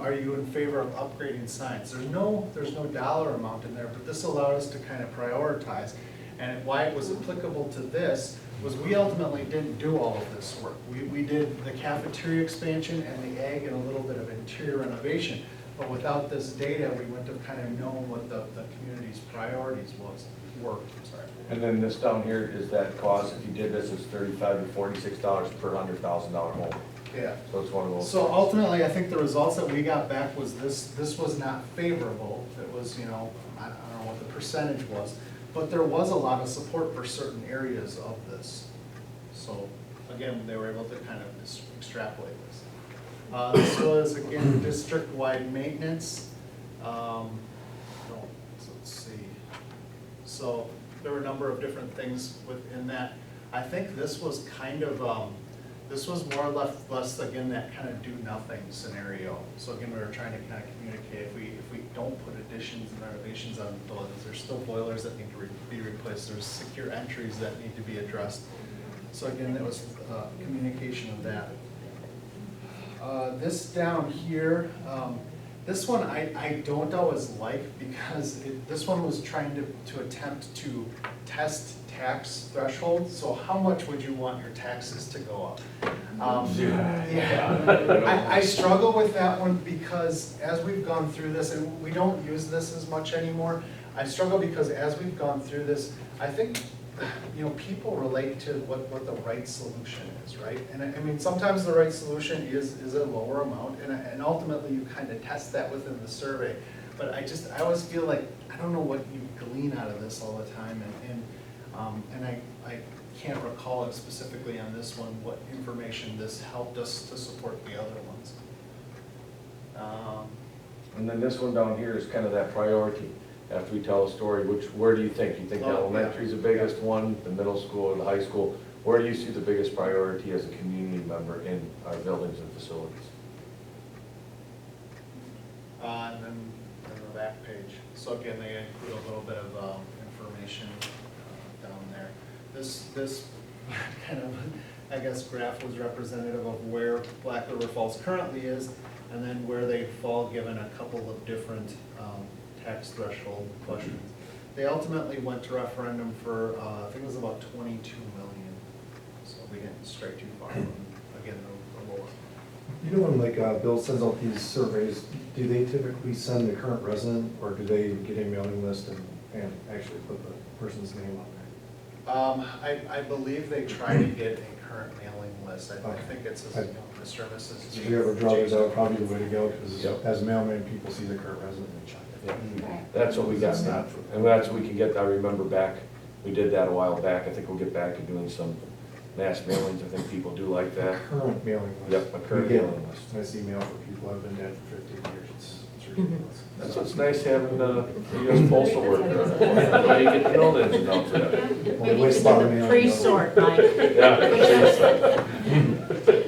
Speaker 5: are you in favor of upgrading signs? There's no dollar amount in there, but this allowed us to kind of prioritize. And why it was applicable to this was we ultimately didn't do all of this work. We did the cafeteria expansion and the egg and a little bit of interior renovation. But without this data, we wouldn't have kind of known what the community's priorities were.
Speaker 1: And then this down here is that cost, if you did this, it's $35 to $46 per $100,000 home.
Speaker 5: Yeah.
Speaker 1: So it's one of those.
Speaker 5: So ultimately, I think the results that we got back was this was not favorable. It was, I don't know what the percentage was, but there was a lot of support for certain areas of this. So again, they were able to kind of extrapolate this. This was, again, district-wide maintenance. So let's see. So there were a number of different things within that. I think this was kind of, this was more or less, again, that kind of do-nothing scenario. So again, we were trying to kind of communicate, if we don't put additions and renovations on the buildings, there's still boilers that need to be replaced, there's secure entries that need to be addressed. So again, it was communication of that. This down here, this one I don't always like because this one was trying to attempt to test tax thresholds. So how much would you want your taxes to go up? I struggle with that one because as we've gone through this, and we don't use this as much anymore, I struggle because as we've gone through this, I think people relate to what the right solution is, right? And I mean, sometimes the right solution is a lower amount, and ultimately you kind of test that within the survey. But I always feel like I don't know what you glean out of this all the time, and I can't recall it specifically on this one what information this helped us to support the other ones.
Speaker 1: And then this one down here is kind of that priority. After we tell a story, where do you think? You think the elementary is the biggest one, the middle school, or the high school? Where do you see the biggest priority as a community member in our buildings and facilities?
Speaker 5: And then the back page. So again, they include a little bit of information down there. This kind of, I guess, graph was representative of where Black River Falls currently is, and then where they fall given a couple of different tax threshold questions. They ultimately went to referendum for, I think it was about 22 million. So we didn't stray too far from, again, the lower.
Speaker 9: When Bill sends out these surveys, do they typically send the current resident, or do they get a mailing list and actually put the person's name on there?
Speaker 5: I believe they try to get a current mailing list. I
Speaker 9: Okay.
Speaker 5: think it's,
Speaker 9: I-
Speaker 5: Mr. and Mrs.
Speaker 9: If we ever draw this out, probably the way to go, because
Speaker 1: Yep.
Speaker 9: as mailman, people see the current resident and check it.
Speaker 1: Yeah. That's what we got, and that's what we can get, I remember back, we did that a while back, I think we'll get back to doing some mass mailings, I think people do like that.
Speaker 9: Current mailing list.
Speaker 1: Yep, a current
Speaker 9: We get-
Speaker 1: mailing list.
Speaker 9: I see mail for people who have been dead for 15 years, it's ridiculous.
Speaker 1: That's what's nice having, the US Postal worker on it. Now you get to know the ins and outs of that.
Speaker 9: Well, we waste a lot of mail.
Speaker 3: Pre-sort, Mike.
Speaker 1: Yeah.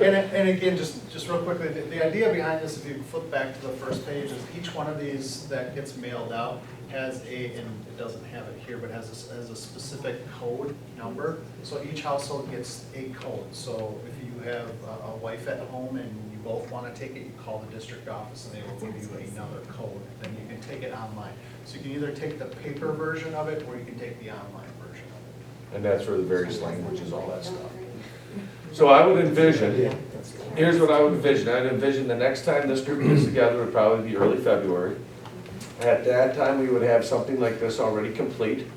Speaker 5: And again, just real quickly, the idea behind this, if you flip back to the first page, is each one of these that gets mailed out has a, and it doesn't have it here, but has a specific code number. So each household gets a code. So if you have a wife at home and you both want to take it, you call the district office and they will give you another code. Then you can take it online. So you can either take the paper version of it or you can take the online version of it.
Speaker 1: And that's where the various languages, all that stuff. So I would envision, here's what I would envision, I'd envision the next time this group gets together would probably be early February. At that time, we would have something like this already complete.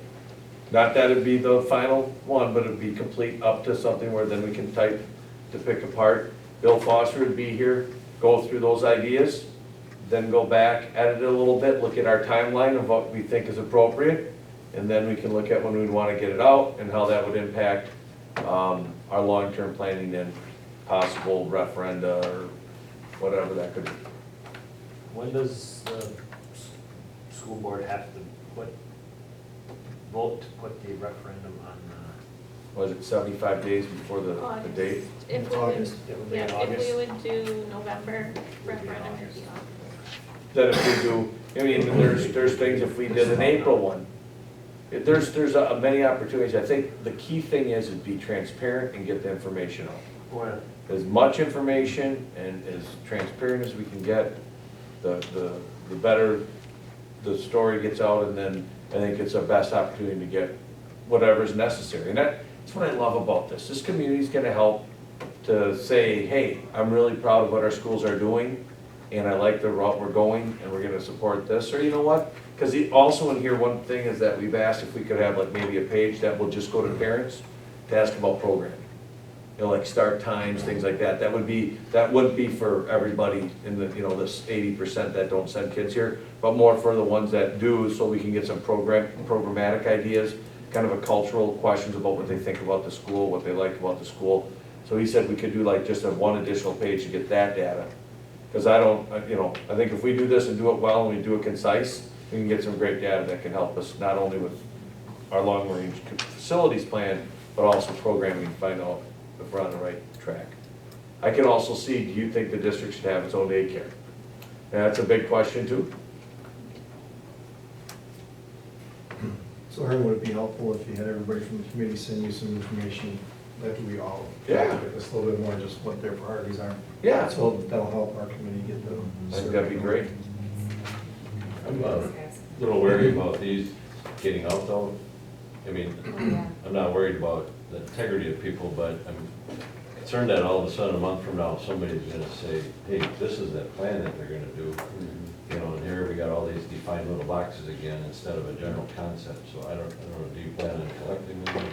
Speaker 1: Not that it'd be the final one, but it'd be complete up to something where then we can type to pick apart. Bill Foster would be here, go through those ideas, then go back, edit it a little bit, look at our timeline of what we think is appropriate, and then we can look at when we'd want to get it out and how that would impact our long-term planning and possible referenda or whatever that could be.
Speaker 11: When does the school board have to vote to put the referendum on?
Speaker 1: Was it 75 days before the date?
Speaker 4: If we would,
Speaker 9: August.
Speaker 11: It would be
Speaker 4: yeah,
Speaker 11: in
Speaker 4: if
Speaker 11: August.
Speaker 4: we would do November referendum, it'd be August.
Speaker 1: That if we do, I mean, there's things if we did an April one. There's many opportunities. I think the key thing is be transparent and get the information out.
Speaker 11: Well,
Speaker 1: As much information and as transparent as we can get, the better the story gets out, and then I think it's our best opportunity to get whatever's necessary. And that's what I love about this. This community's gonna help to say, hey, I'm really proud of what our schools are doing, and I like the route we're going, and we're gonna support this, or you know what? Because also in here, one thing is that we've asked if we could have like maybe a page that will just go to parents to ask about programming. You know, like start times, things like that. That wouldn't be for everybody in the, you know, this 80% that don't send kids here, but more for the ones that do, so we can get some programmatic ideas, kind of a cultural questions about what they think about the school, what they like about the school. So he said we could do like just a one additional page to get that data. Because I think if we do this and do it well and we do it concise, we can get some great data that can help us not only with our long-range facilities plan, but also programming and find out if we're on the right track. I can also see, do you think the district should have its own daycare? And that's a big question too.
Speaker 9: So Aaron, would it be helpful if you had everybody from the committee send you some information that we all,
Speaker 1: Yeah.
Speaker 9: just a little bit more, just what their priorities are?
Speaker 1: Yeah.
Speaker 9: So that'll help our committee get the.
Speaker 1: I think that'd be great.
Speaker 12: I'm a little worried about these getting out though. I mean, I'm not worried about the integrity of people, but I'm concerned that all of a sudden, a month from now, somebody's gonna say, hey, this is that plan that they're gonna do. You know, and here we got all these defined little boxes again instead of a general concept. So I don't know, do you plan on collecting them?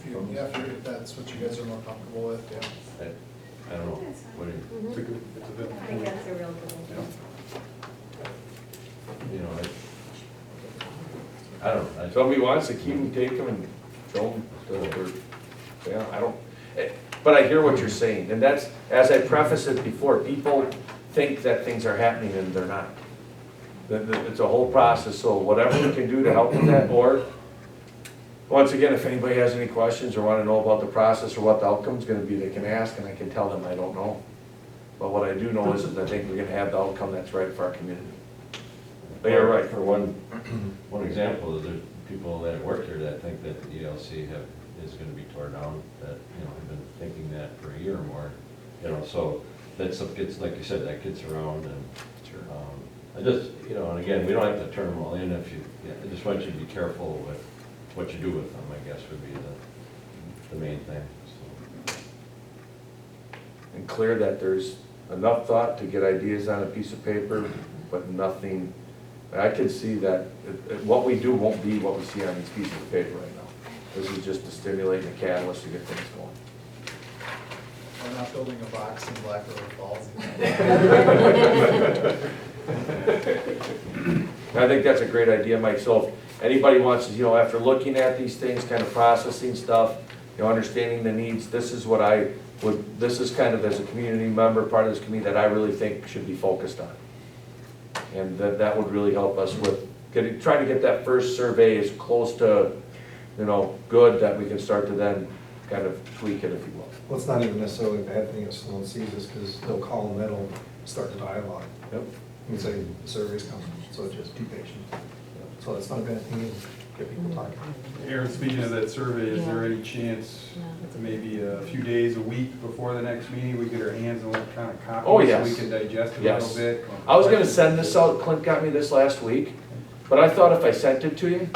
Speaker 5: If that's what you guys are more comfortable with, yeah.
Speaker 12: I don't know. What do you?
Speaker 5: It's a good.
Speaker 10: I think that's a real good idea.
Speaker 12: You know, I don't know.
Speaker 1: If somebody wants to keep them, take them and show them. Yeah, I don't, but I hear what you're saying, and that's, as I prefaced it before, people think that things are happening and they're not. It's a whole process, so whatever we can do to help with that, or, once again, if anybody has any questions or want to know about the process or what the outcome's gonna be, they can ask, and I can tell them I don't know. But what I do know is that I think we're gonna have the outcome that's right for our community. But you're right.
Speaker 12: For one example, there's people that work here that think that the ELC is gonna be torn down, that, you know, have been thinking that for a year or more. You know, so that stuff gets, like you said, that gets around, and I just, you know, and again, we don't have to turn them all in if you, I just want you to be careful with what you do with them, I guess, would be the main thing, so.
Speaker 1: And clear that there's enough thought to get ideas on a piece of paper, but nothing, I can see that what we do won't be what we see on these pieces of paper right now. This is just to stimulate and a catalyst to get things going.
Speaker 5: We're not building a box in Black River Falls.
Speaker 1: I think that's a great idea, Mike. So if anybody wants to, after looking at these things, kind of processing stuff, understanding the needs, this is what this is kind of as a community member, part of this community that I really think should be focused on. And that would really help us with trying to get that first survey as close to, good that we can start to then kind of tweak it, if you will.
Speaker 9: Well, it's not even necessarily a bad thing if someone sees this, because they'll call and that'll start the dialogue.
Speaker 1: Yep.
Speaker 9: And say, the survey's coming, so just be patient. So it's not a bad thing, to get people talking.
Speaker 2: Aaron, speaking of that survey, is there any chance, maybe a few days, a week before the next meeting, we get our hands on electronic copies?
Speaker 1: Oh, yes.
Speaker 2: So we can digest it a
Speaker 1: Yes.
Speaker 2: little bit?
Speaker 1: I was gonna send this out, Clint got me this last week, but I thought if I sent it to you,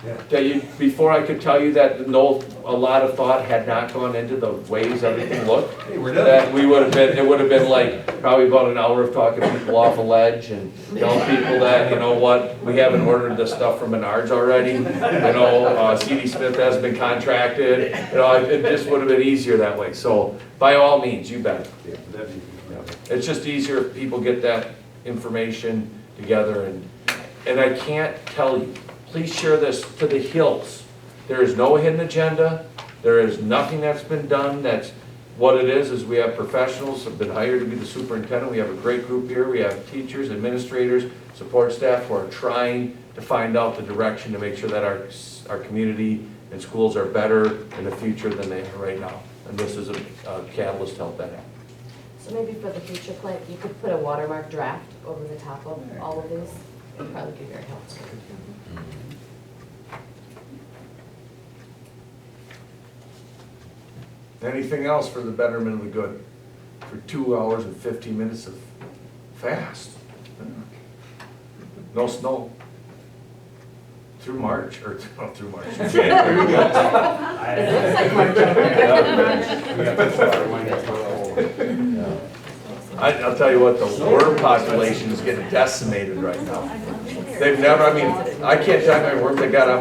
Speaker 2: Yeah.
Speaker 1: that before I could tell you that a lot of thought had not gone into the ways everything looked,
Speaker 2: Hey, we're done.
Speaker 1: that it would have been like probably about an hour of talking people off a ledge and telling people that, we haven't ordered this stuff from Menards already. CD Smith hasn't been contracted, it just would have been easier that way. So by all means, you bet.
Speaker 2: Yeah, that'd be,
Speaker 1: It's just easier if people get that information together and I can't tell you, please share this to the hills. There is no hidden agenda. There is nothing that's been done. That's what it is we have professionals who have been hired to be the superintendent. We have a great group here. We have teachers, administrators, support staff who are trying to find out the direction to make sure that our community and schools are better in the future than they are right now. And this is a catalyst to help that happen.
Speaker 15: So maybe for the future plan, you could put a watermark draft over the top of all of these. It would probably be very helpful.
Speaker 1: Anything else for the betterment of the good? For 2 hours and 15 minutes of fast. No snow. Through March, or through March. January.
Speaker 15: It looks like March.
Speaker 2: we got this water line that's going all
Speaker 1: I'll tell you what, the worm population is getting decimated right now. They've never, I can't tell you how many worms I got on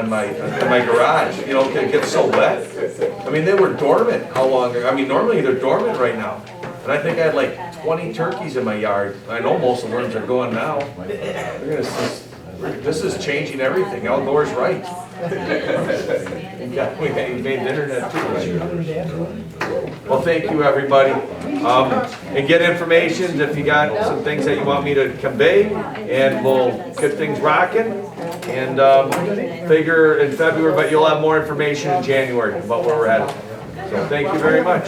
Speaker 1: my garage, it gets so wet. They were dormant, how long, normally they're dormant right now. And I think I had like 20 turkeys in my yard. I know most of the worms are going now. This is changing everything. Al Gore's right. We made internet too. Well, thank you, everybody. And get information if you got some things that you want me to convey, and we'll get things rocking. And figure in February, but you'll have more information in January about where we're at. So thank you very much.